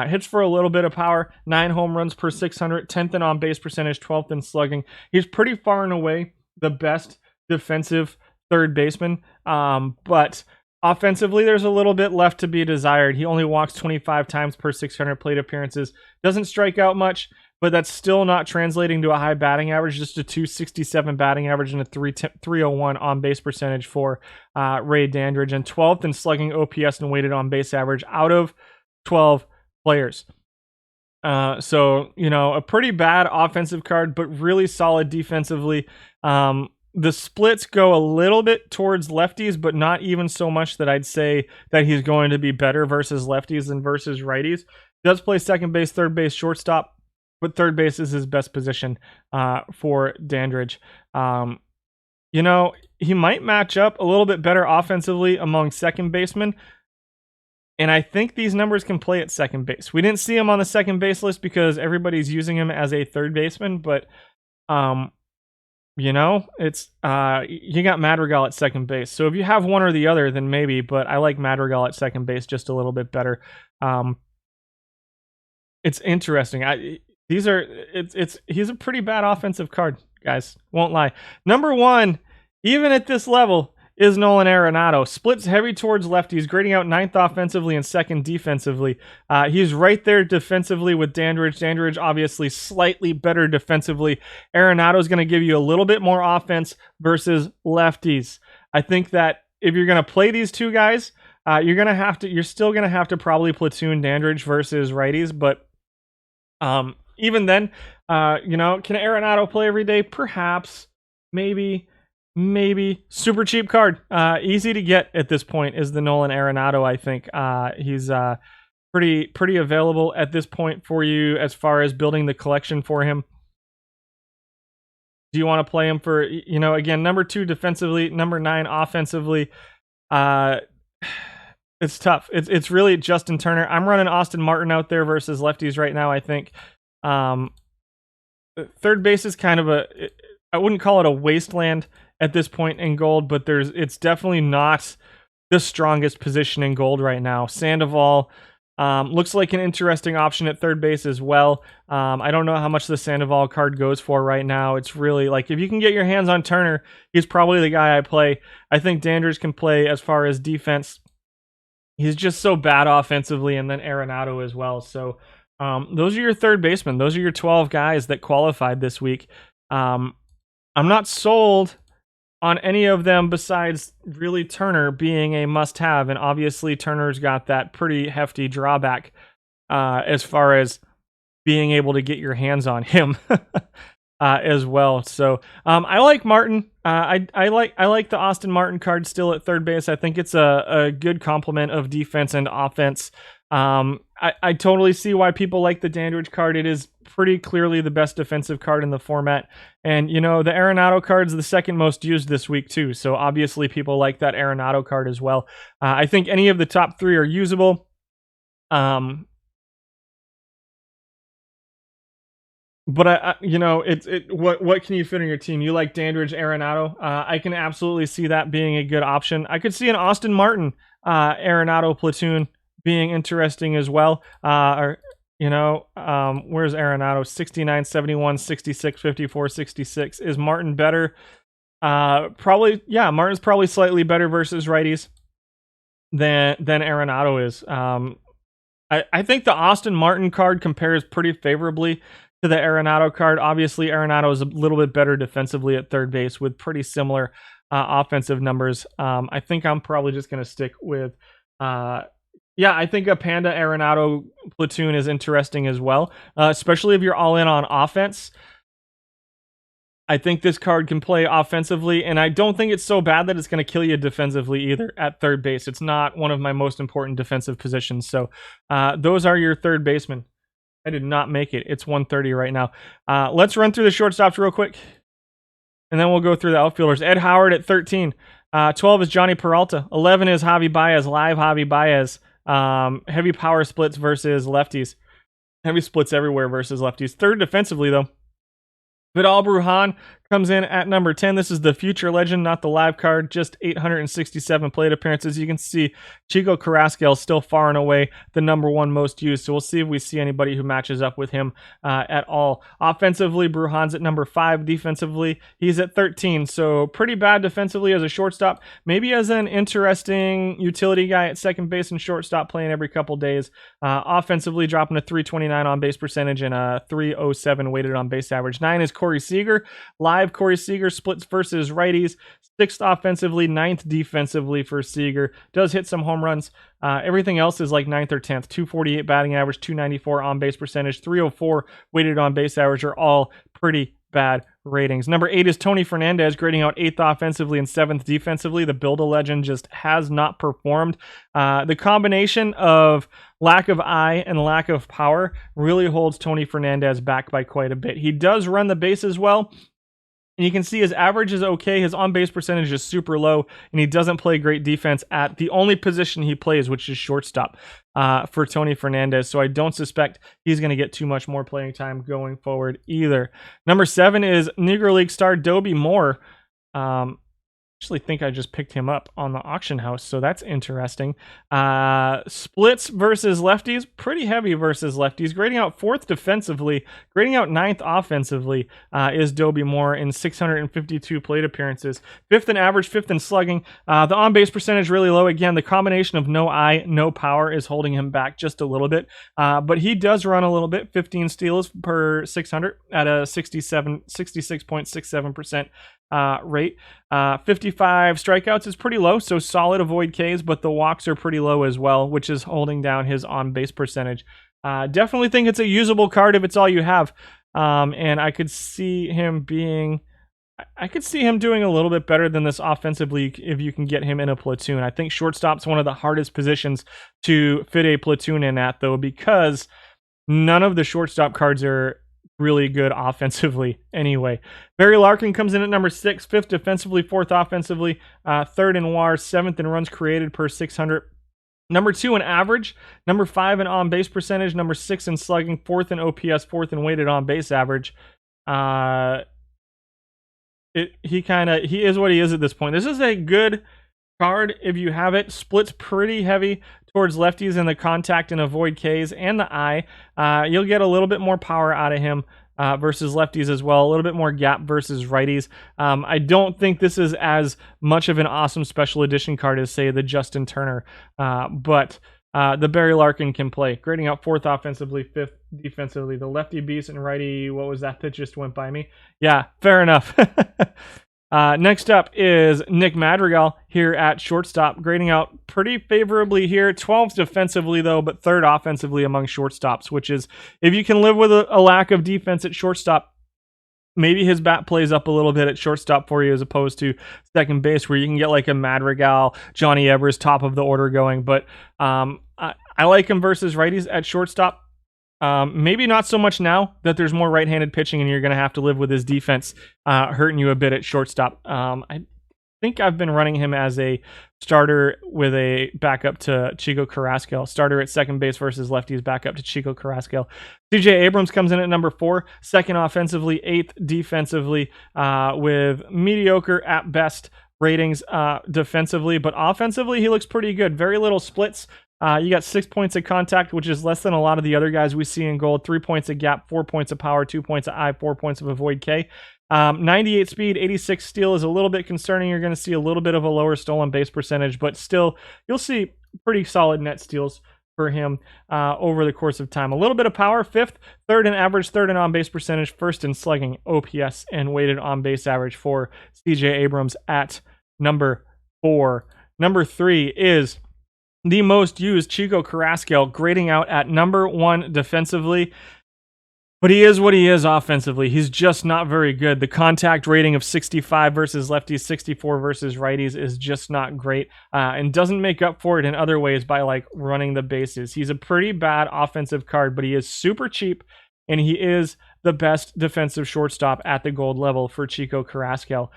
Hits for a little bit of power, 9 home runs per 600, 10th in on-base percentage, 12th in slugging. He's pretty far and away the best defensive third baseman, but offensively, there's a little bit left to be desired. He only walks 25 times per 600 plate appearances. Doesn't strike out much, but that's still not translating to a high batting average. Just a 267 batting average and a 301 on base percentage for Ray Dandridge, and 12th in slugging, OPS, and weighted on base average out of 12 players. So, you know, a pretty bad offensive card, but really solid defensively. The splits go a little bit towards lefties, but not even so much that I'd say that he's going to be better versus lefties than versus righties. Does play second base, third base, shortstop, but third base is his best position for Dandridge. You know, he might match up a little bit better offensively among second basemen, and I think these numbers can play at second base. We didn't see him on the second base list because everybody's using him as a third baseman, but You know, it's you got Madrigal at second base. So if you have one or the other, then maybe. But I like Madrigal at second base just a little bit better. Um, it's interesting. He's a pretty bad offensive card, guys. Won't lie. Number one, even at this level, is Nolan Arenado. Splits heavy towards lefties, grading out ninth offensively and second defensively. He's right there defensively with Dandridge. Dandridge obviously slightly better defensively. Arenado is going to give you a little bit more offense versus lefties. I think that if you're going to play these two guys, you're still gonna have to probably platoon Dandridge versus righties, but even then, can Arenado play every day? Perhaps, maybe. Super cheap card, easy to get at this point is the Nolan Arenado. I think he's pretty available at this point for you as far as building the collection for him. Do you want to play him for again number 2 defensively, number 9 offensively? It's tough. It's really Justin Turner. I'm running Austin Martin out there versus lefties right now, I think. Third base is kind of I wouldn't call it a wasteland at this point in gold, but it's definitely not the strongest position in gold right now. Sandoval looks like an interesting option at third base as well. I don't know how much the Sandoval card goes for right now. It's really like if you can get your hands on Turner, he's probably the guy I play. I think Dandridge can play as far as defense. He's just so bad offensively, and then Arenado as well. So those are your third basemen. Those are your 12 guys that qualified this week. I'm not sold on any of them besides really Turner being a must-have, and obviously Turner's got that pretty hefty drawback as far as being able to get your hands on him as well. So I like Martin. I like the Austin Martin card still at third base. I think it's a good complement of defense and offense. I totally see why people like the Dandridge card. It is pretty clearly the best defensive card in the format. And, the Arenado card is the second most used this week, too. So obviously people like that Arenado card as well. I think any of the top 3 are usable. But what can you fit on your team? You like Dandridge, Arenado? I can absolutely see that being a good option. I could see an Austin Martin Arenado platoon being interesting as well. Where's Arenado? 69, 71, 66, 54, 66. Is Martin better? Probably, yeah. Martin's probably slightly better versus righties than Arenado is. I think the Austin Martin card compares pretty favorably to the Arenado card. Obviously, Arenado is a little bit better defensively at third base with pretty similar offensive numbers. I think I'm probably just going to stick with, I think a Panda Arenado platoon is interesting as well, especially if you're all in on offense. I think this card can play offensively, and I don't think it's so bad that it's going to kill you defensively either at third base. It's not one of my most important defensive positions. So those are your third basemen. I did not make it. It's 1:30 right now. Let's run through the shortstops real quick, and then we'll go through the outfielders. Ed Howard at 13. 12 is Johnny Peralta. 11 is Javi Baez, live Javi Baez. Heavy power splits versus lefties. Heavy splits everywhere versus lefties. Third defensively, though, Vidal Brujan comes in at number 10. This is the future legend, not the live card. Just 867 plate appearances. You can see Chico Carrasco still far and away the number 1 most used. So we'll see if we see anybody who matches up with him at all. Offensively, Brujan's at number 5. Defensively, he's at 13. So pretty bad defensively as a shortstop. Maybe as an interesting utility guy at second base and shortstop playing every couple days. Offensively, dropping a 329 on base percentage and a 307 weighted on base average. 9 is Corey Seager. Live Corey Seager splits versus righties. 6th offensively, 9th defensively for Seager. Does hit some home runs. Everything else is like 9th or 10th. 248 batting average, 294 on base percentage, 304 weighted on base average are all pretty bad ratings. Number 8 is Tony Fernandez, grading out 8th offensively and 7th defensively. The Build-A-Legend just has not performed. The combination of lack of eye and lack of power really holds Tony Fernandez back by quite a bit. He does run the bases well, And you can see his average is okay. His on-base percentage is super low, and he doesn't play great defense at the only position he plays, which is shortstop, for Tony Fernandez. So I don't suspect he's going to get too much more playing time going forward either. Number 7 is Negro League star Dobie Moore. Actually think I just picked him up on the auction house, so that's interesting. Splits versus lefties, pretty heavy versus lefties. Grading out 4th defensively, grading out 9th offensively is Dobie Moore in 652 plate appearances. 5th in average, 5th in slugging. The on-base percentage really low. Again, the combination of no eye, no power is holding him back just a little bit. But he does run a little bit, 15 steals per 600 at a 66.67% rate. 55 strikeouts is pretty low, so solid avoid Ks, but the walks are pretty low as well, which is holding down his on-base percentage. Definitely think it's a usable card if it's all you have. And I could see him doing a little bit better than this offensively if you can get him in a platoon. I think shortstop's one of the hardest positions to fit a platoon in at, though, because none of the shortstop cards are really good offensively anyway. Barry Larkin comes in at number 6, 5th defensively, 4th offensively, 3rd in WAR, 7th in runs created per 600. Number 2 in average, number 5 in on-base percentage, number 6 in slugging, 4th in OPS, 4th in weighted on-base average. He is what he is at this point. This is a good card if you have it. Splits pretty heavy towards lefties in the contact and avoid Ks and the eye. You'll get a little bit more power out of him versus lefties as well. A little bit more gap versus righties. I don't think this is as much of an awesome special edition card as, say, the Justin Turner. But the Barry Larkin can play. Grading out 4th offensively, 5th defensively. The lefty beast and righty, what was that just went by me? Yeah, fair enough. Next up is Nick Madrigal here at shortstop, grading out pretty favorably here. 12th defensively, though, but 3rd offensively among shortstops, which is, if you can live with a lack of defense at shortstop, maybe his bat plays up a little bit at shortstop for you as opposed to second base, where you can get like a Madrigal, Johnny Evers top of the order going. But I like him versus righties at shortstop. Maybe not so much now that there's more right-handed pitching and you're going to have to live with his defense hurting you a bit at shortstop. I think I've been running him as a starter with a backup to Chico Carrasco. Starter at second base versus lefties, backup to Chico Carrasco. CJ Abrams comes in at number 4, 2nd offensively, 8th defensively, with mediocre at best ratings defensively, but offensively he looks pretty good. Very little splits. You got 6 points of contact, which is less than a lot of the other guys we see in gold. 3 points of gap, 4 points of power, 2 points of eye, 4 points of avoid K. 98 speed, 86 steal is a little bit concerning. You're going to see a little bit of a lower stolen base percentage, but still, you'll see pretty solid net steals for him over the course of time. A little bit of power, 5th, 3rd in average, 3rd in on-base percentage, 1st in slugging, OPS, and weighted on-base average for CJ Abrams at number 4. Number 3 is the most used Chico Carrasco, grading out at number 1 defensively. But he is what he is offensively. He's just not very good. The contact rating of 65 versus lefties, 64 versus righties is just not great, and doesn't make up for it in other ways by like running the bases. He's a pretty bad offensive card, but he is super cheap, and he is the best defensive shortstop at the gold level for Chico Carrasco.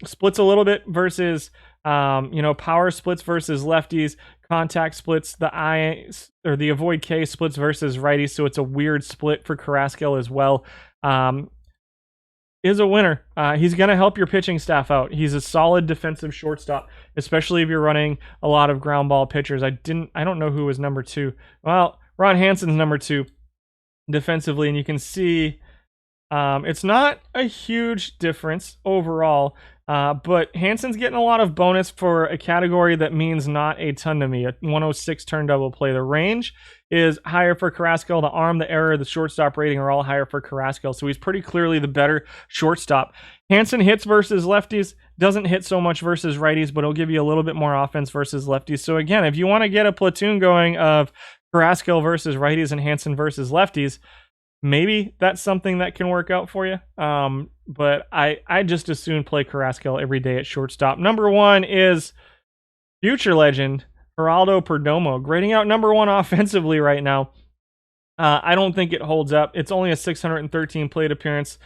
Splits a little bit versus power splits versus lefties, contact splits, the eye or the avoid K splits versus righties, so it's a weird split for Carrasco as well. Is a winner. He's going to help your pitching staff out. He's a solid defensive shortstop, especially if you're running a lot of ground ball pitchers. I don't know who was number 2. Well, Ron Hansen's number 2 defensively, and you can see it's not a huge difference overall. But Hansen's getting a lot of bonus for a category that means not a ton to me. A 106 turn double play. The range is higher for Carrasco. The arm, the error, the shortstop rating are all higher for Carrasco. So he's pretty clearly the better shortstop. Hansen hits versus lefties, doesn't hit so much versus righties, but he'll give you a little bit more offense versus lefties. So again, if you want to get a platoon going of Carrasco versus righties and Hansen versus lefties, maybe that's something that can work out for you. But I just as soon play Carrasco every day at shortstop. Number 1 is future legend Geraldo Perdomo, grading out number 1 offensively right now. I don't think it holds up. It's only a 613 plate appearance,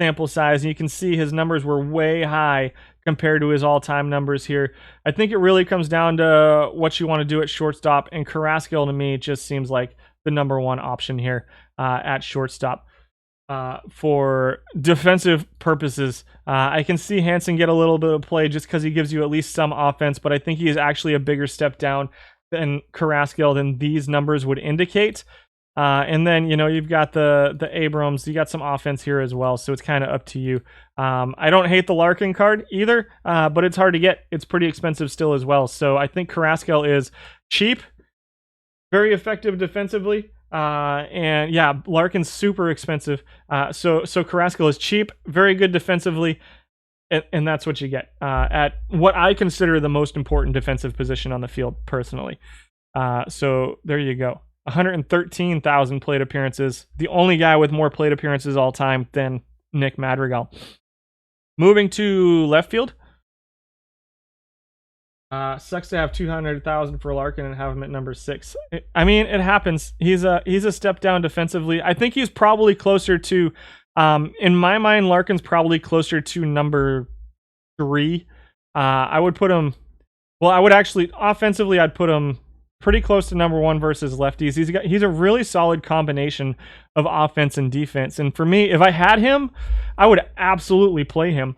sample size, and you can see his numbers were way high compared to his all-time numbers here. I think it really comes down to what you want to do at shortstop, and Carrasco to me just seems like the number one option here at shortstop. For defensive purposes, I can see Hansen get a little bit of play just because he gives you at least some offense, but I think he is actually a bigger step down than Carrasco than these numbers would indicate. And then, you know, you've got the Abrams, you got some offense here as well, so it's kind of up to you. I don't hate the Larkin card either, but it's hard to get. It's pretty expensive still as well. So I think Carrasco is cheap, very effective defensively. And yeah, Larkin's super expensive. So Carrasco is cheap, very good defensively, and that's what you get at what I consider the most important defensive position on the field, personally. So there you go. 113,000 plate appearances. The only guy with more plate appearances all time than Nick Madrigal. Moving to left field. Sucks to have 200,000 for Larkin and have him at number 6. I mean, it happens. He's a step down defensively. I think he's probably closer to, in my mind, Larkin's probably closer to number 3. I would put him, well, I would actually, offensively, I'd put him pretty close to number 1 versus lefties. He's a really solid combination of offense and defense. And for me, if I had him, I would absolutely play him.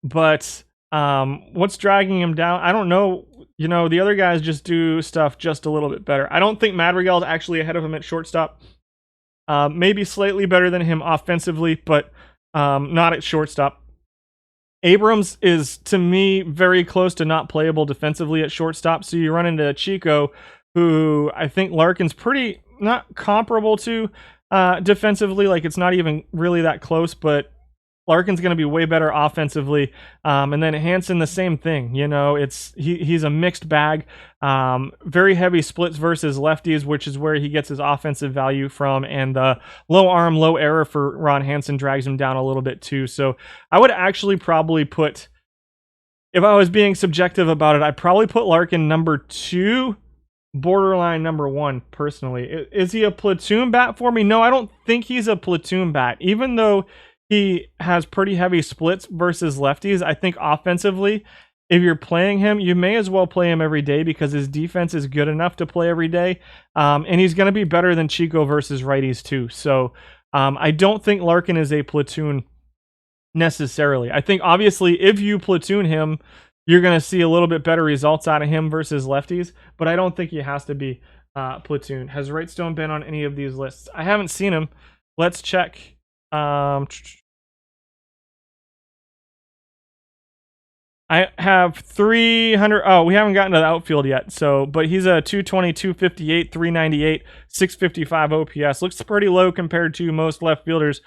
But what's dragging him down? I don't know. You know, the other guys just do stuff just a little bit better. I don't think Madrigal is actually ahead of him at shortstop. Maybe slightly better than him offensively, but not at shortstop. Abrams is, to me, very close to not playable defensively at shortstop. So you run into Chico, who I think Larkin's pretty not comparable to defensively. Like, it's not even really that close, but Larkin's going to be way better offensively. And then Hansen, the same thing. You know, he's a mixed bag. Very heavy splits versus lefties, which is where he gets his offensive value from. And the low arm, low error for Ron Hansen drags him down a little bit too. So I would actually probably put, if I was being subjective about it, I'd probably put Larkin number 2, borderline number 1, personally. Is he a platoon bat for me? No, I don't think he's a platoon bat. Even though he has pretty heavy splits versus lefties, I think offensively, if you're playing him, you may as well play him every day because his defense is good enough to play every day. And he's going to be better than Chico versus righties too. So I don't think Larkin is a platoon necessarily. I think obviously if you platoon him, you're going to see a little bit better results out of him versus lefties, but I don't think he has to be platoon. Has Wrightstone been on any of these lists? I haven't seen him. Let's check. I have 300. Oh, we haven't gotten to the outfield yet. So, but he's a 220, 258, 398, 655 OPS. Looks pretty low compared to most left fielders.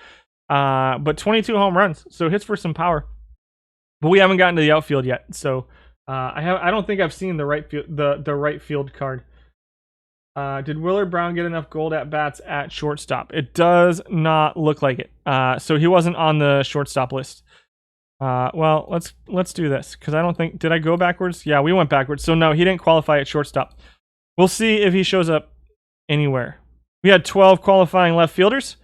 But 22 home runs, so hits for some power. But we haven't gotten to the outfield yet. So, I don't think I've seen the right field, the right field card. Did Willard Brown get enough gold at bats at shortstop? It does not look like it. So he wasn't on the shortstop list. Well, let's do this, because I don't think, did I go backwards? Yeah, we went backwards. So no, he didn't qualify at shortstop. We'll see if he shows up anywhere. We had 12 qualifying left fielders.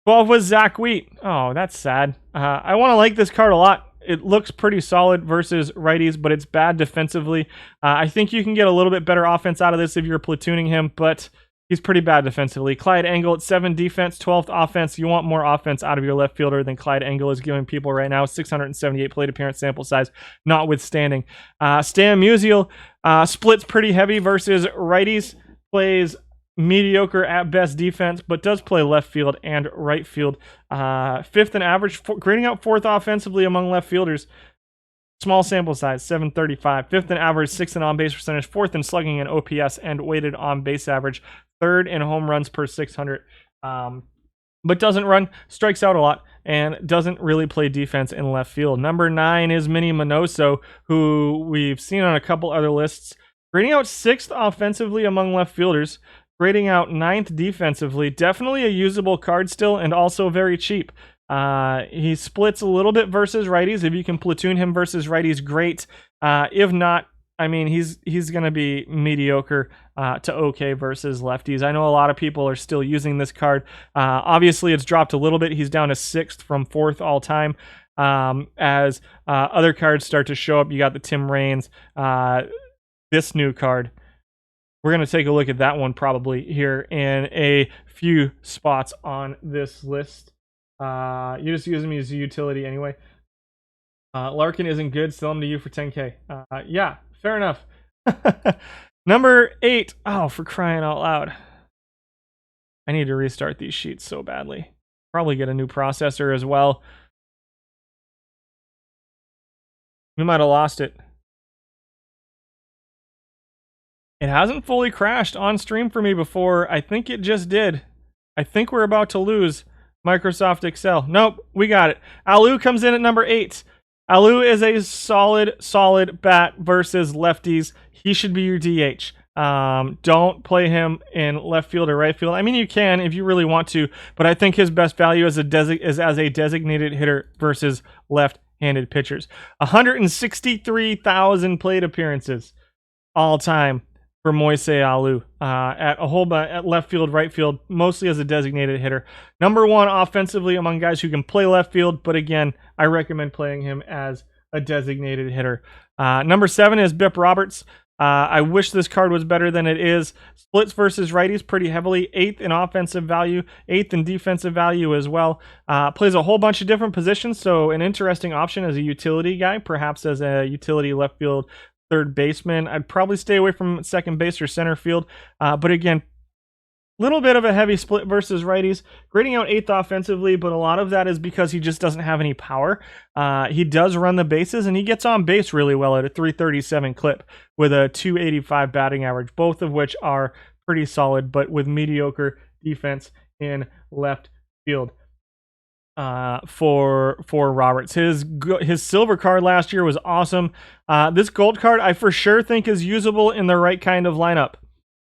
12 was Zach Wheat. Oh, that's sad. I want to like this card a lot. It looks pretty solid versus righties, but it's bad defensively. I think you can get a little bit better offense out of this if you're platooning him, but he's pretty bad defensively. Clyde Engel at 7 defense, 12th offense. You want more offense out of your left fielder than Clyde Engel is giving people right now. 678 plate appearance sample size, notwithstanding. Stan Musial splits pretty heavy versus righties. Plays mediocre at best defense, but does play left field and right field. 5th in average, grading out 4th offensively among left fielders. Small sample size, 735. 5th in average, 6th in on-base percentage, 4th in slugging and OPS, and weighted on-base average. 3rd in home runs per 600. But doesn't run, strikes out a lot, and doesn't really play defense in left field. Number 9 is Minnie Minoso, who we've seen on a couple other lists. Grading out 6th offensively among left fielders. Grading out 9th defensively. Definitely a usable card still, and also very cheap. He splits a little bit versus righties. If you can platoon him versus righties, great. If not, I mean, he's going to be mediocre to okay versus lefties. I know a lot of people are still using this card. Obviously, it's dropped a little bit. He's down to 6th from 4th all time. As other cards start to show up, you got the Tim Raines, this new card. We're going to take a look at that one probably here in a few spots on this list. You're just using me as a utility anyway. Larkin isn't good. Sell him to you for 10K. Yeah, fair enough. Number 8. Oh, for crying out loud. I need to restart these sheets so badly. Probably get a new processor as well. We might have lost it. It hasn't fully crashed on stream for me before. I think it just did. I think we're about to lose Microsoft Excel. Nope, we got it. Alou comes in at number 8. Alou is a solid bat versus lefties. He should be your DH. Don't play him in left field or right field. I mean, you can if you really want to, but I think his best value is as a designated hitter versus left-handed pitchers. 163,000 plate appearances all time for Moise Alou at left field, right field, mostly as a designated hitter. Number 1 offensively among guys who can play left field, but again, I recommend playing him as a designated hitter. Number 7 is Bip Roberts. I wish this card was better than it is. Splits versus righties pretty heavily. 8th in offensive value, 8th in defensive value as well. Plays a whole bunch of different positions, so an interesting option as a utility guy, perhaps as a utility left field third baseman. I'd probably stay away from second base or center field. But again, little bit of a heavy split versus righties. Grading out 8th offensively, but a lot of that is because he just doesn't have any power. He does run the bases, and he gets on base really well at a 337 clip with a 285 batting average, both of which are pretty solid, but with mediocre defense in left field. For Roberts. His silver card last year was awesome. This gold card I for sure think is usable in the right kind of lineup.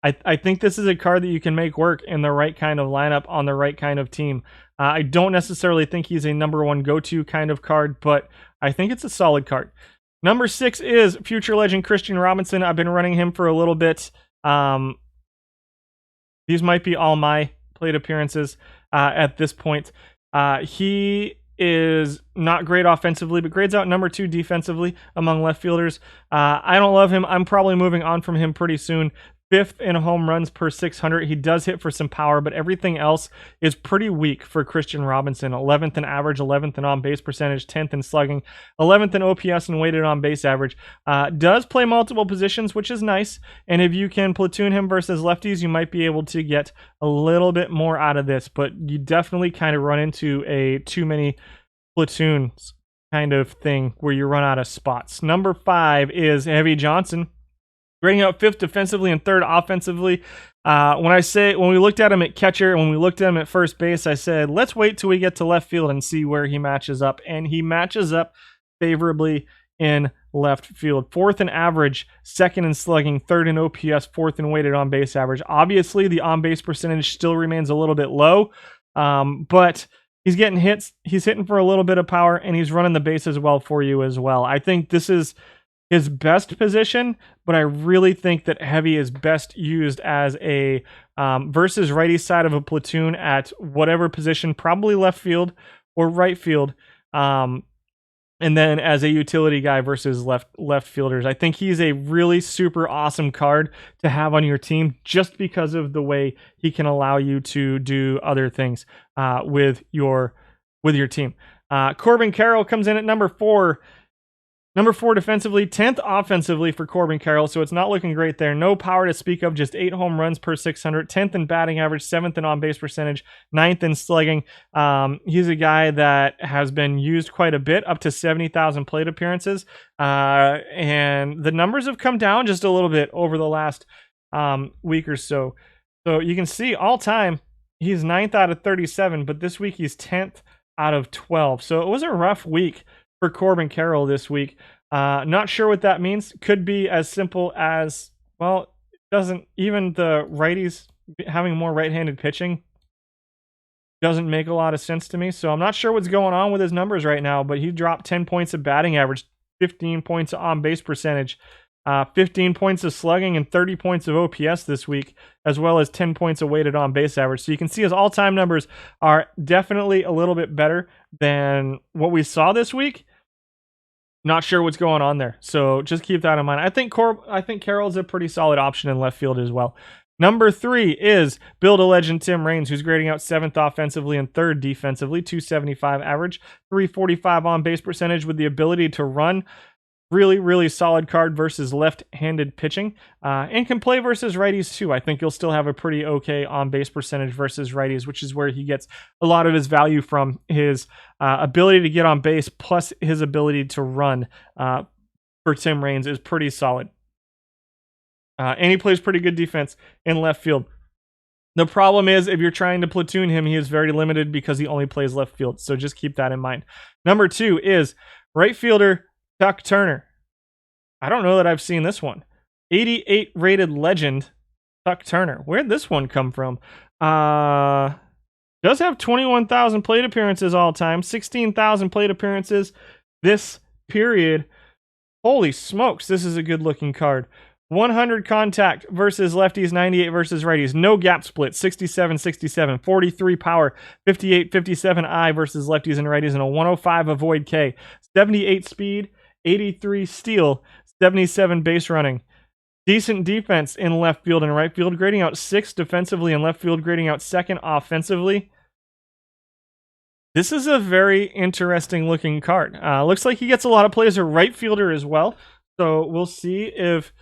I think this is a card that you can make work in the right kind of lineup on the right kind of team. I don't necessarily think he's a number 1 go-to kind of card, but I think it's a solid card. Number 6 is future legend Christian Robinson. I've been running him for a little bit. These might be all my plate appearances at this point. He is not great offensively, but grades out number 2 defensively among left fielders. I don't love him. I'm probably moving on from him pretty soon. 5th in home runs per 600. He does hit for some power, but everything else is pretty weak for Christian Robinson. 11th in average, 11th in on-base percentage, 10th in slugging, 11th in OPS and weighted on-base average. Does play multiple positions, which is nice, and if you can platoon him versus lefties, you might be able to get a little bit more out of this, but you definitely kind of run into a too many platoons kind of thing where you run out of spots. Number 5 is Heavy Johnson. Grading out 5th defensively and 3rd offensively. When we looked at him at catcher, when we looked at him at first base, I said, let's wait till we get to left field and see where he matches up. And he matches up favorably in left field. 4th in average, 2nd in slugging, 3rd in OPS, 4th in weighted on base average. Obviously, the on base percentage still remains a little bit low, but he's getting hits. He's hitting for a little bit of power, and he's running the bases well for you as well. I think this is his best position, but I really think that Heavy is best used as a versus righty side of a platoon at whatever position, probably left field or right field, and then as a utility guy versus left fielders. I think he's a really super awesome card to have on your team just because of the way he can allow you to do other things with your team. Corbin Carroll comes in at number 4. Number 4 defensively, 10th offensively for Corbin Carroll, so it's not looking great there. No power to speak of, just 8 home runs per 600, 10th in batting average, 7th in on-base percentage, 9th in slugging. He's a guy that has been used quite a bit, up to 70,000 plate appearances, and the numbers have come down just a little bit over the last week or so. So you can see all-time, he's 9th out of 37, but this week he's 10th out of 12. So it was a rough week for Corbin Carroll this week. Not sure what that means. Could be as simple as, well, it doesn't, even the righties having more right-handed pitching doesn't make a lot of sense to me. So I'm not sure what's going on with his numbers right now, but he dropped 10 points of batting average, 15 points of on-base percentage. 15 points of slugging and 30 points of OPS this week, as well as 10 points of weighted on base average. So you can see his all-time numbers are definitely a little bit better than what we saw this week. Not sure what's going on there, so just keep that in mind. I think Carroll's a pretty solid option in left field as well. Number 3 is Build a Legend Tim Raines, who's grading out 7th offensively and 3rd defensively, 275 average, 345 on base percentage with the ability to run. Really, really solid card versus left-handed pitching, and can play versus righties too. I think he'll still have a pretty okay on-base percentage versus righties, which is where he gets a lot of his value from. His ability to get on base plus his ability to run for Tim Raines is pretty solid. And he plays pretty good defense in left field. The problem is, if you're trying to platoon him, he is very limited because he only plays left field. So just keep that in mind. Number 2 is right fielder Chuck Turner. I don't know that I've seen this one. 88 rated legend, Chuck Turner. Where'd this one come from? Does have 21,000 plate appearances all time, 16,000 plate appearances this period. Holy smokes, this is a good looking card. 100 contact versus lefties, 98 versus righties. No gap split, 67-67. 43 power, 58-57 I versus lefties and righties, and a 105 avoid K. 78 speed, 83 steal, 77 base running. Decent defense in left field and right field, grading out 6th defensively and left field, grading out 2nd offensively. This is a very interesting looking card. Looks like he gets a lot of plays as a right fielder as well. So we'll see if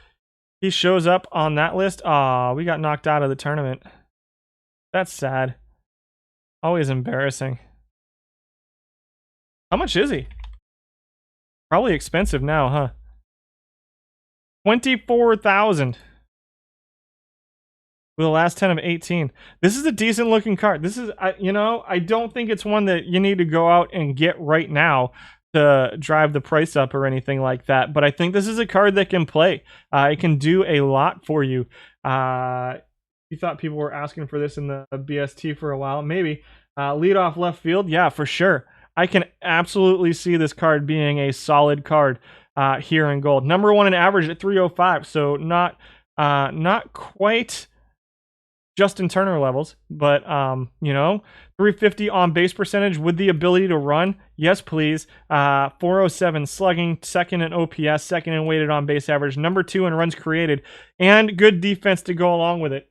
he shows up on that list. We got knocked out of the tournament. That's sad. Always embarrassing. How much is he? Probably expensive now, huh? 24,000. With the last 10 of 18. This is a decent looking card. This is, I don't think it's one that you need to go out and get right now to drive the price up or anything like that. But I think this is a card that can play. It can do a lot for you. You thought people were asking for this in the BST for a while. Maybe. Lead off left field. Yeah, for sure. I can absolutely see this card being a solid card here in gold. Number 1 in average at 305, so not quite Justin Turner levels, but 350 on base percentage with the ability to run. Yes, please. 407 slugging, 2nd in OPS, 2nd in weighted on base average, number 2 in runs created, and good defense to go along with it.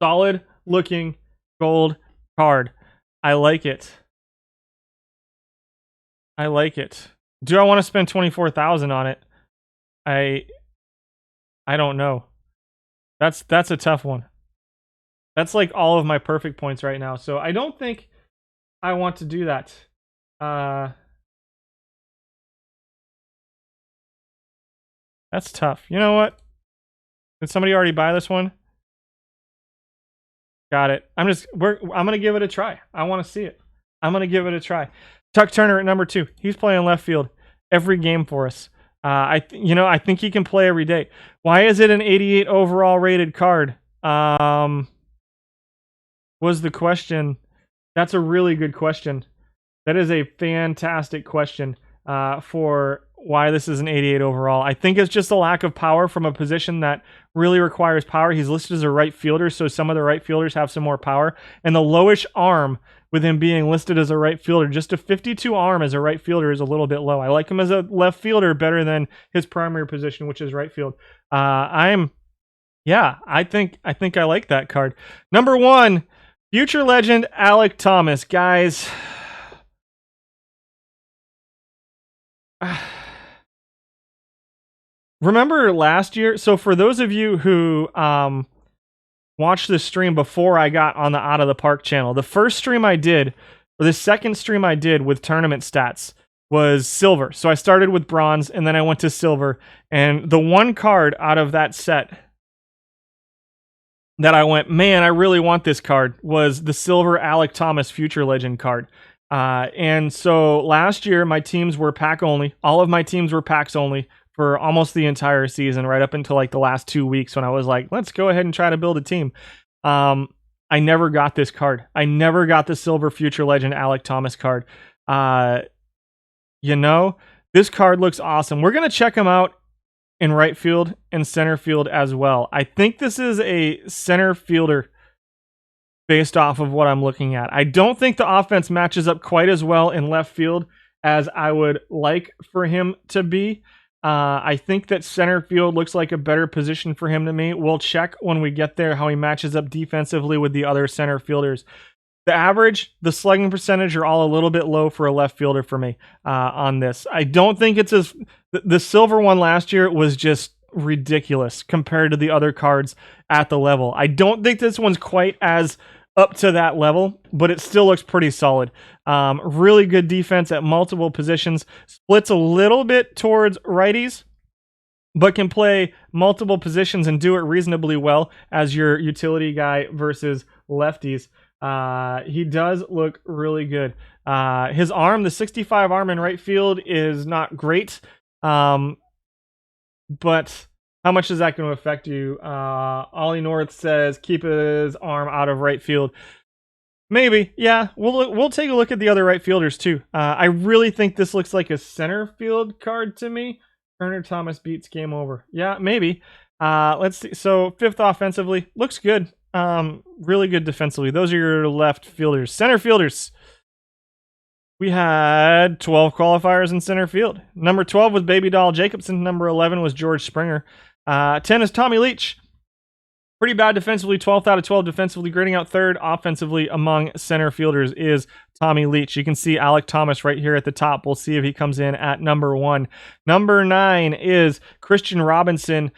Solid looking gold card. I like it. I like it. Do I want to spend 24,000 on it? I don't know. That's a tough one. That's like all of my perfect points right now. So I don't think I want to do that. That's tough. You know what? Did somebody already buy this one? Got it. I'm gonna give it a try. I want to see it. I'm gonna give it a try. Chuck Turner at number 2. He's playing left field every game for us. I think he can play every day. Why is it an 88 overall rated card? Was the question. That's a really good question. That is a fantastic question for why this is an 88 overall. I think it's just a lack of power from a position that really requires power. He's listed as a right fielder, so some of the right fielders have some more power. And the lowish arm with him being listed as a right fielder, just a 52 arm as a right fielder is a little bit low. I like him as a left fielder better than his primary position, which is right field. I think I like that card. Number 1, future legend Alek Thomas. Guys, remember last year? So for those of you who watched the stream before I got on the Out of the Park channel, the first stream I did, or the second stream I did with tournament stats was silver. So I started with bronze and then I went to silver. And the one card out of that set that I went, man, I really want this card, was the silver Alek Thomas Future Legend card. And so last year my teams were pack only. All of my teams were packs only for almost the entire season, right up until like the last 2 weeks when I was like, let's go ahead and try to build a team. I never got this card. I never got the silver Future Legend Alek Thomas card. This card looks awesome. We're going to check him out in right field and center field as well. I think this is a center fielder based off of what I'm looking at. I don't think the offense matches up quite as well in left field as I would like for him to be. I think that center field looks like a better position for him to me. We'll check when we get there how he matches up defensively with the other center fielders. The average, the slugging percentage are all a little bit low for a left fielder for me on this. I don't think it's as... The silver one last year was just ridiculous compared to the other cards at the level. I don't think this one's quite as up to that level, but it still looks pretty solid. Really good defense at multiple positions. Splits a little bit towards righties, but can play multiple positions and do it reasonably well as your utility guy versus lefties. He does look really good. His arm, the 65 arm in right field, is not great. But how much is that going to affect you? Ollie North says keep his arm out of right field. Maybe, yeah. We'll take a look at the other right fielders too. I really think this looks like a center field card to me. Turner Thomas beats game over. Yeah, maybe. Let's see. So 5th offensively looks good. Really good defensively. Those are your left fielders. Center fielders. We had 12 qualifiers in center field. Number 12 was Baby Doll Jacobson. Number 11 was George Springer. 10 is Tommy Leach. Pretty bad defensively, 12th out of 12 defensively. Grading out 3rd offensively among center fielders is Tommy Leach. You can see Alec Thomas right here at the top. We'll see if he comes in at number 1. Number 9 is Christian Robinson,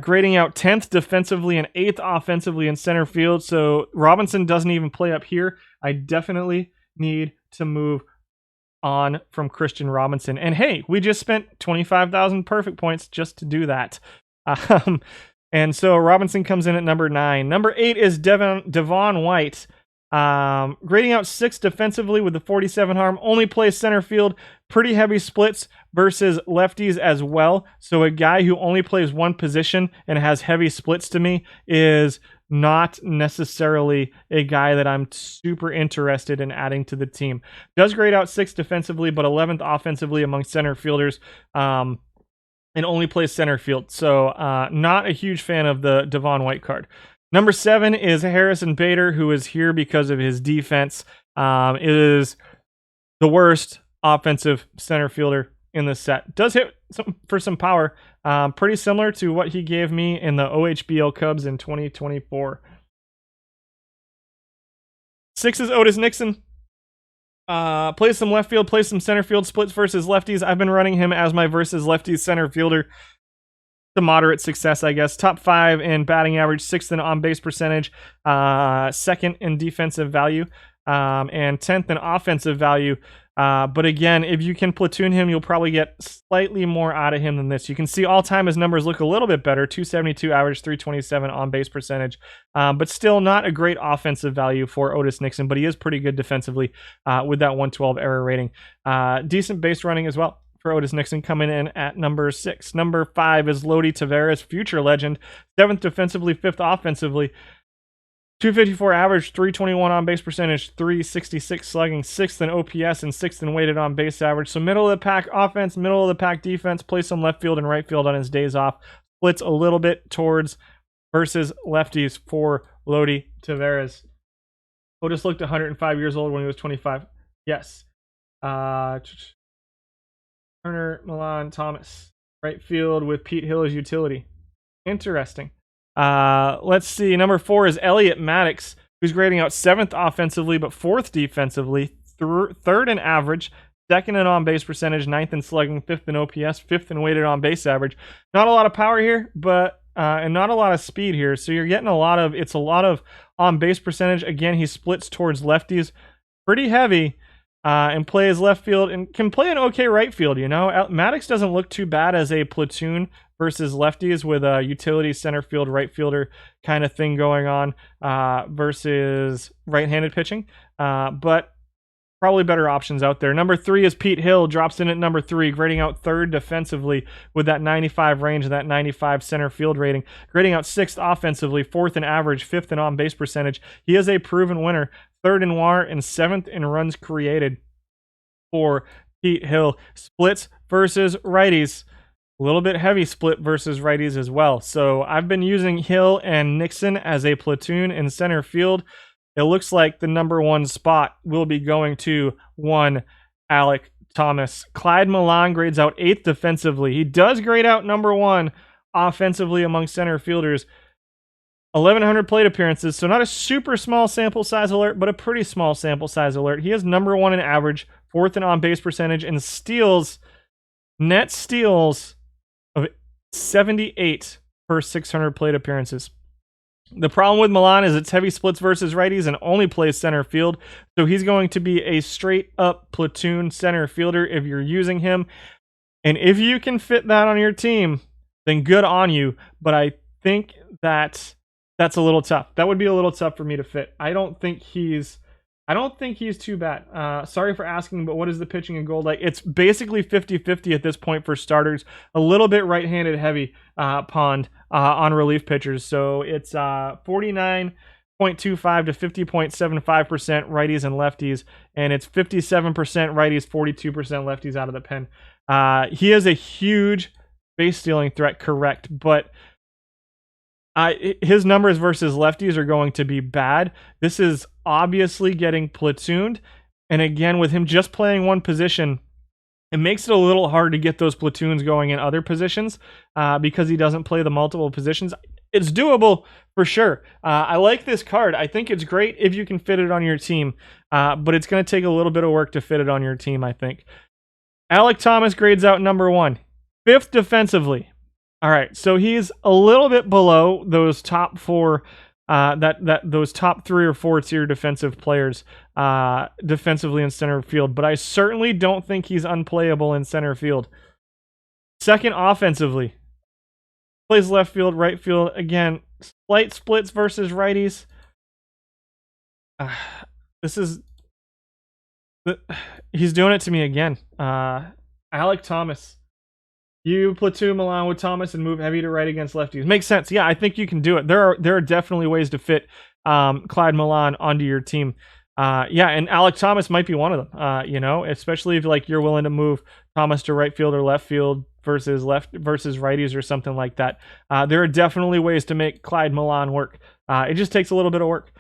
grading out 10th defensively and 8th offensively in center field. So Robinson doesn't even play up here. I definitely need to move on from Christian Robinson. And hey, we just spent 25,000 perfect points just to do that. And so Robinson comes in at number 9. Number 8 is Devon White. Grading out 6th defensively with the 47 arm. Only plays center field. Pretty heavy splits versus lefties as well. So a guy who only plays one position and has heavy splits to me is not necessarily a guy that I'm super interested in adding to the team. Does grade out 6th defensively, but 11th offensively among center fielders. And only plays center field. So not a huge fan of the Devon White card. Number 7 is Harrison Bader, who is here because of his defense. Is the worst offensive center fielder in the set. Does hit for some power. Pretty similar to what he gave me in the OHBL Cubs in 2024. 6 is Otis Nixon. Plays some left field, plays some center field, splits versus lefties. I've been running him as my versus lefties center fielder to moderate success, I guess. Top 5 in batting average, 6th in on-base percentage, 2nd in defensive value, and 10th in offensive value. But again, if you can platoon him, you'll probably get slightly more out of him than this. You can see all time his numbers look a little bit better. 272 average, 327 on base percentage, but still not a great offensive value for Otis Nixon, but he is pretty good defensively with that 112 error rating. Decent base running as well for Otis Nixon, coming in at number 6. Number 5 is Lodi Taveras, future legend. 7th defensively, 5th offensively. 254 average, 321 on base percentage, 366 slugging, 6th in OPS, and 6th in weighted on base average. So middle of the pack offense, middle of the pack defense, plays some left field and right field on his days off. Splits a little bit towards versus lefties for Lodi Taveras. Otis looked 105 years old when he was 25. Yes. Turner, Milan, Thomas. Right field with Pete Hill as utility. Interesting. Let's see. Number 4 is Elliot Maddox, who's grading out 7th offensively, but 4th defensively, 3rd in average, 2nd in on-base percentage, 9th in slugging, 5th in OPS, 5th in weighted on-base average. Not a lot of power here, but and not a lot of speed here. So you're getting a lot of on-base percentage. Again, he splits towards lefties, pretty heavy, and plays left field and can play an okay right field. You know, Maddox doesn't look too bad as a platoon versus lefties with a utility center field, right fielder kind of thing going on versus right-handed pitching. But probably better options out there. Number 3 is Pete Hill, drops in at number 3, grading out 3rd defensively with that 95 range and that 95 center field rating. Grading out 6th offensively, 4th in average, 5th in on-base percentage. He is a proven winner, 3rd in WAR and 7th in runs created for Pete Hill. Splits versus righties. A little bit heavy split versus righties as well. So I've been using Hill and Nixon as a platoon in center field. It looks like the number one spot will be going to one Alek Thomas. Clyde Milan grades out 8th defensively. He does grade out number one offensively among center fielders. 1,100 plate appearances, so not a super small sample size alert, but a pretty small sample size alert. He is number one in average, 4th in on-base percentage, and steals, net steals of 78 per 600 plate appearances. The problem with Milan is it's heavy splits versus righties and only plays center field, so he's going to be a straight-up platoon center fielder if you're using him. And if you can fit that on your team, then good on you, but I think that's a little tough. That would be a little tough for me to fit. I don't think he's too bad. Sorry for asking, but what is the pitching in gold like? It's basically 50-50 at this point for starters. A little bit right-handed heavy pond on relief pitchers. So it's 49.25 to 50.75% righties and lefties, and it's 57% righties, 42% lefties out of the pen. He is a huge base stealing threat, correct, but his numbers versus lefties are going to be bad. This is obviously getting platooned. And again, with him just playing one position, it makes it a little hard to get those platoons going in other positions because he doesn't play the multiple positions. It's doable for sure. I like this card. I think it's great if you can fit it on your team, but it's going to take a little bit of work to fit it on your team, I think. Alek Thomas grades out number one. 5th defensively. All right, so he's a little bit below those top four, those top 3 or 4 tier defensive players defensively in center field, but I certainly don't think he's unplayable in center field. 2nd offensively, plays left field, right field. Again, slight splits versus righties. He's doing it to me again. Alek Thomas. You platoon Milan with Thomas and move heavy to right against lefties. Makes sense. Yeah, I think you can do it. There are definitely ways to fit Clyde Milan onto your team. Yeah, and Alek Thomas might be one of them. Especially if you're willing to move Thomas to right field or left field versus righties or something like that. There are definitely ways to make Clyde Milan work. It just takes a little bit of work.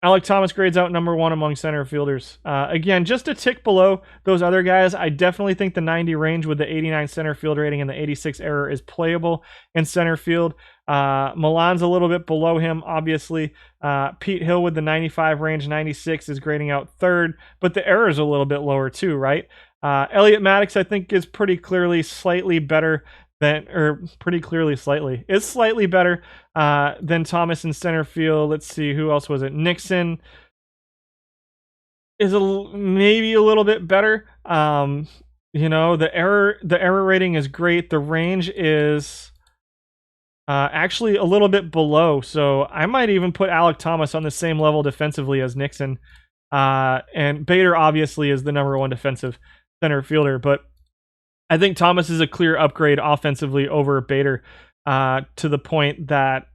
Alek Thomas grades out number one among center fielders. Again, just a tick below those other guys. I definitely think the 90 range with the 89 center field rating and the 86 error is playable in center field. Milan's a little bit below him, obviously. Pete Hill with the 95 range, 96 is grading out 3rd, but the error is a little bit lower too, right? Elliot Maddox, I think, is pretty clearly slightly better is slightly better than Thomas in center field. Let's see, who else was it? Nixon is maybe a little bit better. The error rating is great. The range is actually a little bit below. So I might even put Alek Thomas on the same level defensively as Nixon. And Bader obviously is the number one defensive center fielder, but I think Thomas is a clear upgrade offensively over Bader to the point that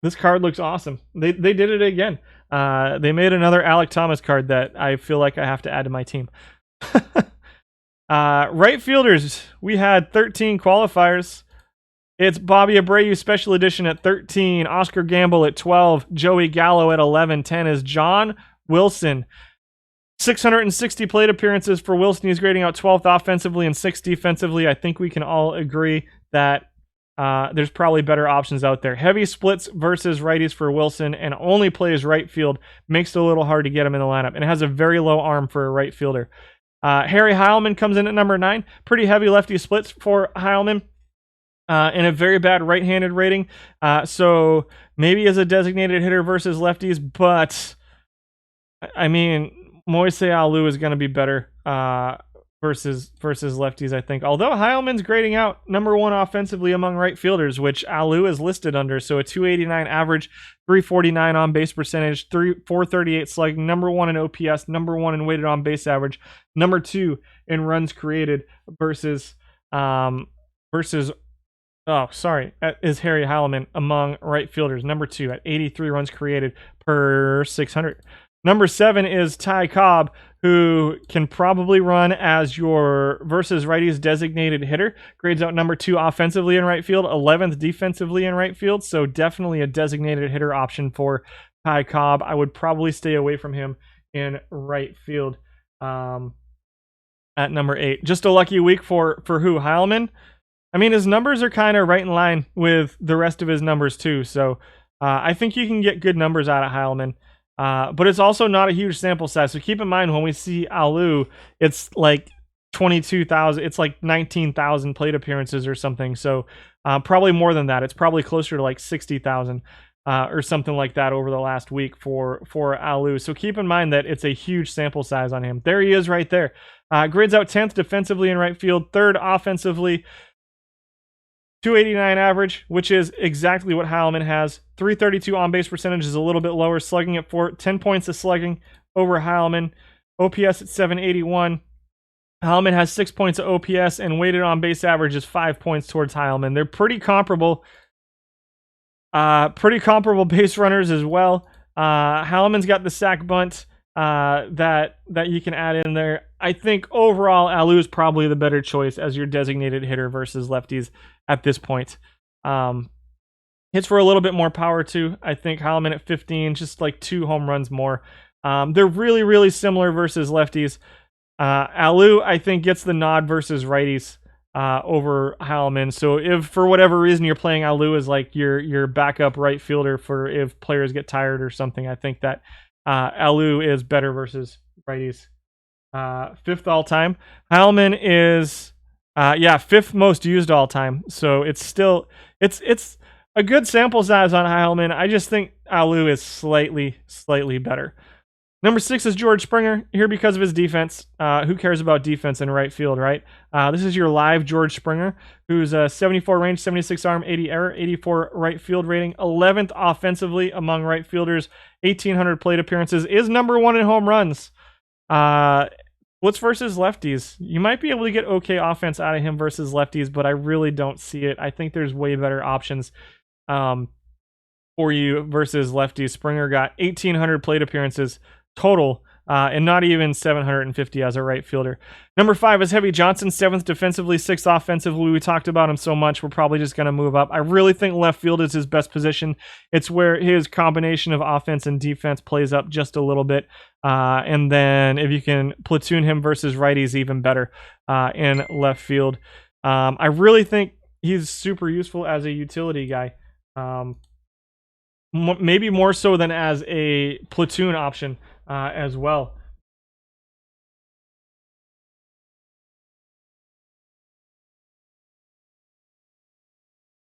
this card looks awesome. They did it again. They made another Alek Thomas card that I feel like I have to add to my team. Right fielders, we had 13 qualifiers. It's Bobby Abreu Special Edition at 13, Oscar Gamble at 12, Joey Gallo at 11, 10 is John Wilson. 660 plate appearances for Wilson. He's grading out 12th offensively and 6th defensively. I think we can all agree that there's probably better options out there. Heavy splits versus righties for Wilson and only plays right field. Makes it a little hard to get him in the lineup and has a very low arm for a right fielder. Harry Heilman comes in at number 9. Pretty heavy lefty splits for Heilman. And a very bad right-handed rating. So maybe as a designated hitter versus lefties, but I mean, Moise Alou is going to be better versus lefties, I think. Although Heilman's grading out number one offensively among right fielders, which Alou is listed under. So a 289 average, 349 on base percentage, 438 slugging, number one in OPS, number one in weighted on base average, number 2 in runs created versus is Harry Heilman among right fielders, number 2 at 83 runs created per 600. Number 7 is Ty Cobb, who can probably run as your versus righties designated hitter. Grades out number 2 offensively in right field, 11th defensively in right field. So definitely a designated hitter option for Ty Cobb. I would probably stay away from him in right field at number 8. Just a lucky week for who? Heilman? I mean, his numbers are kind of right in line with the rest of his numbers too. So I think you can get good numbers out of Heilman. But it's also not a huge sample size. So keep in mind when we see Alou, it's like 22,000. It's like 19,000 plate appearances or something. So probably more than that. It's probably closer to like 60,000 or something like that over the last week for Alou. So keep in mind that it's a huge sample size on him. There he is right there. Grades out 10th defensively in right field, 3rd offensively. 289 average, which is exactly what Heilman has. 332 on-base percentage is a little bit lower. Slugging at 4, 10 points of slugging over Heilman. OPS at 781. Heilman has 6 points of OPS, and weighted on-base average is 5 points towards Heilman. They're pretty comparable. Pretty comparable base runners as well. Heilman's got the sack bunt that you can add in there. I think overall, Alou is probably the better choice as your designated hitter versus lefties at this point. Hits for a little bit more power too. I think Heilman at 15, just like 2 home runs more. They're really, really similar versus lefties. Alou, I think, gets the nod versus righties over Heilman. So if for whatever reason you're playing Alou as like your backup right fielder for if players get tired or something, I think that Alou is better versus righties. 5th all time. Heilman is 5th most used all time. So it's still it's a good sample size on Heilman. I just think Alou is slightly better. Number 6 is George Springer, here because of his defense. Who cares about defense in right field, right? This is your live George Springer, who's a 74 range, 76 arm, 80 error, 84 right field rating, 11th offensively among right fielders, 1,800 plate appearances, is number 1 in home runs. What's versus lefties? You might be able to get okay offense out of him versus lefties, but I really don't see it. I think there's way better options for you versus lefties. Springer got 1,800 plate appearances total, and not even 750 as a right fielder. Number 5 is Heavy Johnson, 7th defensively, 6th offensively. We talked about him so much, we're probably just going to move up. I really think left field is his best position. It's where his combination of offense and defense plays up just a little bit. And then if you can platoon him versus righties, even better in left field. I really think he's super useful as a utility guy. Maybe more so than as a platoon option as well.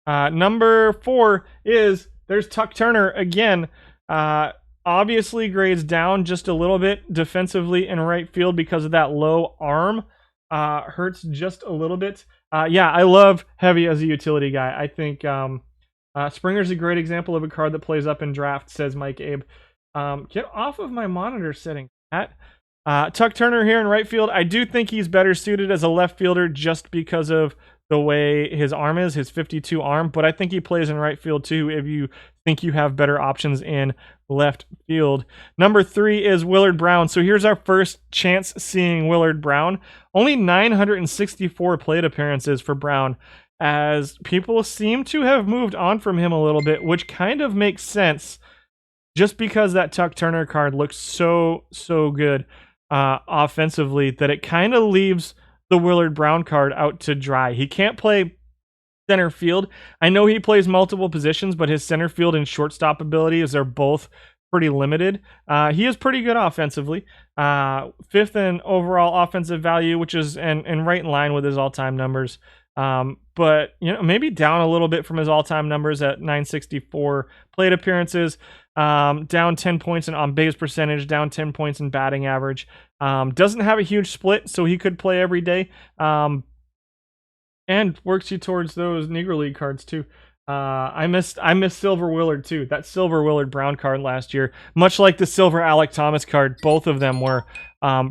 Number 4 is there's Tuck Turner again. Obviously grades down just a little bit defensively in right field because of that low arm. Hurts just a little bit. I love Heavy as a utility guy. I think Springer's a great example of a card that plays up in draft, says Mike Abe. Get off of my monitor setting, Pat. Tuck Turner here in right field. I do think he's better suited as a left fielder just because of the way his arm is, his 52 arm, but I think he plays in right field too if you think you have better options in left field. Number 3 is Willard Brown. So here's our first chance seeing Willard Brown. Only 964 plate appearances for Brown, as people seem to have moved on from him a little bit, which kind of makes sense just because that Tuck Turner card looks so good offensively that it kind of leaves the Willard Brown card out to dry. He can't play center field. I know he plays multiple positions, but his center field and shortstop abilities are both pretty limited. He is pretty good offensively. 5th in overall offensive value, which is and right in line with his all-time numbers. But maybe down a little bit from his all-time numbers at 964 plate appearances, down 10 points in on-base percentage, down 10 points in batting average. Doesn't have a huge split, so he could play every day. And works you towards those Negro League cards too. I missed Silver Willard too. That Silver Willard Brown card last year, much like the Silver Alec Thomas card, both of them were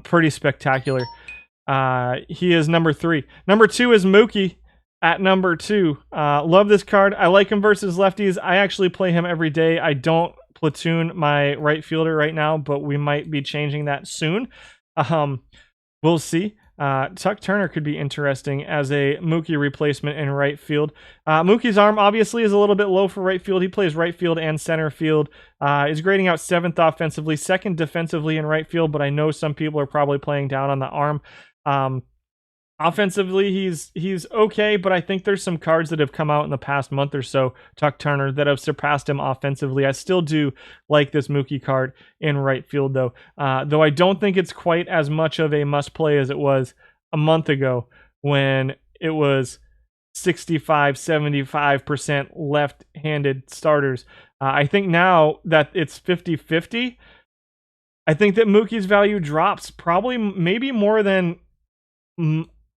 pretty spectacular. He is number 3. Number 2 is Mookie at number 2. Love this card. I like him versus lefties. I actually play him every day. I don't platoon my right fielder right now, but we might be changing that soon. We'll see. Tuck Turner could be interesting as a Mookie replacement in right field. Mookie's arm obviously is a little bit low for right field. He plays right field and center field. Is grading out 7th offensively, 2nd defensively in right field, but I know some people are probably playing down on the arm. Offensively, he's okay, but I think there's some cards that have come out in the past month or so, Tuck Turner, that have surpassed him offensively. I still do like this Mookie card in right field, though. Though I don't think it's quite as much of a must-play as it was a month ago when it was 65, 75% left-handed starters. I think now that it's 50-50, I think that Mookie's value drops probably maybe more than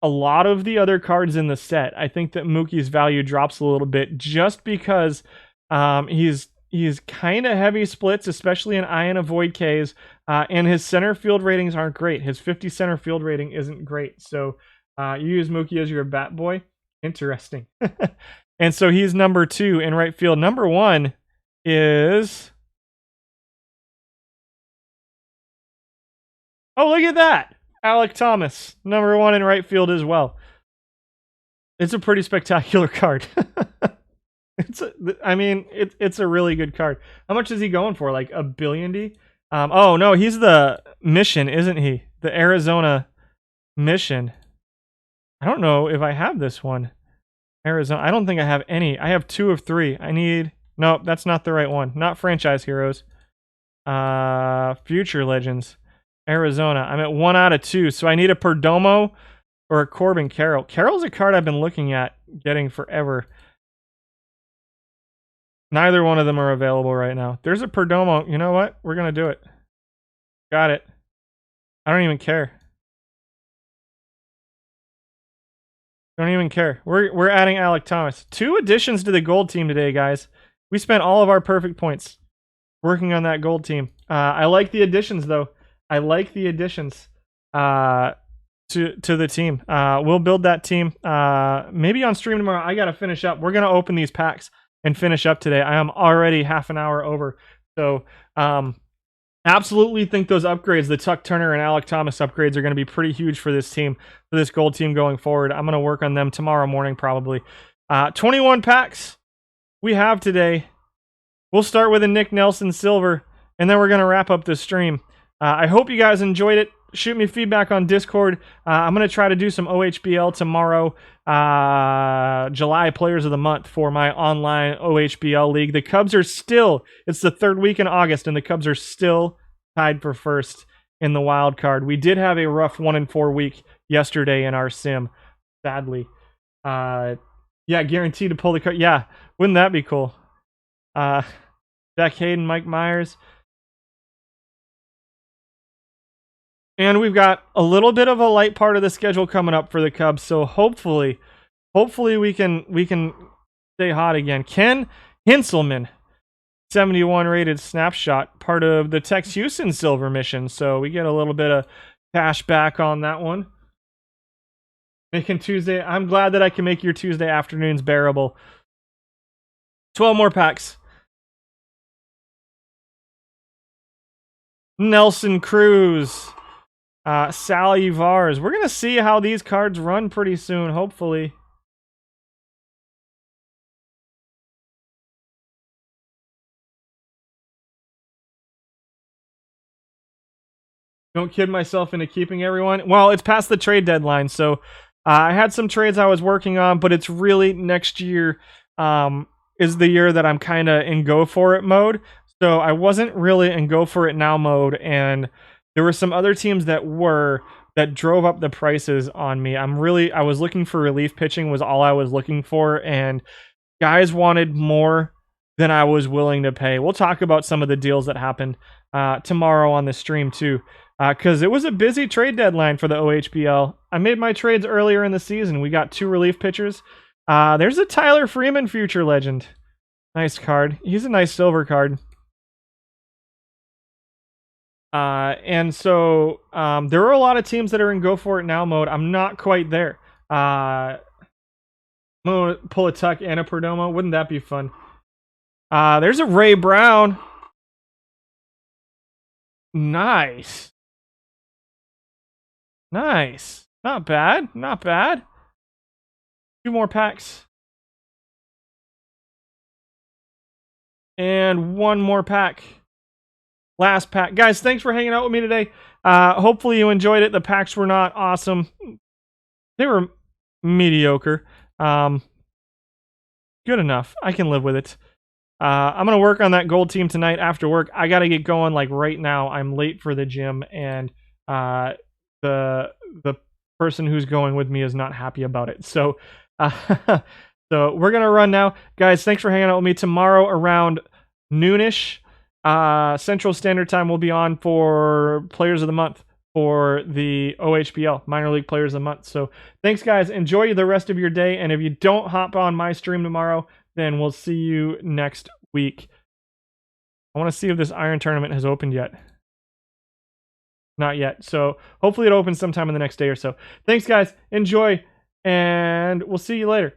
a lot of the other cards in the set. I think that Mookie's value drops a little bit just because he's kind of heavy splits, especially in I and avoid Ks, and his center field ratings aren't great. His 50 center field rating isn't great. So you use Mookie as your bat boy. Interesting. And so he's number 2 in right field. Number 1 is... Oh, look at that! Alek Thomas, number 1 in right field as well. It's a pretty spectacular card. It's a really good card. How much is he going for? Like $1 billion? Oh no, he's the Mission, isn't he? The Arizona Mission. I don't know if I have this one. Arizona. I don't think I have any. I have 2 of 3. I need... Nope, that's not the right one. Not Franchise Heroes. Future Legends. Arizona. I'm at 1 out of 2, so I need a Perdomo or a Corbin Carroll. Carroll's a card I've been looking at getting forever. Neither one of them are available right now. There's a Perdomo. You know what? We're going to do it. Got it. I don't even care. Don't even care. We're adding Alek Thomas. 2 additions to the gold team today, guys. We spent all of our perfect points working on that gold team. I like the additions, though. I like the additions to the team. We'll build that team maybe on stream tomorrow. I got to finish up. We're going to open these packs and finish up today. I am already half an hour over. So absolutely think those upgrades, the Tuck Turner and Alek Thomas upgrades, are going to be pretty huge for this team, for this gold team going forward. I'm going to work on them tomorrow morning probably. 21 packs we have today. We'll start with a Nick Nelson Silver, and then we're going to wrap up this stream. I hope you guys enjoyed it. Shoot me feedback on Discord. I'm going to try to do some OHBL tomorrow. July Players of the Month for my online OHBL league. The Cubs are still, it's the 3rd week in August, and the Cubs are still tied for first in the wild card. We did have a rough 1-4 week yesterday in our sim, sadly. Yeah, guaranteed to pull the card. Yeah, wouldn't that be cool? Jack Hayden, Mike Myers. And we've got a little bit of a light part of the schedule coming up for the Cubs, so hopefully we can stay hot again. Ken Hinselman, 71 rated snapshot, part of the Tex Houston Silver Mission, so we get a little bit of cash back on that one. Making Tuesday, I'm glad that I can make your Tuesday afternoons bearable. 12 more packs. Nelson Cruz. Sally Vars. We're going to see how these cards run pretty soon, hopefully. Don't kid myself into keeping everyone. Well, it's past the trade deadline, so I had some trades I was working on, but it's really next year is the year that I'm kind of in go for it mode. So I wasn't really in go for it now mode, and there were some other teams that drove up the prices on me. I was looking for relief pitching was all I was looking for, and guys wanted more than I was willing to pay. We'll talk about some of the deals that happened tomorrow on the stream too, because it was a busy trade deadline for the OHBL. I made my trades earlier in the season. We got 2 relief pitchers. There's a Tyler Freeman Future Legend. Nice card. He's a nice silver card. And so there are a lot of teams that are in go for it now mode. I'm not quite there. I'm gonna pull a Tuck and a Perdomo. Wouldn't that be fun? There's a Ray Brown. Nice. Nice. Not bad. Not bad. 2 more packs. And 1 more pack. Last pack. Guys, thanks for hanging out with me today. Hopefully you enjoyed it. The packs were not awesome. They were mediocre. Good enough. I can live with it. I'm going to work on that gold team tonight after work. I got to get going like right now. I'm late for the gym, and the person who's going with me is not happy about it. So, so we're going to run now. Guys, thanks for hanging out with me. Tomorrow around noonish Central Standard Time, we'll be on for Players of the Month for the OHPL, Minor League Players of the Month. So thanks, guys. Enjoy the rest of your day, and if you don't hop on my stream tomorrow, then we'll see you next week. I want to see if this Iron Tournament has opened yet. Not yet. So hopefully it opens sometime in the next day or so. Thanks, guys. Enjoy, and we'll see you later.